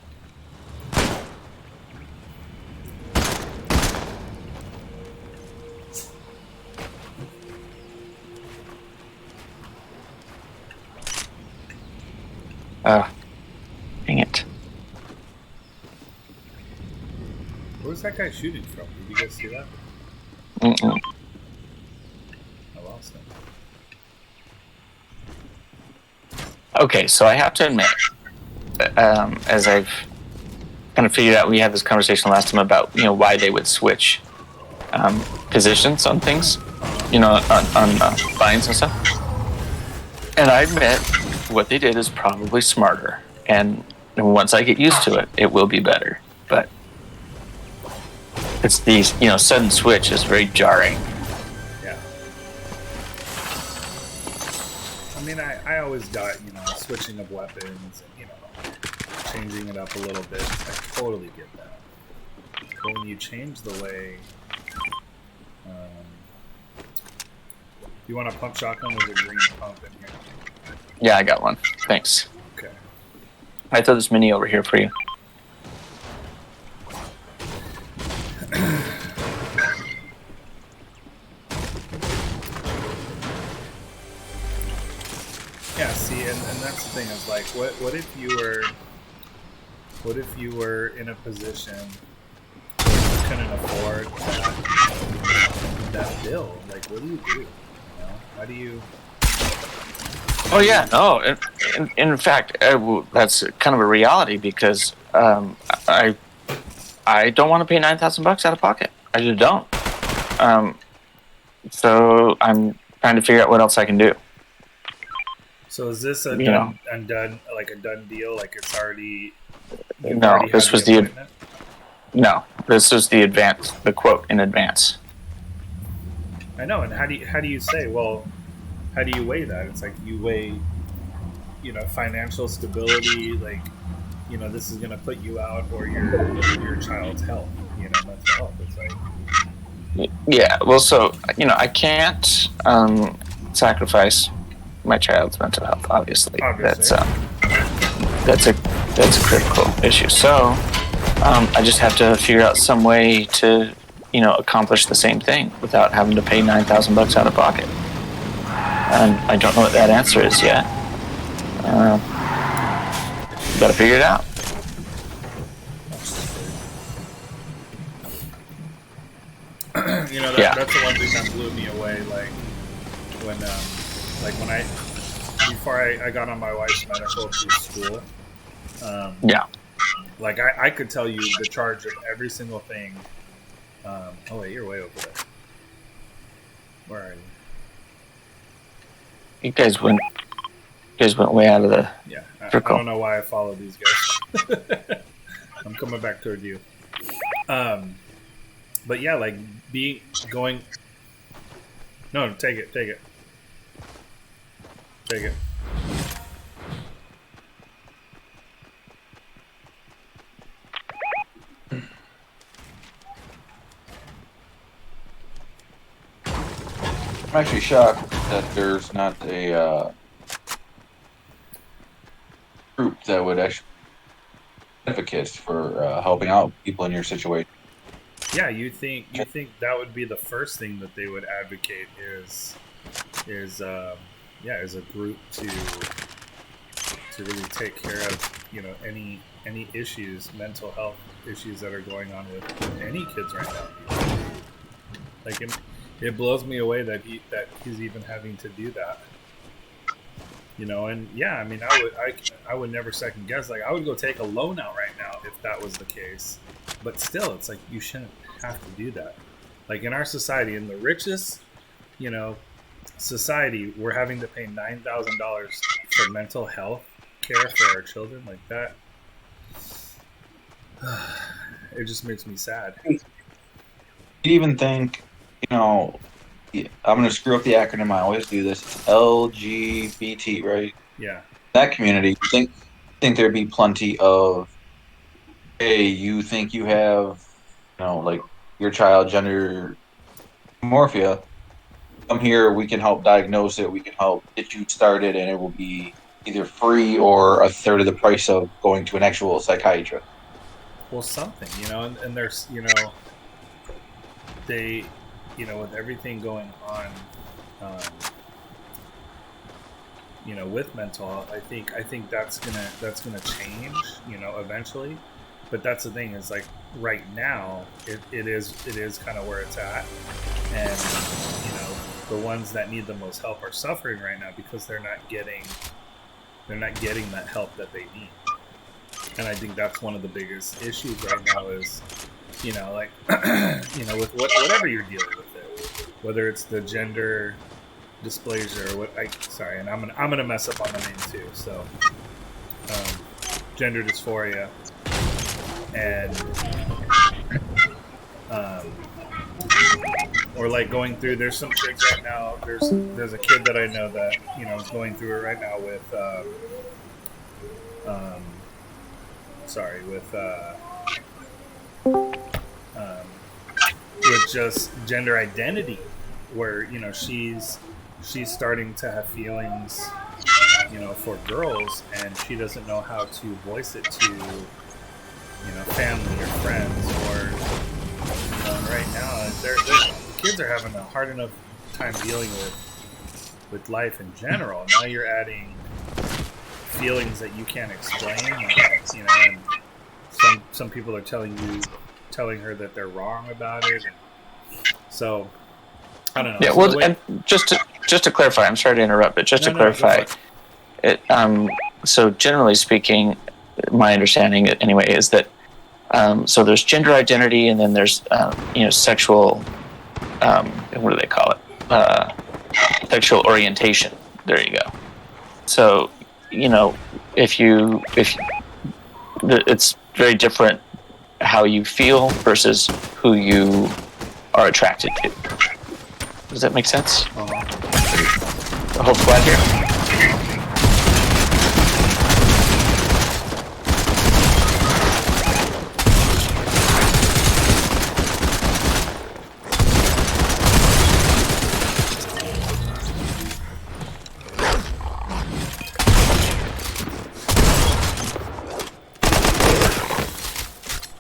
Dang it. Where was that guy shooting from? Did you guys see that? Mm-mm. I lost him. Okay, so I have to admit, as I've kind of figured out, we had this conversation last time about why they would switch positions on things, on binds and stuff. And I admit, what they did is probably smarter. And once I get used to it, it will be better. But it's these, sudden switch is very jarring. Yeah. I mean, I always got, switching of weapons and, changing it up a little bit. I totally get that. But when you change the way... you want a pump shotgun with a green pump in here? Yeah, I got one. Thanks. Okay. I throw this mini over here for you. Yeah, see, and that's the thing is like, what if you were in a position where you couldn't afford that bill? Like, what do you do? How do you? Oh yeah, no. In fact, that's kind of a reality because I don't want to pay $9,000 out of pocket. I just don't. So I'm trying to figure out what else I can do. So is this a done deal? Like it's already? No, this was the advance. The quote in advance. I know, and how do you say? Well, how do you weigh that? It's like you weigh, financial stability. Like, this is going to put you out, or your child's health. Mental health. It's like. Yeah. Well, so I can't sacrifice my child's mental health. Obviously. That's a critical issue. So I just have to figure out some way to accomplish the same thing without having to pay $9,000 out of pocket. And I don't know what that answer is yet. Got to figure it out. That's the one thing that blew me away. Like when before I got on my wife's medical through school. Like I could tell you the charge of every single thing. Oh wait, you're way over there. Where are you? You guys went way out of the circle. I don't know why I follow these guys. I'm coming back toward you. But yeah, like going. No, take it. Take it. I'm actually shocked that there's not a group that would actually advocate for helping out people in your situation. Yeah, you think that would be the first thing that they would advocate is a group to really take care of any issues, mental health issues that are going on with any kids right now. Like it blows me away that he's even having to do that. And yeah, I mean, I would never second guess. Like I would go take a loan out right now if that was the case. But still, it's like you shouldn't have to do that. Like in our society, in the richest, society, we're having to pay $9,000 for mental health care for our children like that, it just makes me sad. You even think, I'm going to screw up the acronym. I always do this. It's LGBT, right? Yeah. That community, think there'd be plenty of, hey, you think you have, like your child gender dysmorphia. Come here, we can help diagnose it. We can help get you started, and it will be either free or a third of the price of going to an actual psychiatrist. Well, something, and there's, they, with everything going on, with mental health, I think that's gonna change, eventually. But that's the thing is like right now, it is kind of where it's at, and the ones that need the most help are suffering right now because they're not getting that help that they need. And I think that's one of the biggest issues right now is, with whatever you're dealing with it, whether it's the gender dysplasia or and I'm gonna mess up on the name too. So, gender dysphoria, and or like going through. There's some kids right now. There's a kid that I know that is going through it right now with with just gender identity, where she's starting to have feelings for girls, and she doesn't know how to voice it to family or friends, or right now the kids are having a hard enough time dealing with life in general. Now you're adding feelings that you can't explain, and some people are telling her that they're wrong about it. So I don't know. Yeah, well, and just to clarify, I'm sorry to interrupt, but just to clarify, so generally speaking, my understanding anyway is that so there's gender identity, and then there's sexual what do they call it? Sexual orientation. There you go. So if it's very different how you feel versus who you are attracted to. Does that make sense? The whole squad here.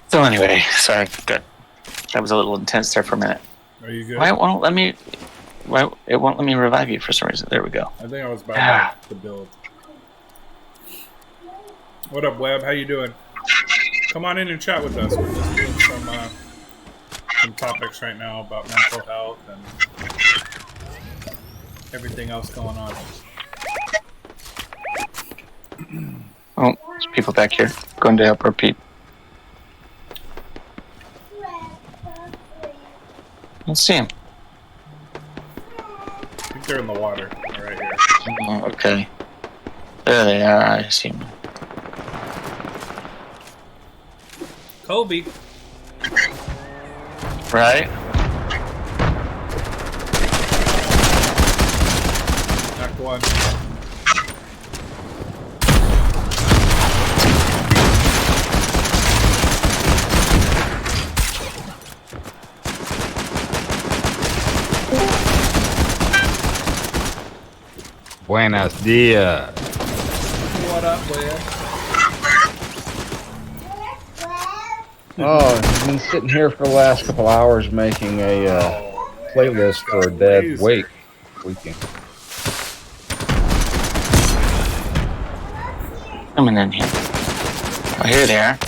So anyway, sorry, good. That was a little intense there for a minute. Are you good? Why it won't let me revive you for some reason? There we go. I think I was about to build. What up, Webb? How you doing? Come on in and chat with us. We're just doing some topics right now about mental health and everything else going on. Oh, there's people back here going to help repeat. Let's see him. I think they're in the water. They're right here. Oh, okay. There they are. I see them. Kobe. Right? Knocked one. Buenos dias. What up, Webb? Oh, I've been sitting here for the last couple hours making a playlist for a Dead Wake weekend. Coming in here. Oh, here they are.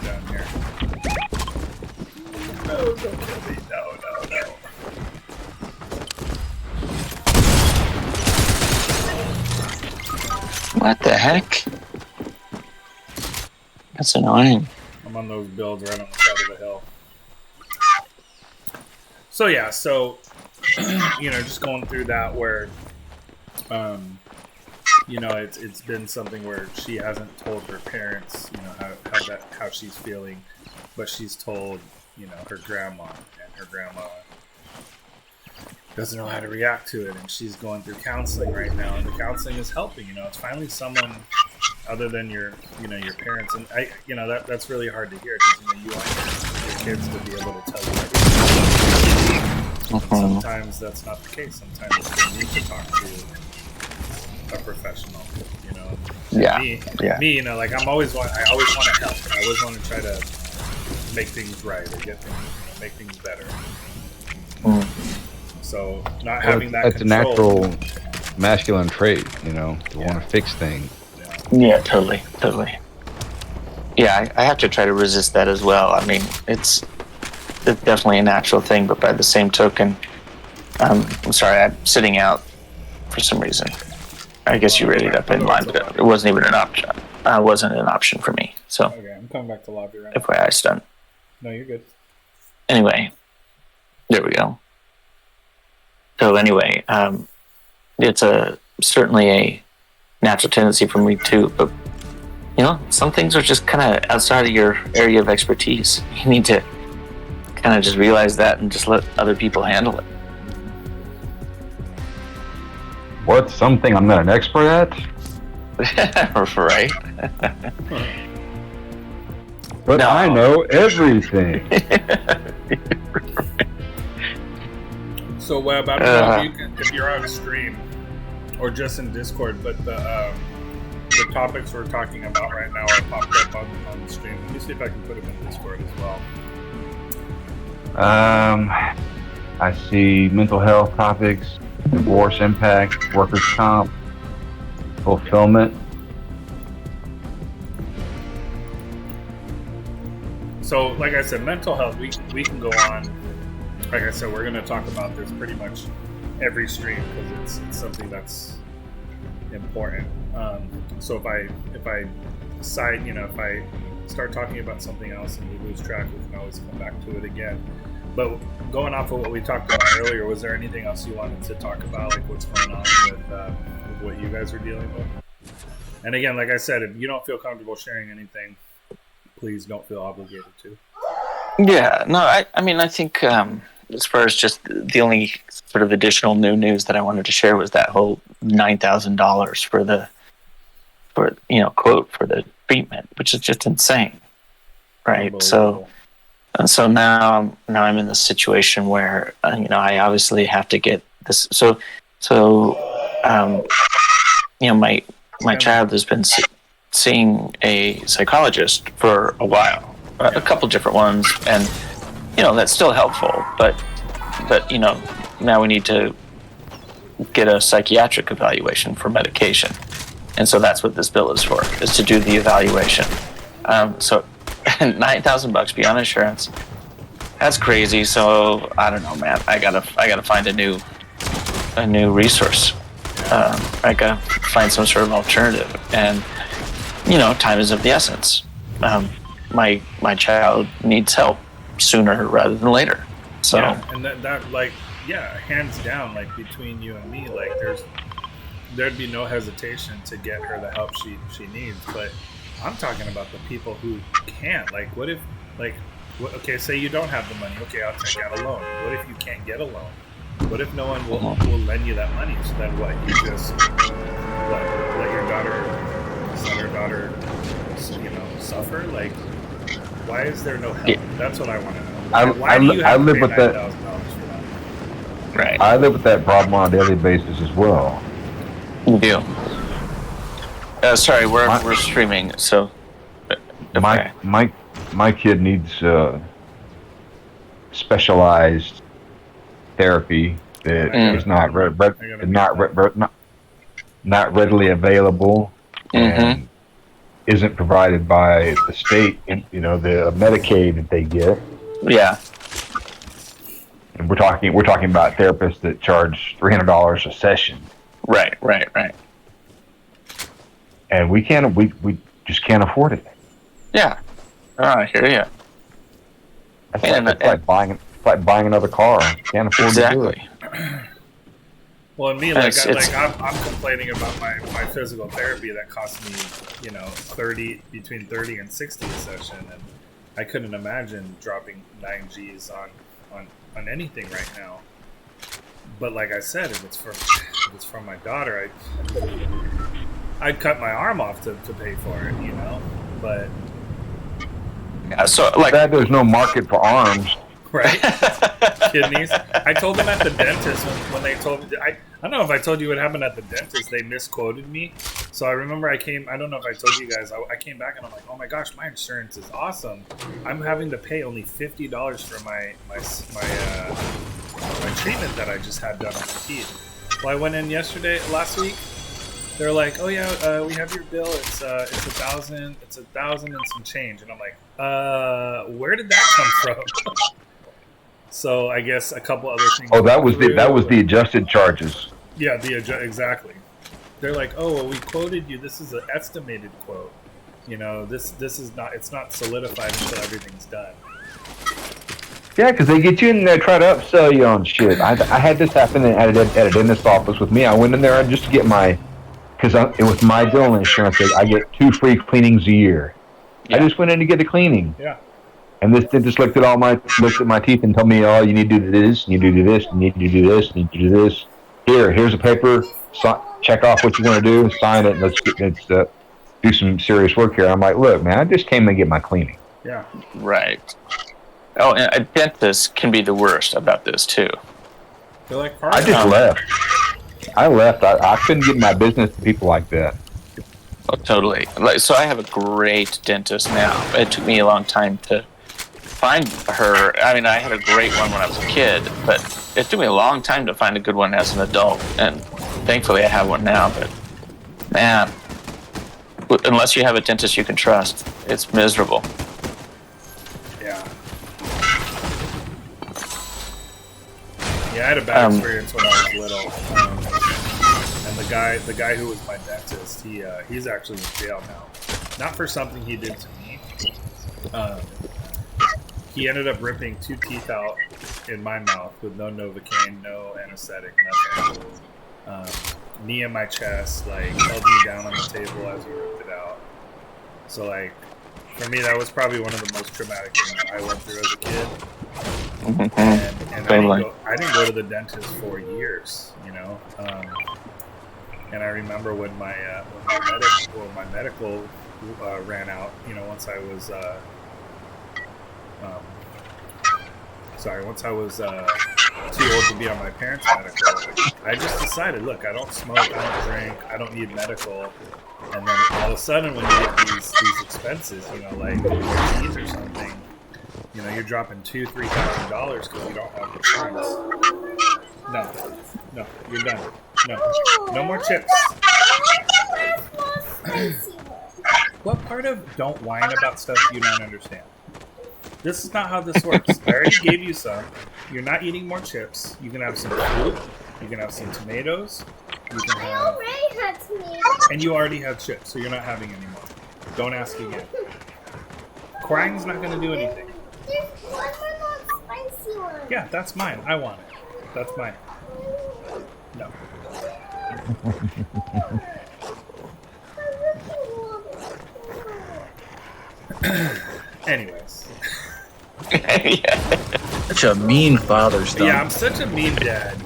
Down here. No, don't kill me. No. What the heck? That's annoying. I'm on those builds right on the side of the hill. So yeah, so just going through that where, it's been something where she hasn't told her parents, how she's feeling, but she's told, her grandma, and her grandma doesn't know how to react to it, and she's going through counseling right now, and the counseling is helping. It's finally someone other than your parents, and that's really hard to hear because you want your kids to be able to tell you everything. Sometimes that's not the case. Sometimes they need to talk to a professional. Me, like I always want to help. I always want to try to make things right or get things, make things better. So not having that that's control. a natural masculine trait, to want to fix things. Yeah, totally. Yeah, I have to try to resist that as well. I mean, it's definitely a natural thing, but by the same token, I'm sorry, I'm sitting out for some reason. I guess you rated up in line, but it wasn't even an option. Wasn't an option for me. So, Okay, I'm coming back to lobby right now. FYI, stun. No, you're good. Anyway, there we go. So anyway, it's certainly a natural tendency for me too, but some things are just kind of outside of your area of expertise. You need to kind of just realize that and just let other people handle it. What's something I'm not an expert at? Right. But No. I know everything. So Webb, I don't know if you're on stream or just in Discord, but the topics we're talking about right now are popped up on the stream. Let me see if I can put them in Discord as well. I see mental health topics, divorce impact, workers' comp, fulfillment. So, like I said, mental health, we can go on. Like I said, we're going to talk about this pretty much every stream because it's something that's important. So if I decide, if I start talking about something else and we lose track, we can always come back to it again. But going off of what we talked about earlier, was there anything else you wanted to talk about, like what's going on with what you guys are dealing with? And again, like I said, if you don't feel comfortable sharing anything, please don't feel obligated to. Yeah, no, I mean, I think as far as just the only sort of additional new news that I wanted to share was that whole $9,000 for quote for the treatment, which is just insane, right? So now I'm in this situation where I obviously have to get this. So my child has been seeing a psychologist for a while, a couple different ones, and that's still helpful, but now we need to get a psychiatric evaluation for medication, and so that's what this bill is for, is to do the evaluation. So $9,000 beyond insurance, that's crazy. So I don't know, man, I gotta find a new resource. I gotta find some sort of alternative, and time is of the essence. My child needs help sooner rather than later. So and that like, hands down, like between you and me, like there'd be no hesitation to get her the help she needs. But I'm talking about the people who can't. Like, what if, okay, say you don't have the money. Okay, I'll take out a loan. What if you can't get a loan? What if no one will lend you that money? So then what? You just let your daughter suffer? Like, why is there no help? Yeah. That's what I want to know. I live with that. Right. I live with that problem on a daily basis as well. You do. Sorry, we're streaming, so okay. My kid needs specialized therapy that is not readily available and isn't provided by the state. The Medicaid that they get. Yeah. And we're talking about therapists that charge $300 a session. Right. And we just can't afford it. Yeah. Oh, I hear you. It's like It's like buying another car. Can't afford to do it. Well, and me, like, I'm complaining about my physical therapy that cost me, between 30 and 60 a session, and I couldn't imagine dropping 9 G's on anything right now. But like I said, if it's from my daughter, I'd cut my arm off to pay for it, But yeah, so like that there's no market for arms. Right? Kidneys. I told them at the dentist when they told me. I don't know if I told you what happened at the dentist. They misquoted me. So I remember I don't know if I told you guys. I came back and I'm like, oh my gosh, my insurance is awesome. I'm having to pay only $50 for my treatment that I just had done on my teeth. Well, I went in last week. They're like, oh yeah, we have your bill. It's $1,000. It's $1,000 and some change. And I'm like, where did that come from? So I guess a couple other things. Oh, that was the adjusted charges. Yeah, exactly. They're like, oh, well, we quoted you. This is an estimated quote. This is not. It's not solidified until everything's done. Yeah, because they get you in there, try to upsell you on shit. I had this happen at a dentist office with me. I went in there just to get because with my dental insurance, I get 2 free cleanings a year. Yeah. I just went in to get a cleaning. Yeah. And this dentist looked at my teeth and told me, oh, you need to do this, you need to do this, you need to do this, you need to do this. Here's a paper. Check off what you want to do, sign it, and let's do some serious work here. I'm like, look, man, I just came to get my cleaning. Yeah. Right. Oh, and a dentist can be the worst about this too. They're like, I just left. I left. I couldn't get my business to people like that. Oh, totally. So I have a great dentist now. It took me a long time to find her. I mean, I had a great one when I was a kid, but it took me a long time to find a good one as an adult. And thankfully I have one now, but man, unless you have a dentist you can trust, it's miserable. Yeah. Yeah, I had a bad experience when I was little. And the guy who was my dentist, he's actually in jail now. Not for something he did to me. He ended up ripping 2 teeth out in my mouth with no Novocaine, no anesthetic, nothing. Knee in my chest, held me down on the table as he ripped it out. So, for me, that was probably one of the most traumatic things I went through as a kid. And I didn't go to the dentist for years, and I remember when my medical ran out, once I was once I was too old to be on my parents' medical, I just decided, look, I don't smoke, I don't drink, I don't need medical. And then all of a sudden, when you get these expenses, like your teeth or something, you're dropping $2,000-$3,000 because you don't have insurance. No, you're done. No more chips. What part of don't whine about stuff you don't understand? This is not how this works. I already gave you some. You're not eating more chips. You can have some fruit. You can have some tomatoes. You can have... I already had tomatoes. And you already have chips, so you're not having any more. Don't ask again. Crying's not going to do anything. There's one more not spicy one. Yeah, that's mine. I want it. That's mine. No. Anyways. Such a mean father stuff. Yeah, I'm such a mean dad,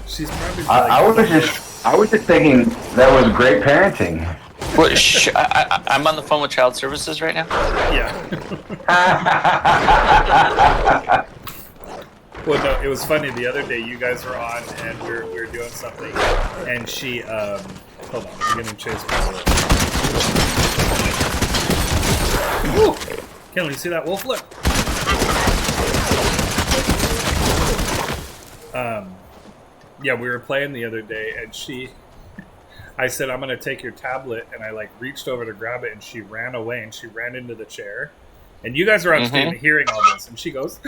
She's probably I was just thinking that was great parenting. Well, I'm on the phone with Child Services right now? Yeah. Well, no, it was funny. The other day, you guys were on, and we were doing something, and she, hold on, I'm getting chased by a wolf. Woo! Can you see that wolf? Look! Yeah, we were playing the other day, and I said, I'm going to take your tablet, and I, reached over to grab it, and she ran away, and she ran into the chair. And you guys were upstairs hearing all this, and she goes,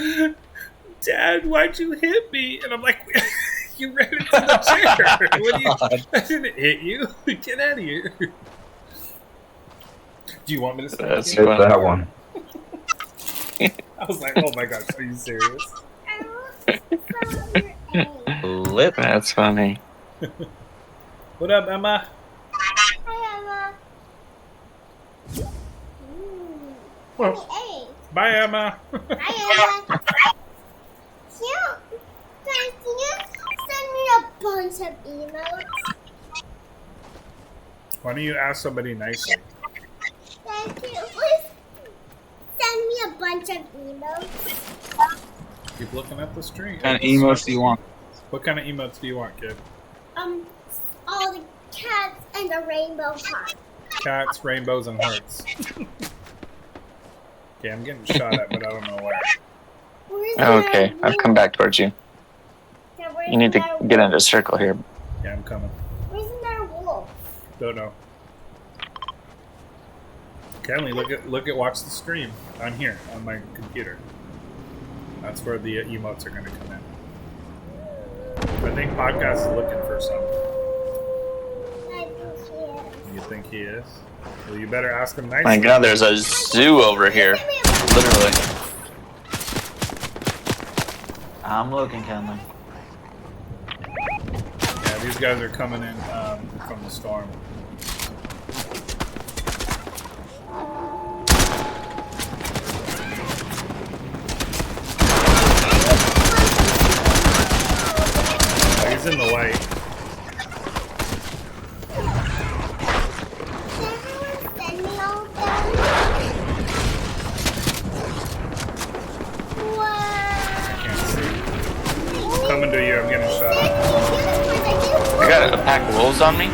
Dad, why'd you hit me? And I'm like, you ran into the chair. I didn't hit you. Get out of here. Do you want me to say that one? I was like, oh my gosh, are you serious? Lip. That's funny. What up, Emma? Hi, Emma. Well, bye, Emma. Hi, Emma. Can you send me a bunch of emails? Why don't you ask somebody nicely? Thank you. Please send me a bunch of emails. Keep looking at the stream. What kind of emotes do you want? What kind of emotes do you want, kid? All the cats and the rainbow heart. Cats, rainbows, and hearts. Okay, I'm getting shot at, but I don't know where. Okay, I've come back towards you. You need to get into a circle here. Yeah, I'm coming. Where's there a wolf? Don't know. Kenley, watch the stream on here, on my computer. That's where the emotes are going to come in. I think Podcast is looking for some. I think he is. You think he is? Well, you better ask him nicely. My God, there's a zoo over here. Literally. I'm looking, Kenley. Yeah, these guys are coming in from the storm. Oh, he's in the light. Send me all of them. Coming to you, I'm getting shot at. I got a pack of wolves on me.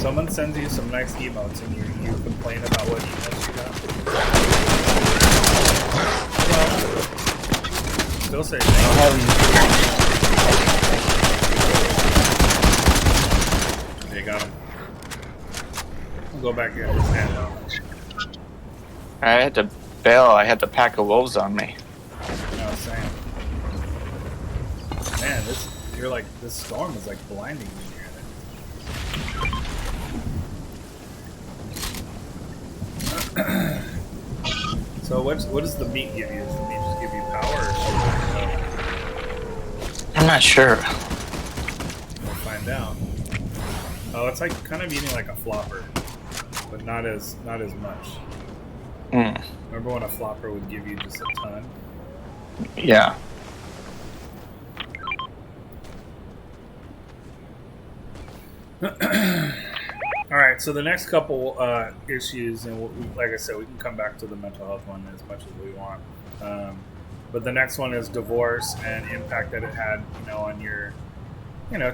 Someone sends you some nice emotes and you complain about what emotes you got. Well, still say they got him. We'll go back in and stand down. I had to bail. I had the pack of wolves on me. No, same. Man, this storm is like blinding me here. So what does the meat give you? Does the meat just give you power or I'm not sure. We'll find out. Oh, it's like kind of eating like a flopper, but not as much. Mm. Remember when a flopper would give you just a ton? Yeah. All right, so the next couple issues, and like I said, we can come back to the mental health one as much as we want. But the next one is divorce and impact that it had, on your,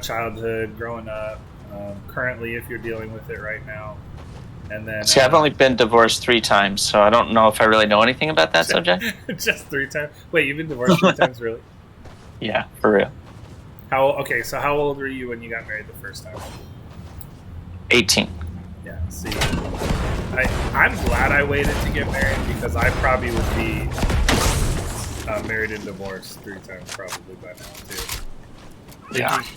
childhood, growing up, currently if you're dealing with it right now, and then. See, I've only been divorced 3 times, so I don't know if I really know anything about that subject. Just 3 times? Wait, you've been divorced 3 times, really? Yeah, for real. Okay, so how old were you when you got married the first time? 18. Yeah, see, I'm glad I waited to get married because I probably would be married and divorced 3 times probably by now too.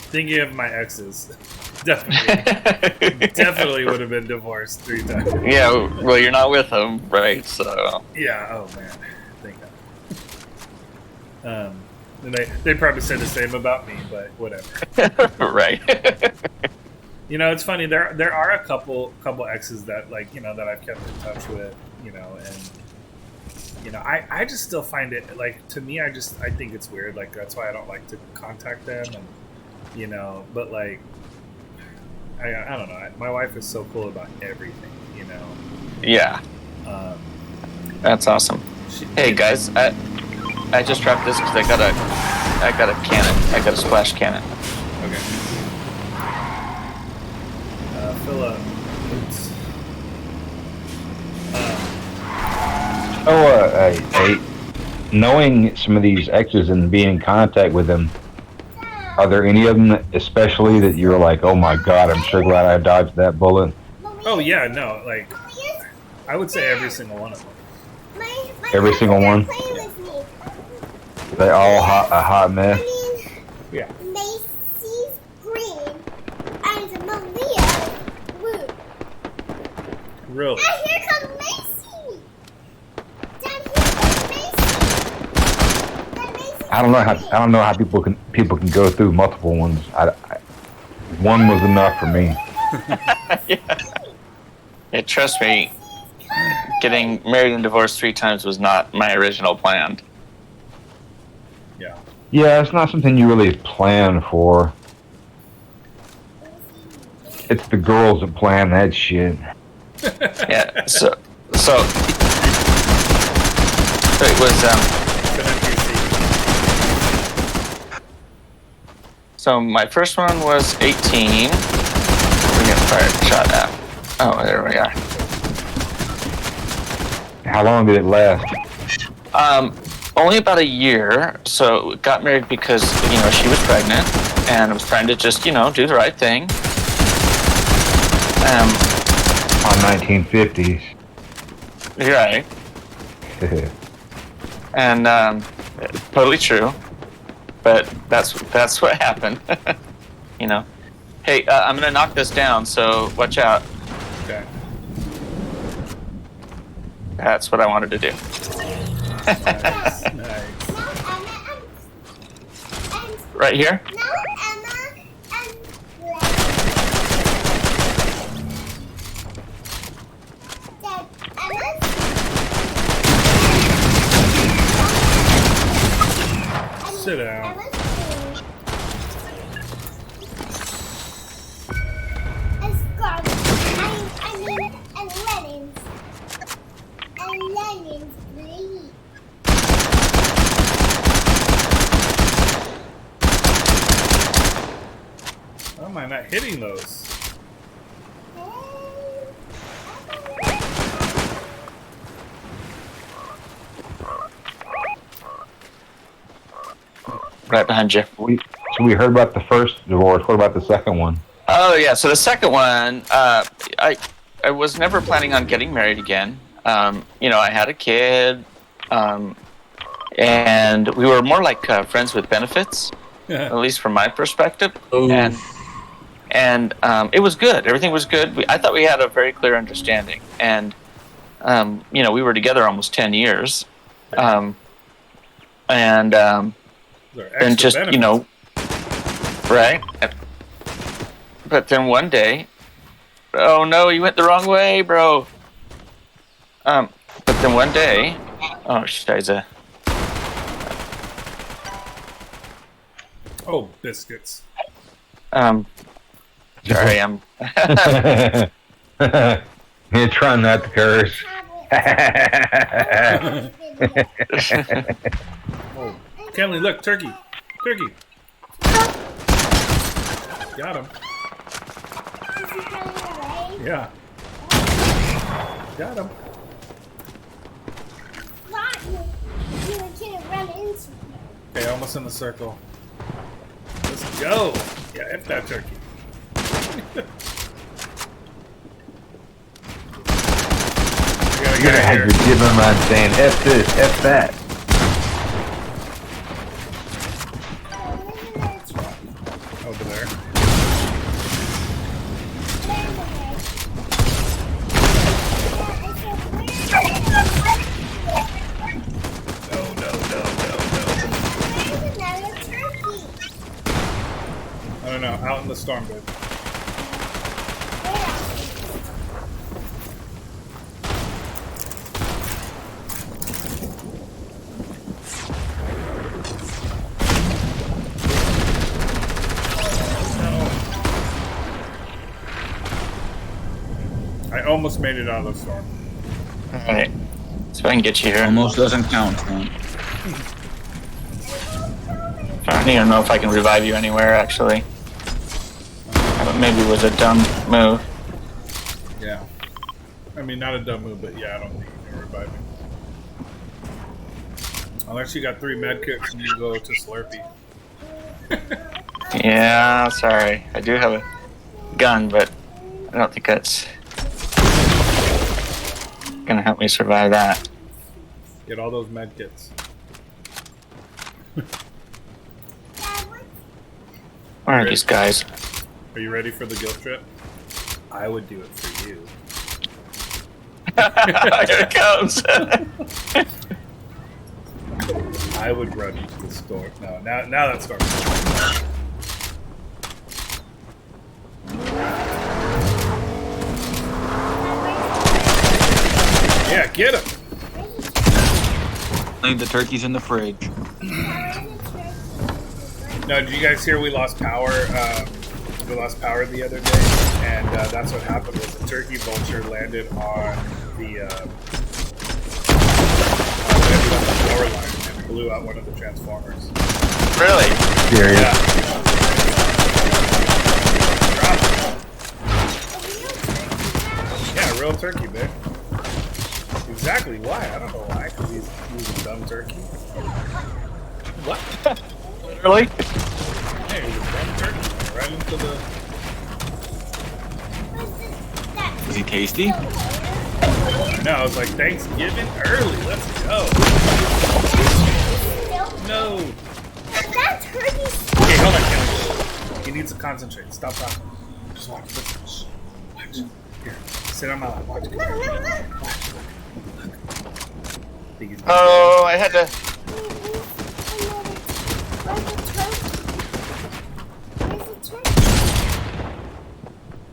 Thinking of my exes, definitely would have been divorced 3 times. Yeah, well, you're not with them, right? So. Yeah. Oh man, thank God. And they probably said the same about me, but whatever. Right. It's funny. There are a couple exes that that I've kept in touch with, and I just still find it to me. I think it's weird. That's why I don't like to contact them, and but I don't know. My wife is so cool about everything, Yeah. That's awesome. Hey guys, I just dropped this because I got a cannon. I got a splash cannon. Okay. Philip. Knowing some of these exes and being in contact with them, are there any of them especially that you're like, oh my God, I'm sure glad I dodged that bullet? Oh yeah, no, I would say every single one of them. Every single one? They all a hot mess? Yeah. Macy's green and Maria's blue. Really? And here comes Macy! Dad, I don't know how people can go through multiple ones. One was enough for me. Yeah, trust me, getting married and divorced 3 times was not my original plan. Yeah. Yeah, it's not something you really plan for. It's the girls that plan that shit. Yeah, so it was so my first one was 18. We get fired shot at. Oh, there we are. How long did it last? Only about a year. So we got married because she was pregnant, and I was trying to just do the right thing. On 1950s. You're right. And totally true. But that's what happened. Hey, I'm gonna knock this down, so watch out. Okay. That's what I wanted to do. Nice. Right here? Sit down. Why am I not hitting those? Right behind you. So we heard about the first divorce. What about the second one? Oh yeah, so the second one, I was never planning on getting married again. I had a kid, and we were more like friends with benefits, at least from my perspective. Ooh. And it was good. Everything was good. I thought we had a very clear understanding, and we were together almost 10 years, and just benefits. right. But then one day, oh no, you went the wrong way, bro. But then one day, oh shiza. Oh, biscuits. Sorry, I'm. You're trying not to curse. Oh, Kenley, look, turkey. Turkey. Got him. Yeah. Got him. Okay, almost in the circle. Let's go. Yeah, F that turkey. You're gonna have your giving line saying F this, F that. Over there. I don't know, out in the storm, babe. I almost made it out of the storm. Alright. So I can get you here. Almost doesn't count, huh? I don't even know if I can revive you anywhere, actually. Maybe it was a dumb move. Yeah. I mean, not a dumb move, but yeah, I don't think you can revive me. Unless you got 3 medkits and you go to Slurpee. Yeah, sorry. I do have a gun, but I don't think that's gonna help me survive that. Get all those medkits. Where are these guys? Are you ready for the guilt trip? I would do it for you. Here it comes. I would run into the store. No, now that storm. Yeah, get him. Leave the turkeys in the fridge. No, did you guys hear we lost power? We lost power the other day, and that's what happened. Was the turkey vulture landed on the power line and blew out one of the transformers. Really? Serious? Yeah. Yeah, real turkey, man. Exactly why? I don't know why. Because he's a dumb turkey. What? Really? Hey, he was a dumb turkey. Right into the. Is he tasty? No, I was like, Thanksgiving early. Let's go. No. That turkey. Okay, hold on, Kelly. He needs to concentrate. Stop talking. Just watch. Listen. Watch. Here. Sit on my lap. Watch. Oh, I had to.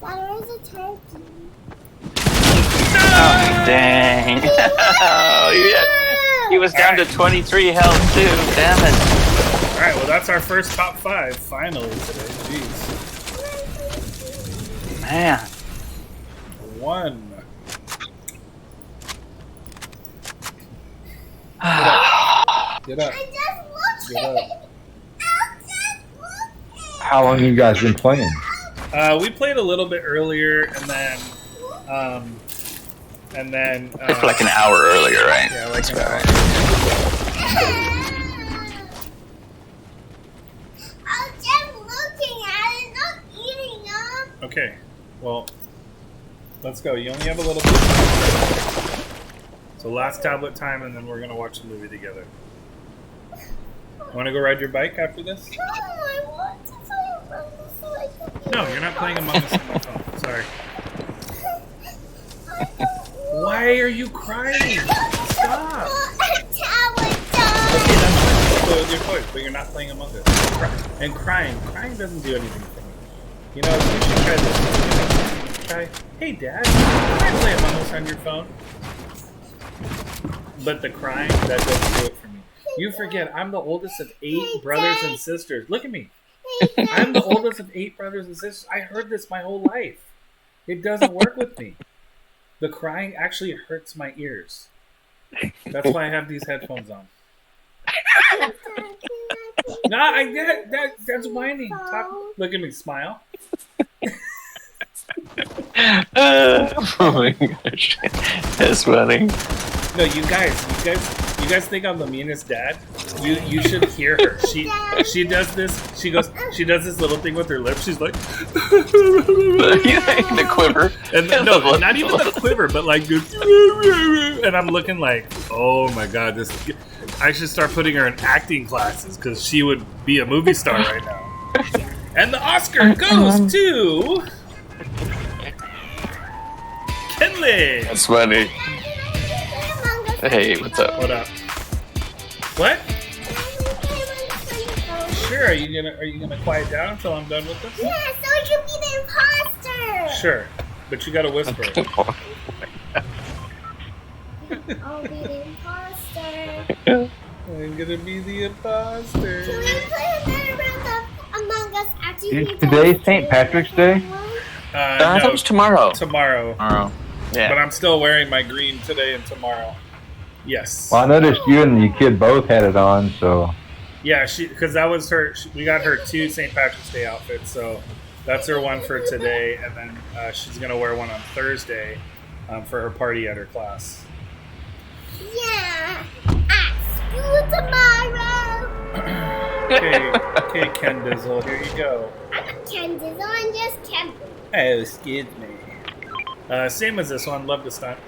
Where's the turkey? Oh, dang. Oh, yeah. He was down to 23 health, too. Damn it. Alright, well, that's our first top 5 finally today. Jeez. Man. 1. Get up. Get up. How long you guys been playing? We played a little bit earlier, and then It's like an hour earlier, right? Yeah, like an hour. I'm just looking at it, not eating them. Okay, well, let's go. You only have a little bit. So last tablet time, and then we're gonna watch a movie together. Want to go ride your bike after this? No, I want to play Among Us so I can be No, you're not playing Among Us on my phone. Sorry. Why are you crying? Stop. Okay, that's fine. Play with your toys, but you're not playing Among Us. And crying doesn't do anything for me. You know, you should try this. Try. Hey, Dad, can I play Among Us on your phone? But the crying, that doesn't do it for me. You forget, I'm the oldest of 8 brothers and sisters. Look at me. I'm the oldest of 8 brothers and sisters. I heard this my whole life. It doesn't work with me. The crying actually hurts my ears. That's why I have these headphones on. Nah, I get that's whining. Look at me, smile. Oh my gosh. That's funny. No, you guys think I'm the meanest dad? You should hear her. She does this. She does this little thing with her lips. She's like The quiver. And no, not even the quiver, but like this. And I'm looking like, oh my god, this. I should start putting her in acting classes because she would be a movie star right now. And the Oscar goes to Kenley. That's funny. Hey, what's up? What up? What? Sure. Are you gonna quiet down until I'm done with this? Yeah, so I can be the imposter. Sure, but you gotta whisper. I'll be the imposter. I'm gonna be the imposter. Can we play another round of Among Us after you Is beat today us? St. Patrick's Day? That was tomorrow. Tomorrow. Yeah. But I'm still wearing my green today and tomorrow. Yes. Well, I noticed you and the kid both had it on, so. Yeah, because that was her. We got her 2 St. Patrick's Day outfits, so that's her one for today, and then she's gonna wear one on Thursday for her party at her class. Yeah, at school tomorrow. Okay, Ken Dizzle, here you go. I'm not Ken Dizzle, I'm just Ken. Oh, excuse me. Same as this one, love to stunt.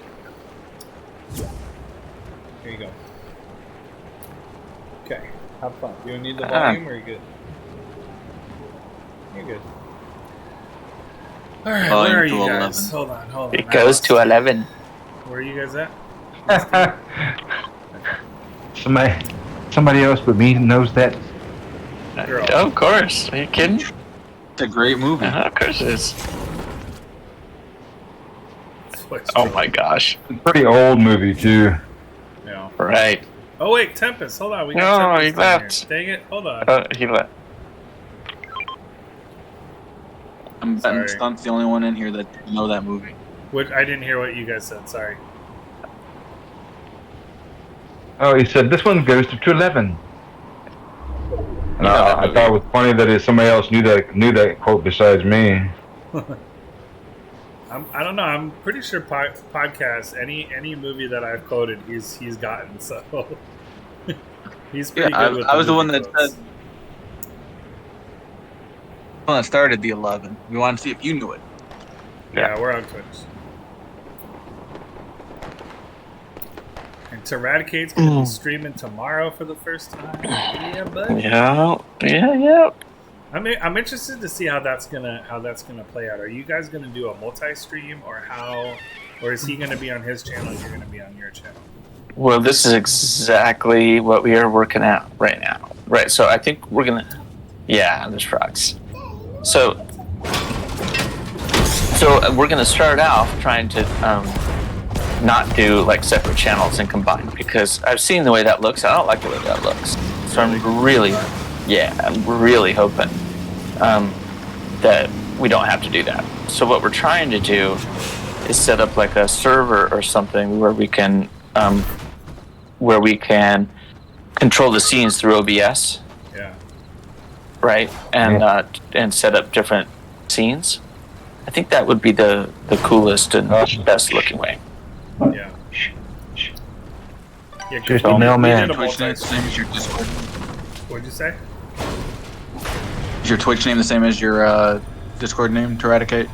Here you go. Okay, have fun. You need the volume or are you good? You're good. Alright, where are you guys? 11. Hold on. It goes to 11. Where are you guys at? somebody else but me knows that? Girl. Of course. Are you kidding? It's a great movie. Of course it is. Oh my gosh. Pretty old movie too. Yeah. Right. Oh wait, Tempest, hold on. We No, got he Tempest in left. here. Dang it, hold on. He left. I'm betting Stunt's the only one in here that know that movie. I didn't hear what you guys said. Sorry. Oh, he said this one goes to 11. And I thought it was funny that somebody else knew that quote besides me. I don't know. I'm pretty sure podcasts, any movie that I've quoted, he's gotten. So he's pretty good with I was the one movie that quotes. said. The one that started the 11. We want to see if you knew it. Yeah, we're on Twitch. And Teradicate's gonna be streaming tomorrow for the first time. Yeah, buddy. Yeah. I'm interested to see how that's gonna play out. Are you guys gonna do a multi-stream or is he gonna be on his channel and you're gonna be on your channel? Well, this is exactly what we are working out right now. Right. So I think we're gonna. Yeah, there's frogs. So we're gonna start off trying to not do like separate channels and combine, because I've seen the way that looks. I don't like the way that looks. So I'm really hoping that we don't have to do that. So what we're trying to do is set up like a server or something where we can control the scenes through OBS. Yeah. Right, and set up different scenes. I think that would be the coolest and best looking way. Yeah. Yeah, Just email man. Twitch name the same as your Discord. What'd you say? Is your Twitch name the same as your Discord name, Teradicate?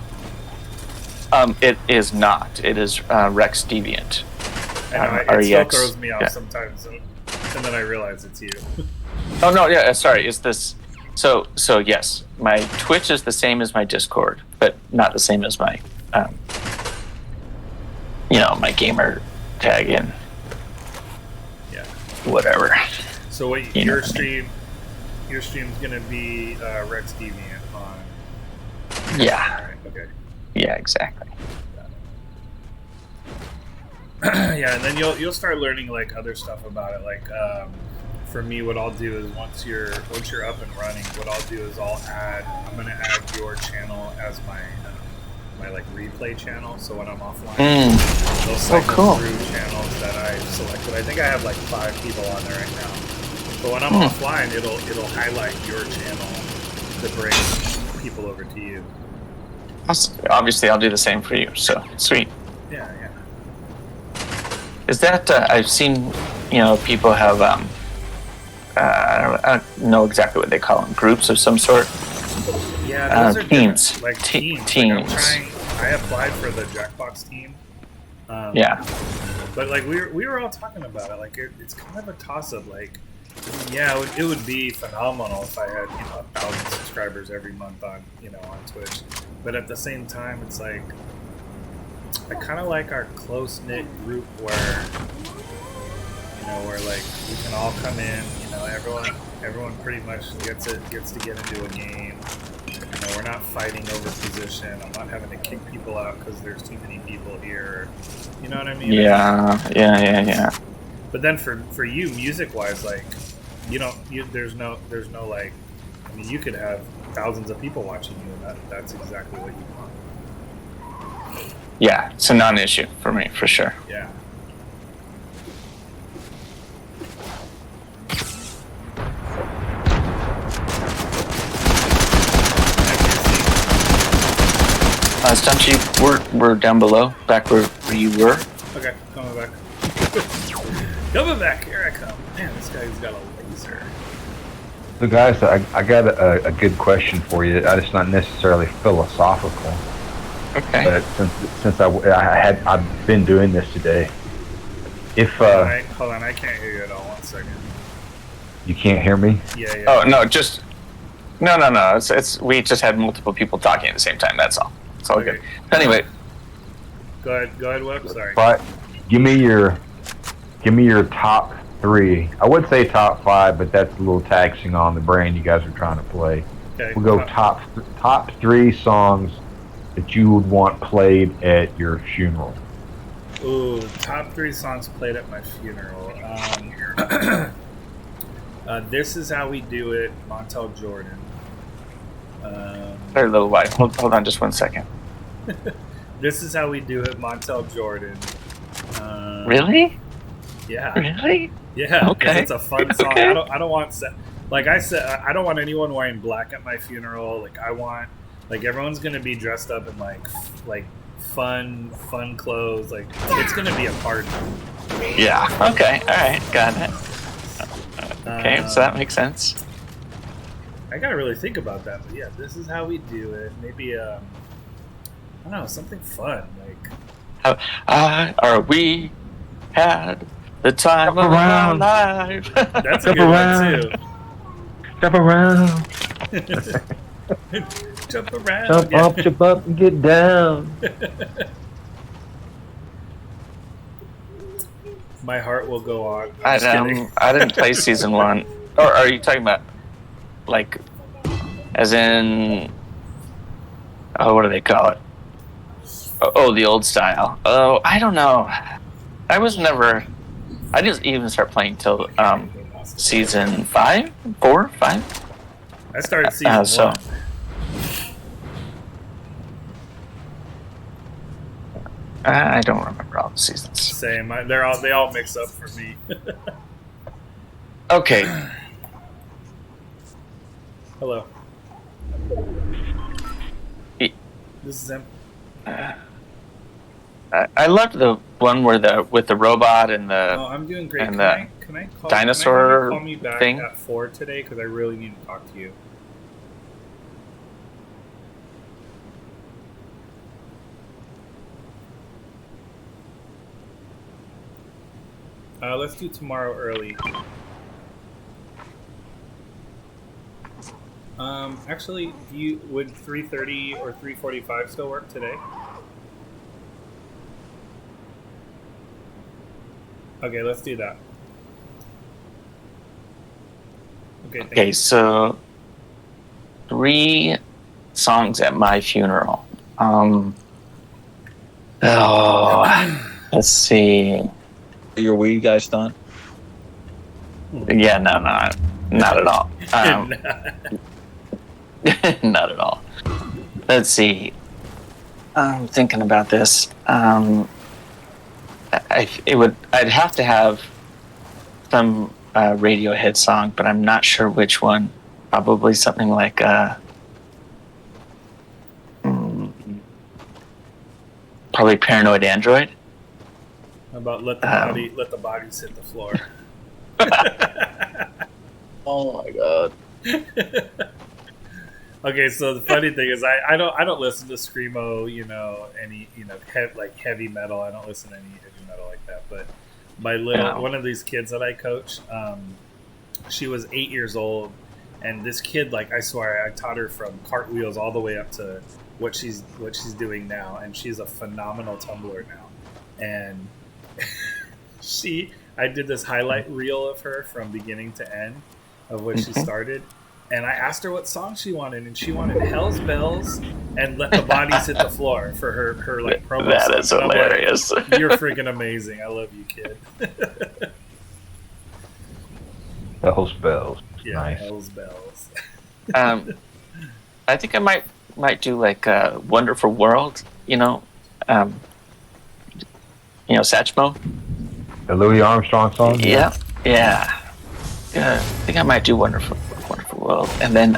It is not. It is Rex Deviant. I know, it still throws me off sometimes, and then I realize it's you. Oh no, yeah, sorry. Is this? So yes, my Twitch is the same as my Discord, but not the same as my, my gamer tag in. Yeah. Whatever. So what your stream's gonna be Rex Deviant on. Yeah. All right, okay. Yeah, exactly. Yeah, and then you'll start learning like other stuff about it. Like for me, what I'll do is once you're up and running, what I'll do is I'm gonna add your channel as my like replay channel. So when I'm offline, they'll cycle through channels that I selected. I think I have like 5 people on there right now. But when I'm offline, it'll highlight your channel to bring people over to you. Obviously, I'll do the same for you. So sweet. Yeah. Is that I've seen? People have I don't know exactly what they call them. Groups of some sort. Yeah, those are teams. Like teams. Teams. Like I applied for the Jackbox team. Yeah. But like we were all talking about it. Like it's kind of a toss up. Like, yeah, it would be phenomenal if I had 1,000 subscribers every month on on Twitch. But at the same time, it's like I kind of like our close knit group where where like we can all come in. Everyone pretty much gets to get into a game. We're not fighting over position. I'm not having to kick people out because there's too many people here. You know what I mean? Yeah. But then for you, music wise, like there's no like, I mean, you could have thousands of people watching you, and that's exactly what you want. Yeah, it's a non-issue for me, for sure. Yeah. Stunchy, we're down below, back where you were. Okay, coming back. Coming back, here I come. Man, this guy's got a laser. So guys, I got a good question for you. It's not necessarily philosophical. Okay. But since I've been doing this today. If hold on, I can't hear you at all. 1 second. You can't hear me? Yeah. Oh no, no. It's we just had multiple people talking at the same time. That's all. It's all good. Anyway. Go ahead, Web. Sorry. But give me your top 3. I would say top 5, but that's a little taxing on the brand you guys are trying to play. Okay. We'll go top 3 songs that you would want played at your funeral. Ooh, top 3 songs played at my funeral. This Is How We Do It, Montel Jordan. Very little white. Hold on just 1 second. This Is How We Do It, Montel Jordan. Really? Yeah. Really? Yeah. 'Cause Okay. it's a fun song. Okay. I don't want like I said, I don't want anyone wearing black at my funeral. Like I want everyone's gonna be dressed up in like fun clothes. Like it's gonna be a party. Yeah. Okay. All right. Got it. Okay. So that makes sense. I gotta really think about that, but yeah, This Is How We Do It. Maybe I don't know, something fun like. Are we had the time of our life? That's a good one too. Jump around. Jump around. Jump up, jump up, and get down. My heart will go on. I didn't play season 1. Or are you talking about like, as in? Oh, what do they call it? Oh, the old style. Oh, I don't know. I didn't even start playing till season 5, 4, 5. I started season 1. I don't remember all the seasons. Same. They all mix up for me. Okay. Hello. This is him. I loved the one where with the robot and the. Oh, I'm doing great. And Can I call, dinosaur call me back thing? at 4 today? Because I really need to talk to you. Let's do tomorrow early. Actually, would 3:30 or 3:45 still work today? Okay, let's do that. Okay. Okay, so 3 songs at my funeral. Let's see. Your weed guys done? Yeah, no, not at all. Not at all. Let's see. I'm thinking about this. I'd have to have some Radiohead song, but I'm not sure which one. Probably something like probably Paranoid Android. How about let the bodies hit the floor? Oh my god. Okay, so the funny thing is, I don't listen to screamo, heavy metal. I don't listen to any heavy metal like that. But my one of these kids that I coach, she was 8 years old, and this kid, like, I swear, I taught her from cartwheels all the way up to what she's doing now, and she's a phenomenal tumbler now. And I did this highlight reel of her from beginning to end of what she started. And I asked her what song she wanted, and she wanted Hell's Bells and Let the Bodies Hit the Floor for her promo. That is hilarious. Like, you're freaking amazing. I love you, kid. Hell's Bells. Yeah, nice. Hell's Bells. I think I might do like Wonderful World, Satchmo. The Louis Armstrong song? Yeah. I think I might do Wonderful World. And then,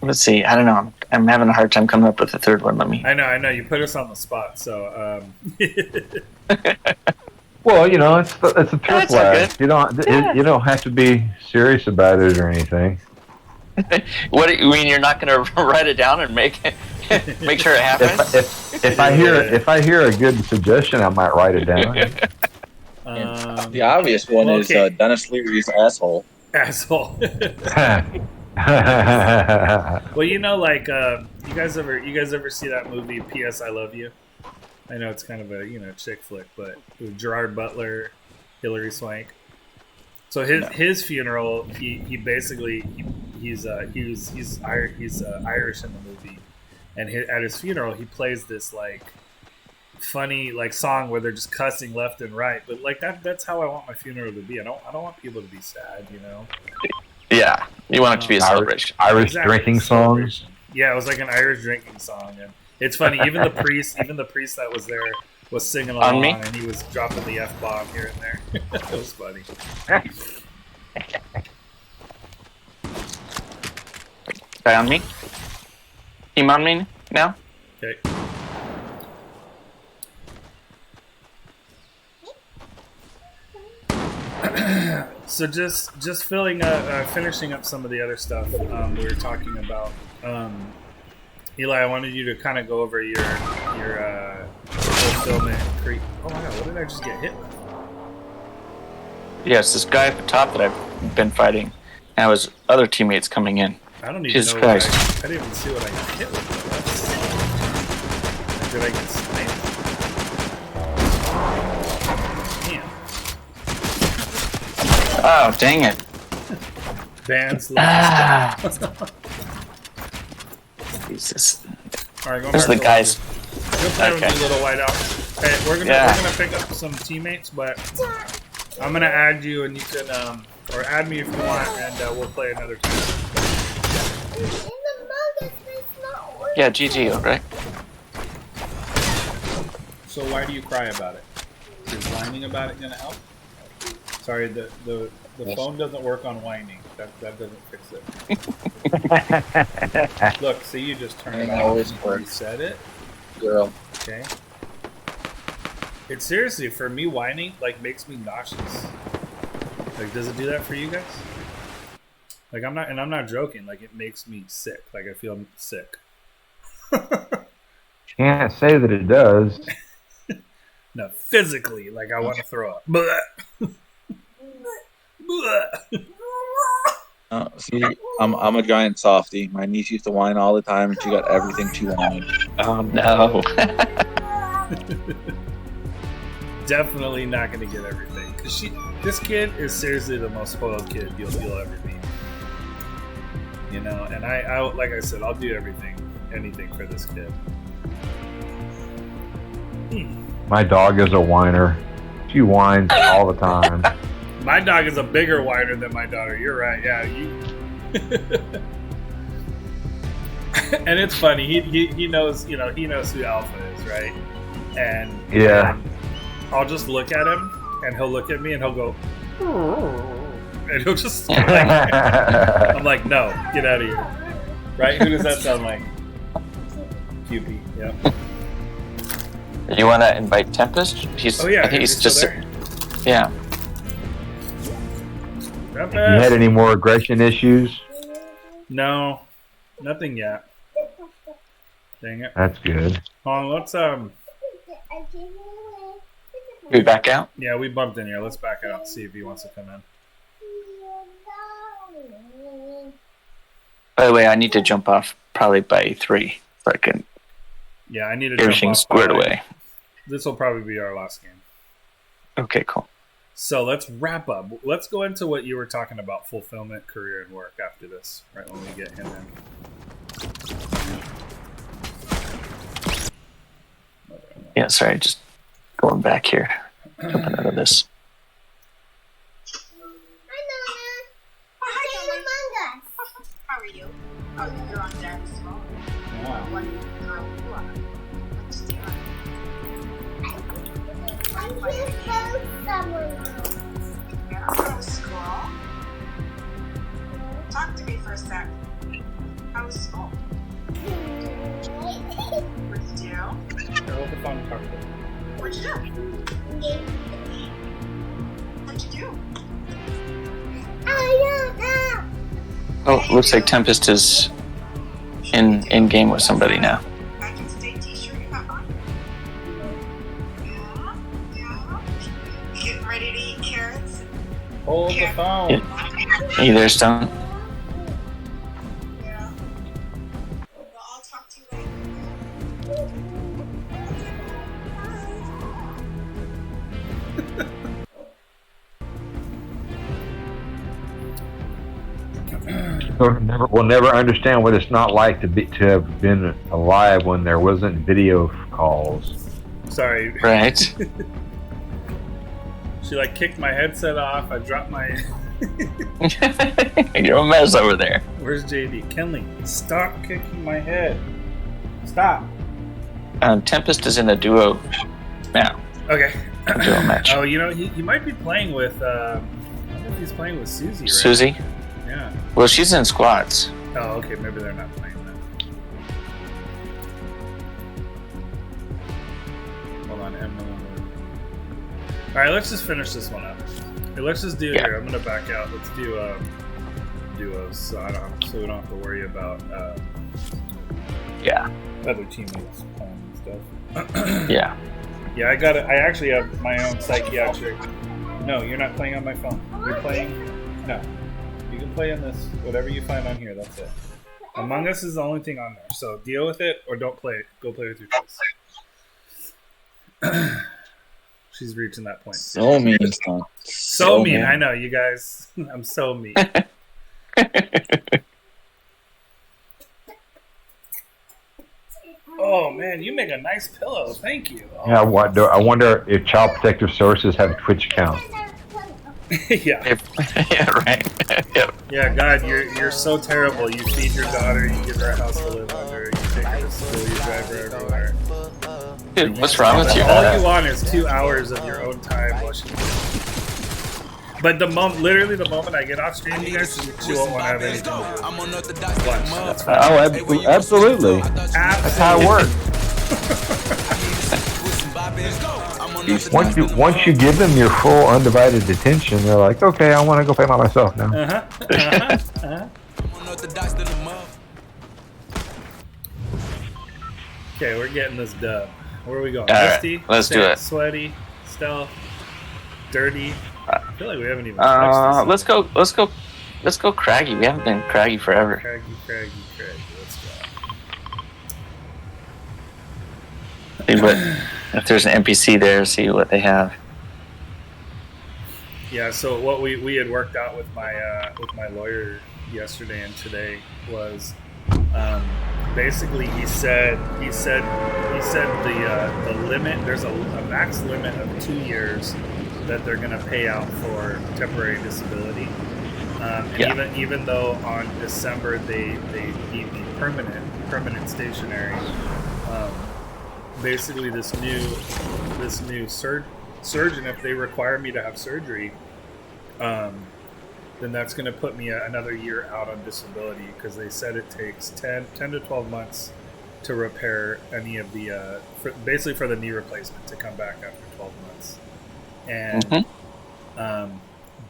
let's see. I don't know. I'm having a hard time coming up with the third one. I know. You put us on the spot, so. Well, it's a trick good. You don't have to be serious about it or anything. What do you mean? You're not going to write it down and make sure it happens? If I hear a good suggestion, I might write it down. The obvious one is Dennis Leary's asshole. Asshole. Well, you guys ever see that movie P.S. I Love You? I know it's kind of a chick flick, but with Gerard Butler, Hilary Swank. So his funeral, he basically he's Irish in the movie, and at his funeral he plays this like funny like song where they're just cussing left and right. But like that's how I want my funeral to be. I don't want people to be sad, Yeah, you want it to be a celebration. Irish drinking songs. Yeah, it was like an Irish drinking song, and it's funny. Even the priest that was there was singing along, and he was dropping the F-bomb here and there. It was funny. Guy on me? Team on me now? Okay. So just finishing up some of the other stuff we were talking about. Eli, I wanted you to kind of go over your fulfillment. Oh my god, what did I just get hit with? Yes, this guy at the top that I've been fighting. Now his other teammates coming in. I don't even Jesus know. Christ. I didn't even see what I got hit with. Did I get sniped? Damn. Oh, dang it. Bands. Jesus. Alright, going There's back the to guys. Go play with me, little whiteout. Hey, we're gonna pick up some teammates, but I'm gonna add you, and you can or add me if you want, and we'll play another time. Yeah, GG, right? So why do you cry about it? Is whining about it gonna help? Sorry, the phone doesn't work on whining. That doesn't fix it. Look, see, you just turned it off. You reset it. Girl. Okay. It seriously, for me, whining like makes me nauseous. Like, does it do that for you guys? Like, I'm not joking. Like, it makes me sick. Like, I feel sick. Can't say that it does. No, physically, like I want to throw up. See, I'm a giant softie. My niece used to whine all the time, and she got everything she wanted. Oh no! Definitely not going to get everything, because this kid is seriously the most spoiled kid you'll ever meet. And I like I said, I'll do anything for this kid. My dog is a whiner. She whines all the time. My dog is a bigger whiner than my daughter. You're right. Yeah, and it's funny. He knows who Alpha is, right? And yeah, I'll just look at him, and he'll look at me, and he'll go, and he'll just like, I'm like, no, get out of here, right? Who does that sound like? QP. Yeah. You want to invite Tempest? I think he's just there. Yeah. You had any more aggression issues? No, nothing yet. Dang it. That's good. Hold on, let's We back out? Yeah, we bumped in here. Let's back out and see if he wants to come in. By the way, I need to jump off probably by 3 so I can Yeah, I need to get everything squared away. This will probably be our last game. Okay, cool. So let's wrap up. Let's go into what you were talking about, fulfillment, career, and work after this, right when we get him in. Yeah, sorry, just going back here. Jumping out of this. How are you? Oh, you're on deck as well. Wow. What you are? What's the You're from school? Talk to me for a sec. How was school? What'd you do? Hold the phone, talk to him. What'd you do? What'd you do? Oh, looks like Tempest is in game with somebody now. Back in state t-shirt you got on? Yeah. Getting ready to eat carrots? Hold the phone. Yeah. Hey there, Stone. Yeah. Well, I'll talk to you later. We'll never understand what it's not like to have been alive when there wasn't video calls. Sorry. Right. She like kicked my headset off. I dropped my. You're a mess over there. Where's JD? Kenley, stop kicking my head. Stop. Tempest is in a duo now. Okay. A duo match. Oh, you know, he might be playing with. I wonder if he's playing with Susie. Right? Susie? Yeah. Well, she's in squads. Oh, okay. Maybe they're not playing then. Hold on, all right, let's just finish this one up. Okay, let's just do here. I'm gonna back out. Let's do duos, so we don't have to worry about other teammates playing and stuff. Yeah. Yeah, I got it. I actually have my own psychiatric. No, you're not playing on my phone. You're playing. No, you can play on this. Whatever you find on here, that's it. Among Us is the only thing on there, so deal with it or don't play it. Go play with your kids. She's reaching that point. So mean, son. So mean. I know, you guys. I'm so mean. Oh man, you make a nice pillow. Thank you. Oh. Yeah, I wonder if Child Protective Services have a Twitch account. Yeah. Yeah, right. Yep. Yeah, God, you're so terrible. You feed your daughter, you give her a house to live under, you take her to school, you drive her everywhere. Dude, what's wrong with you? All you want is 2 hours of your own time watching. But literally the moment I get off stream, you guys, she won't want to have anything to do. Watch. That's fine. Oh, absolutely. That's how it works. Once you give them your full undivided attention, they're like, okay, I want to go play by myself now. Okay, we're getting this dub. Where are we going? All right, Misty? let's do it. Sweaty? Stealth? Dirty? I feel like we haven't even let's go craggy. We haven't been craggy forever. Craggy. Let's go. See what, if there's an NPC there, see what they have. Yeah, so what we had worked out with my lawyer yesterday and today was basically he said the limit, there's a max limit of 2 years that they're going to pay out for temporary disability. And even though on December they need me permanent stationary, basically this new surgeon, if they require me to have surgery, then that's going to put me another year out on disability, because they said it takes 10 to 12 months to repair any of the basically for the knee replacement to come back after 12 months. And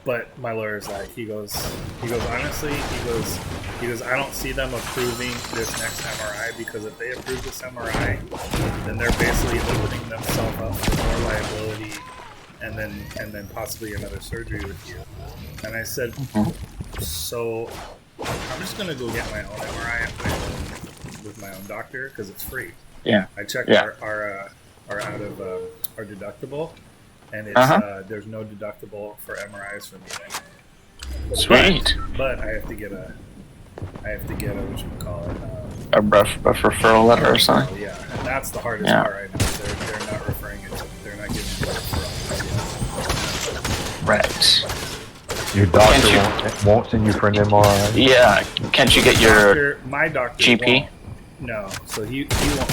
but my lawyer's like, he goes honestly, he goes I don't see them approving this next MRI, because if they approve this MRI, then they're basically opening themselves up for more liability, and then possibly another surgery with you. And I said, so I'm just gonna go get my own MRI with my own doctor, because it's free. Yeah. I checked our out of our deductible, and it's there's no deductible for MRIs for me. Sweet. But I have to get a what you call it, a referral letter or something. Yeah, and that's the hardest part right now. They're not referring it to, they're not giving me a referral. Right. Your doctor won't send you for an MRI? Yeah. Can't you get your my doctor GP? Won't. No, so he won't do it.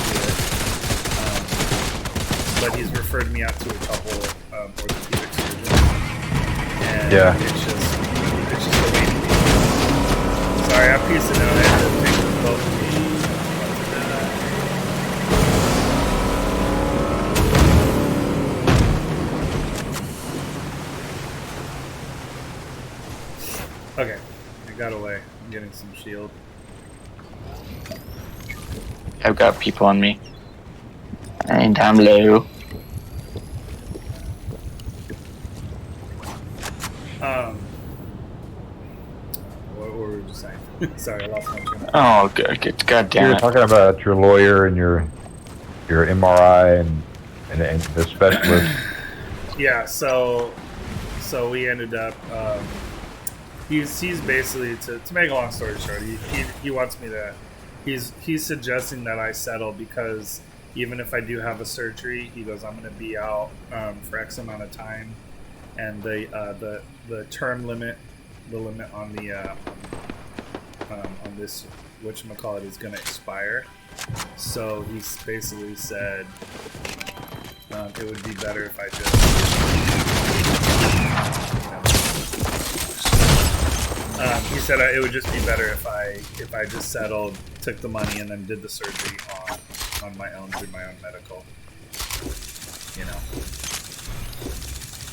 But he's referred me out to a couple orthopedic surgeons. And it's just a waiting game. Sorry, I'm piecing out. I have to take them both. Okay, I got away. I'm getting some shield. I've got people on me. And I'm low. What were we just saying? Sorry, I lost my train. Oh, good. God damn it. You were talking about your lawyer and your MRI and the specialist. Yeah, so we ended up. he's basically to make a long story short, he wants me to. He's suggesting that I settle because even if I do have a surgery, he goes, I'm going to be out for X amount of time, and the term limit, the limit on the on this whatchamacallit is going to expire. So he's basically said it would be better if I just. He said it would just be better if I just settled, took the money, and then did the surgery on my own through my own medical. You know.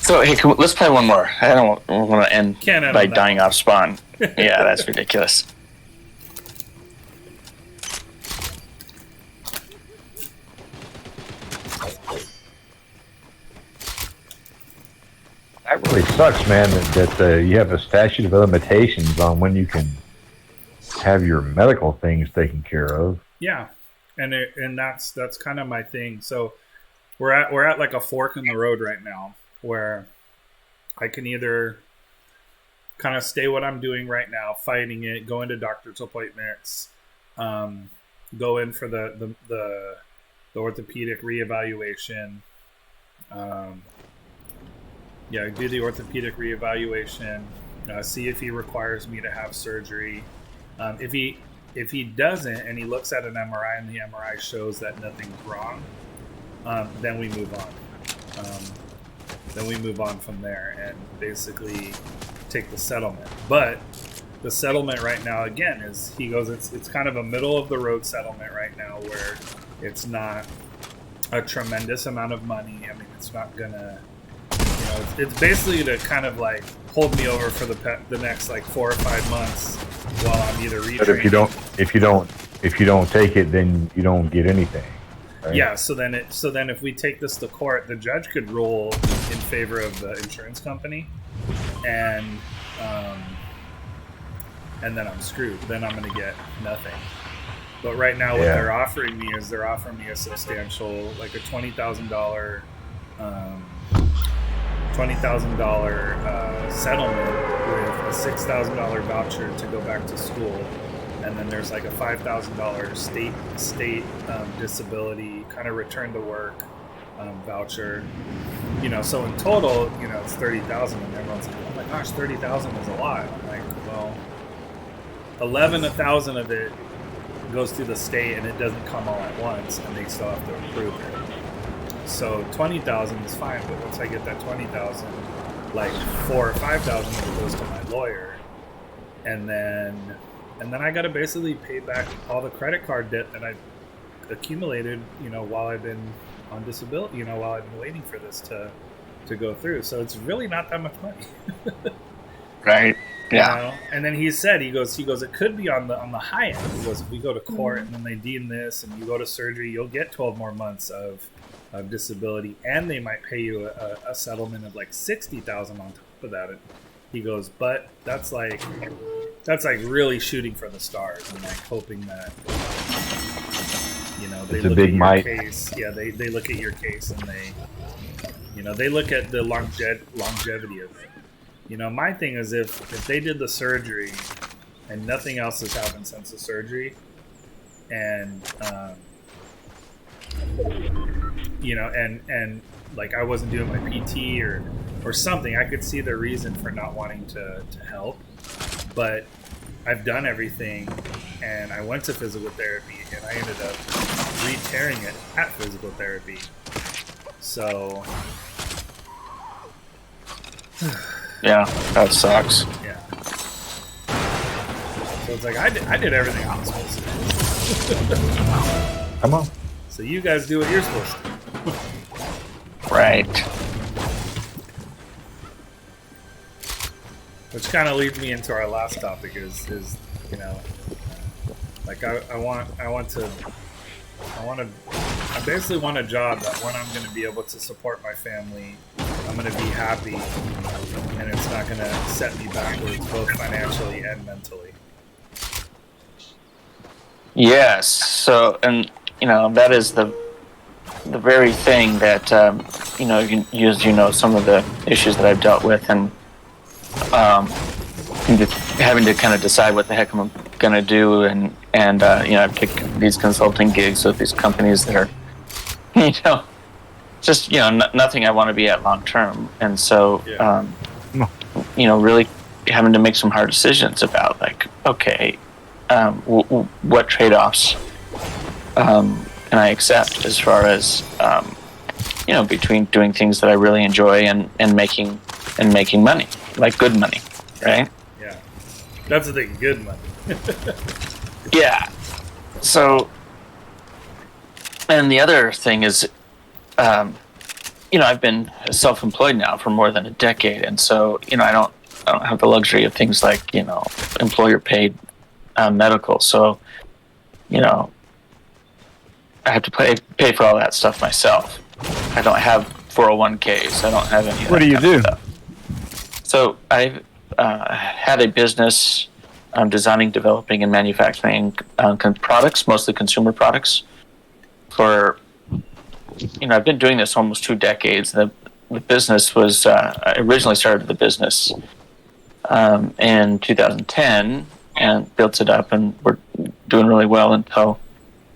So hey, let's play one more. I don't want to end by dying off spawn. Yeah, that's ridiculous. That really sucks, man. That you have a statute of limitations on when you can have your medical things taken care of. Yeah, and that's kind of my thing. So we're at like a fork in the road right now, where I can either kind of stay what I'm doing right now, fighting it, go into doctor's appointments, go in for the orthopedic reevaluation. Do the orthopedic reevaluation, see if he requires me to have surgery. If he doesn't, and he looks at an MRI and the MRI shows that nothing's wrong, then we move on. Then we move on from there and basically take the settlement. But the settlement right now, again, is he goes, it's kind of a middle of the road settlement right now, where it's not a tremendous amount of money. I mean, it's not gonna. It's basically to kind of like hold me over for the next like 4 or 5 months while I'm either retraining. But if you don't take it, then you don't get anything. Right? Yeah. So then if we take this to court, the judge could rule in favor of the insurance company, and then I'm screwed. Then I'm going to get nothing. But right now, what they're offering me is a substantial, like a $20,000 settlement with a $6,000 voucher to go back to school, and then there's like a $5,000 state disability kind of return to work voucher. So in total, it's $30,000, and everyone's like, oh my gosh, $30,000 is a lot. I'm like, well, 11,000 of it goes through the state, and it doesn't come all at once, and they still have to approve it. So 20,000 is fine, but once I get that 20,000, like 4,000 or 5,000 of it goes to my lawyer, and then I got to basically pay back all the credit card debt that I accumulated, while I've been on disability, while I've been waiting for this to go through. So it's really not that much money. Right. Yeah. And then he goes, it could be on the high end. He goes, if we go to court and then they deem this and you go to surgery, you'll get 12 more months of disability, and they might pay you a settlement of like $60,000 on top of that. And he goes, but that's like really shooting for the stars and like hoping that they it's a look big at your might. case. Yeah, they look at your case and they look at the longevity of it. My thing is if they did the surgery and nothing else has happened since the surgery, and and like I wasn't doing my PT or something, I could see the reason for not wanting to help. But I've done everything, and I went to physical therapy, and I ended up re-tearing it at physical therapy. So yeah, that sucks. Yeah. So it's like I did everything I was supposed to do. Come on. So you guys do what you're supposed to do. Right. Which kind of leads me into our last topic is like I basically want a job that when I'm going to be able to support my family, I'm going to be happy, and it's not going to set me backwards both financially and mentally. Yes. So, and that is the very thing that some of the issues that I've dealt with, and having to kind of decide what the heck I'm going to do, and I pick these consulting gigs with these companies that are, just nothing I want to be at long term, and so really having to make some hard decisions about like, okay, what trade-offs can I accept as far as between doing things that I really enjoy and making money, like good money, right? Yeah, that's the thing, good money. Yeah. So, and the other thing is, I've been self-employed now for more than a decade, and so I don't have the luxury of things like employer-paid medical. So, I have to pay for all that stuff myself. I don't have 401ks. I don't have any. What do you do? So I've had a business designing, developing, and manufacturing products, mostly consumer products. I've been doing this almost 2 decades. The business was I originally started the business in 2010 and built it up, and we're doing really well until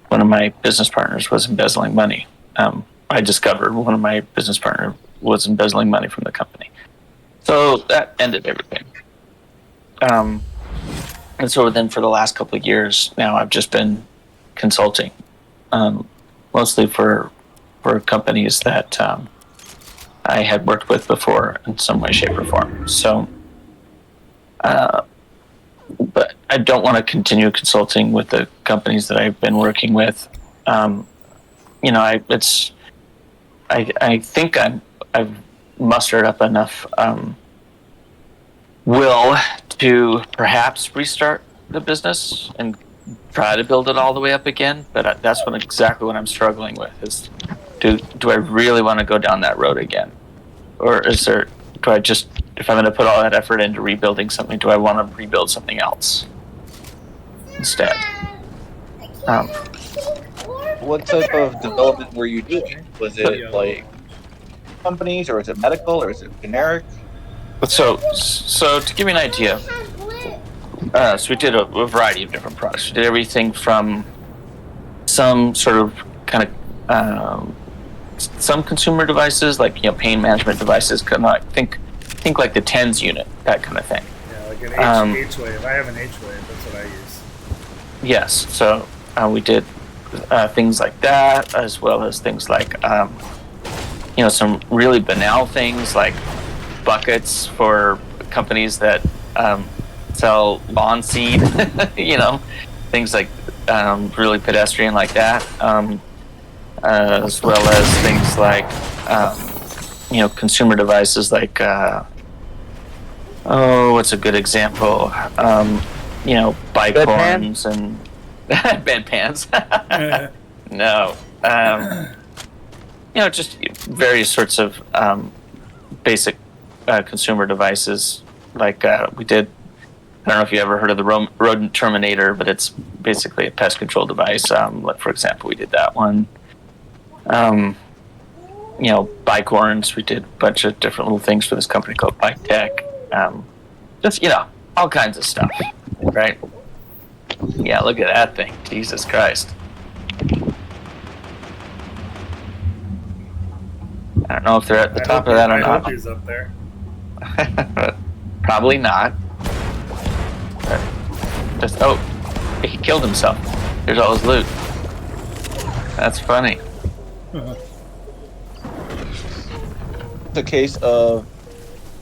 one of my business partners was embezzling money. I discovered one of my business partners was embezzling money from the company. So that ended everything. And so then for the last couple of years now, I've just been consulting, mostly for companies that I had worked with before in some way, shape, or form. So, but I don't want to continue consulting with the companies that I've been working with. I think I've mustered up enough will to perhaps restart the business and try to build it all the way up again. But that's exactly what I'm struggling with is, do I really want to go down that road again? Or do I just, if I'm going to put all that effort into rebuilding something, do I want to rebuild something else instead? What type of development were you doing? Was it like companies, or is it medical, or is it generic? So to give you an idea, so we did a variety of different products. We did everything from some sort of kind of some consumer devices, like pain management devices, kind of like think like the TENS unit, that kind of thing. Yeah, like an H-wave. I have an H-wave. That's what I use. Yes. So we did things like that, as well as things like some really banal things like buckets for companies that sell lawn seed. Things like really pedestrian like that. As well as things like consumer devices like what's a good example? Bike horns and bedpans. No, just various sorts of basic consumer devices. Like we did. I don't know if you ever heard of the rodent terminator, but it's basically a pest control device. Like for example, we did that one. Bike horns. We did a bunch of different little things for this company called Bike Tech. Just all kinds of stuff, right? Yeah, look at that thing. Jesus Christ. I don't know if they're at the top of that or not. I hope he's up there. Probably not. He killed himself. Here's all his loot. That's funny. The case of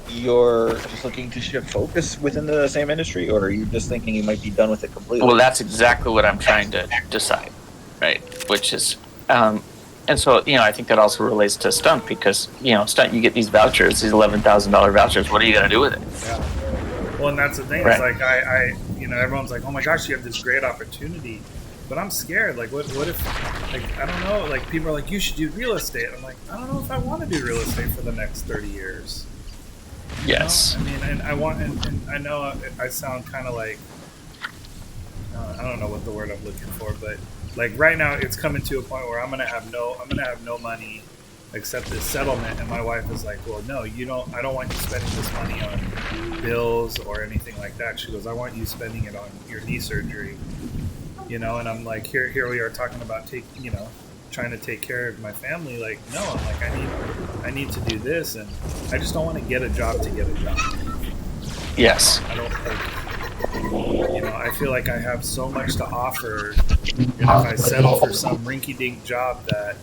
you're just looking to shift focus within the same industry, or are you just thinking you might be done with it completely? Well, that's exactly what I'm trying to decide, right? Which is, and so I think that also relates to Stunt, because Stunt, you get these vouchers, these $11,000 vouchers. What are you gonna do with it? Yeah. Well, and that's the thing. Right. It's like I everyone's like, oh my gosh, you have this great opportunity. But I'm scared. Like, what if, like, I don't know. Like, people are like, you should do real estate. I'm like, I don't know if I want to do real estate for the next 30 years. Yes. I mean, and I want, and I know I sound kind of like, I don't know what the word I'm looking for, but like right now, it's coming to a point where I'm gonna have no money, accept this settlement. And my wife is like, well, no, you don't. I don't want you spending this money on bills or anything like that. She goes, I want you spending it on your knee surgery. You know, and I'm like, here we are talking about trying to take care of my family. Like, no, I'm like, I need to do this, and I just don't want to get a job to get a job. Yes. I don't like, I feel like I have so much to offer, and if I settle for some rinky-dink job that,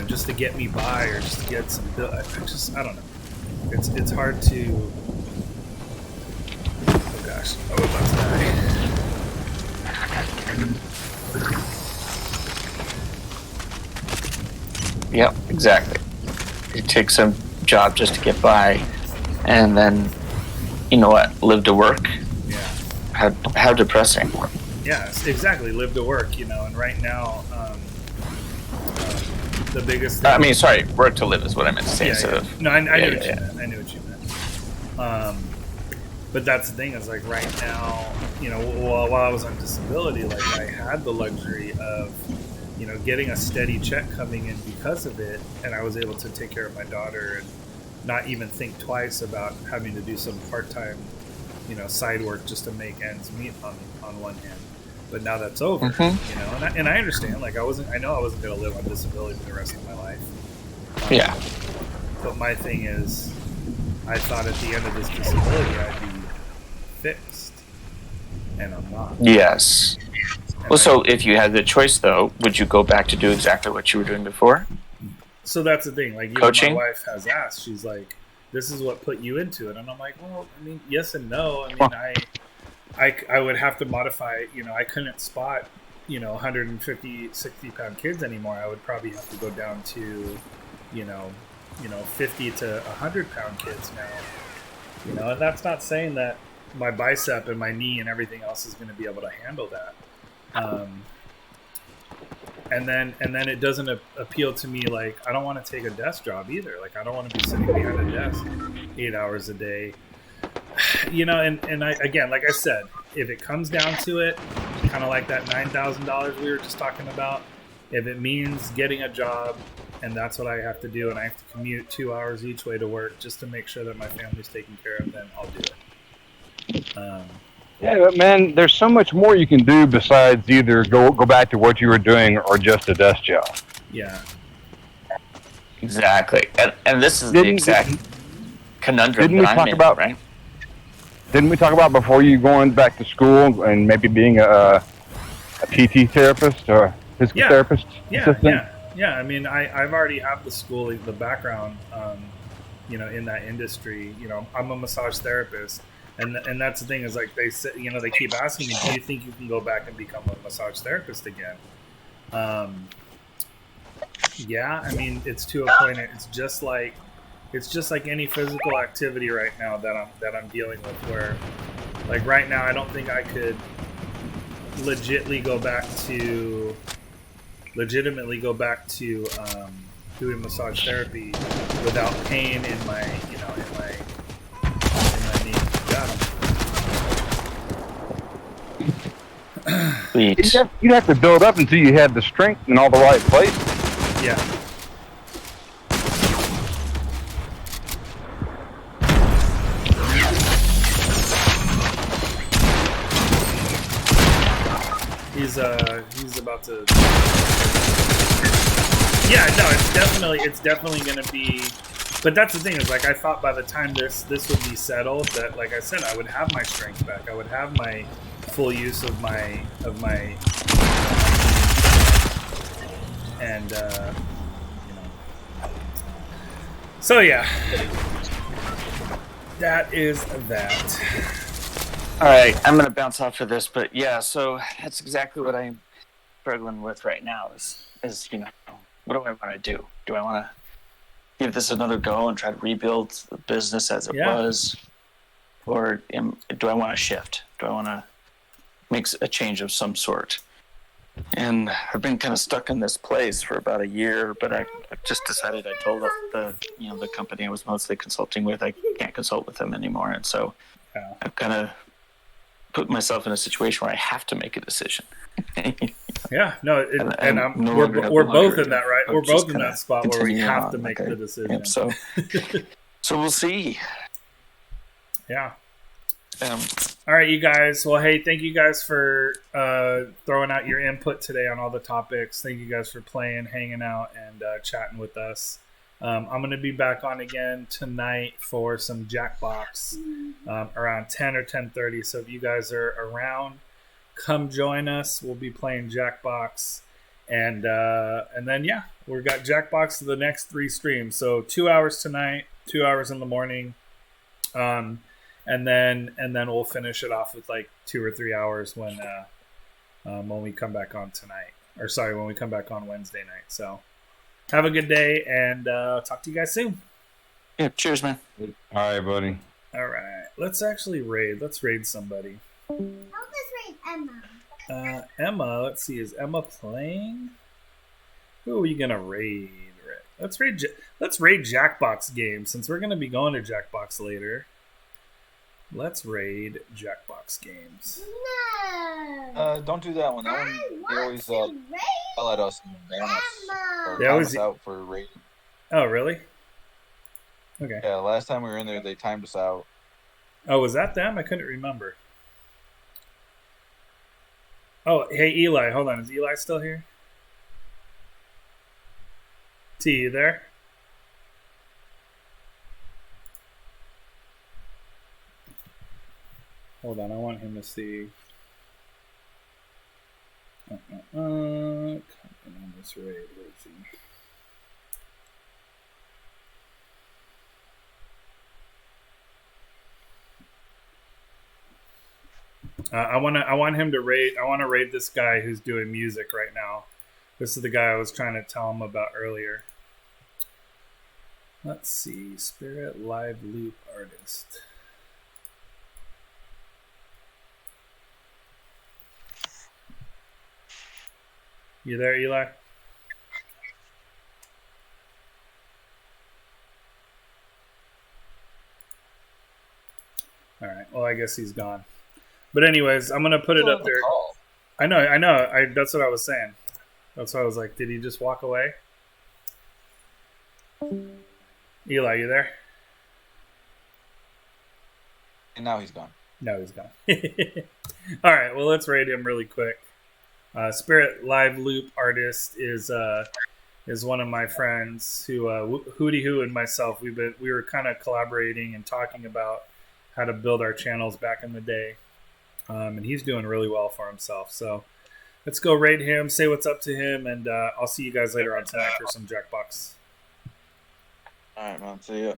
just to get me by or just to get some bill, I don't know. It's hard to. Oh gosh, I was about to die. Yep, exactly. You take some job just to get by, and then, you know what, live to work? Yeah. How depressing. Yeah, exactly. Live to work, and right now, the biggest thing... I mean, sorry, work to live is what I meant to say. No, I knew what you meant. I knew what you meant. But that's the thing, is like right now, while I was on disability, like I had the luxury of, getting a steady check coming in because of it, and I was able to take care of my daughter and not even think twice about having to do some part-time, side work just to make ends meet on one hand. But now that's over, and I understand. Like I know I wasn't going to live on disability for the rest of my life. Yeah. But my thing is, I thought at the end of this disability I'd be fixed, and I'm not. Yes. Well, so if you had the choice, though, would you go back to do exactly what you were doing before? So that's the thing. Like, coaching? My wife has asked. She's like, "This is what put you into it," and I'm like, "Well, I mean, yes and no. I mean, I would have to modify. I couldn't spot, 150, 60-pound kids anymore. I would probably have to go down to, 50 to 100-pound kids now. And that's not saying that my bicep and my knee and everything else is going to be able to handle that. And then it doesn't appeal to me. Like, I don't want to take a desk job either. Like, I don't want to be sitting behind a desk 8 hours a day. And I, again, like I said, if it comes down to it, kind of like that $9,000 we were just talking about, if it means getting a job and that's what I have to do, and I have to commute 2 hours each way to work just to make sure that my family's taken care of, then I'll do it. Yeah, but man, there's so much more you can do besides either go back to what you were doing or just a desk job. Yeah. Exactly. And this is the exact conundrum that I'm in, right? Didn't we talk about before you going back to school and maybe being a PT therapist or physical therapist assistant? Yeah. I mean, I've already have the schooling, the background, in that industry. I'm a massage therapist. And that's the thing, is like they say, they keep asking me, do you think you can go back and become a massage therapist again? Yeah, I mean, it's to a point. It's just like any physical activity right now that I'm dealing with, where like right now I don't think I could legitimately go back to doing massage therapy without pain in my knee. Got him. You'd have to build up until you had the strength in all the right places. Yeah. He's about to. Yeah, no, it's definitely gonna be. But that's the thing, is like I thought by the time this would be settled, that, like I said, I would have my strength back. I would have my full use of my and So yeah, that is that. All right, I'm gonna bounce off of this, but yeah, so that's exactly what I'm struggling with right now. Is what do I want to do? Do I want to give this another go and try to rebuild the business as it was, or do I want to shift? Do I want to make a change of some sort? And I've been kind of stuck in this place for about a year, but I just decided, I told the company I was mostly consulting with, I can't consult with them anymore, and so I've kind of put myself in a situation where I have to make a decision. Yeah, no, and I'm no we're longer both hungry, in that, right? but We're just both in kinda that spot where we continue have on, to make the decision. Yep, so we'll see. Yeah. Um, All right, you guys. Well, hey, thank you guys for throwing out your input today on all the topics. Thank you guys for playing, hanging out, and chatting with us. I'm going to be back on again tonight for some Jackbox around 10 or 10:30. So if you guys are around, come join us. We'll be playing Jackbox, and then yeah, we've got Jackbox for the next 3 streams. So 2 hours tonight, 2 hours in the morning, and then we'll finish it off with like 2 or 3 hours when we come back on tonight. Or sorry, when we come back on Wednesday night. So have a good day, and talk to you guys soon. Yeah, cheers, man. All right, buddy. All right, let's actually raid. Let's raid somebody. I'll just raid Emma. Emma, let's see. Is Emma playing? Who are we gonna raid? Let's raid Jackbox games since we're gonna be going to Jackbox later. Let's raid Jackbox games. No. Don't do that one. That one they always yell at us and ban us. Or They time always us out for raiding. Oh, really? Okay. Yeah, last time we were in there, they timed us out. Oh, was that them? I couldn't remember. Oh, hey, Eli. Hold on. Is Eli still here? T, you there? Hold on. I want him to see. On this raid. Where is he? I want him to raid. I want to raid this guy who's doing music right now. This is the guy I was trying to tell him about earlier. Let's see, Spirit Live Loop Artist. You there, Eli? All right. Well, I guess he's gone. But anyways, I'm gonna put it up there. I know. That's what I was saying. That's why I was like, did he just walk away? Eli, you there? And now he's gone. No, he's gone. All right. Well, let's raid him really quick. Spirit Live Loop Artist is one of my friends who Hootie Hoo and myself we were kind of collaborating and talking about how to build our channels back in the day. And he's doing really well for himself. So let's go raid him, say what's up to him, and I'll see you guys later on tonight for some Jackbox. All right, man. See ya.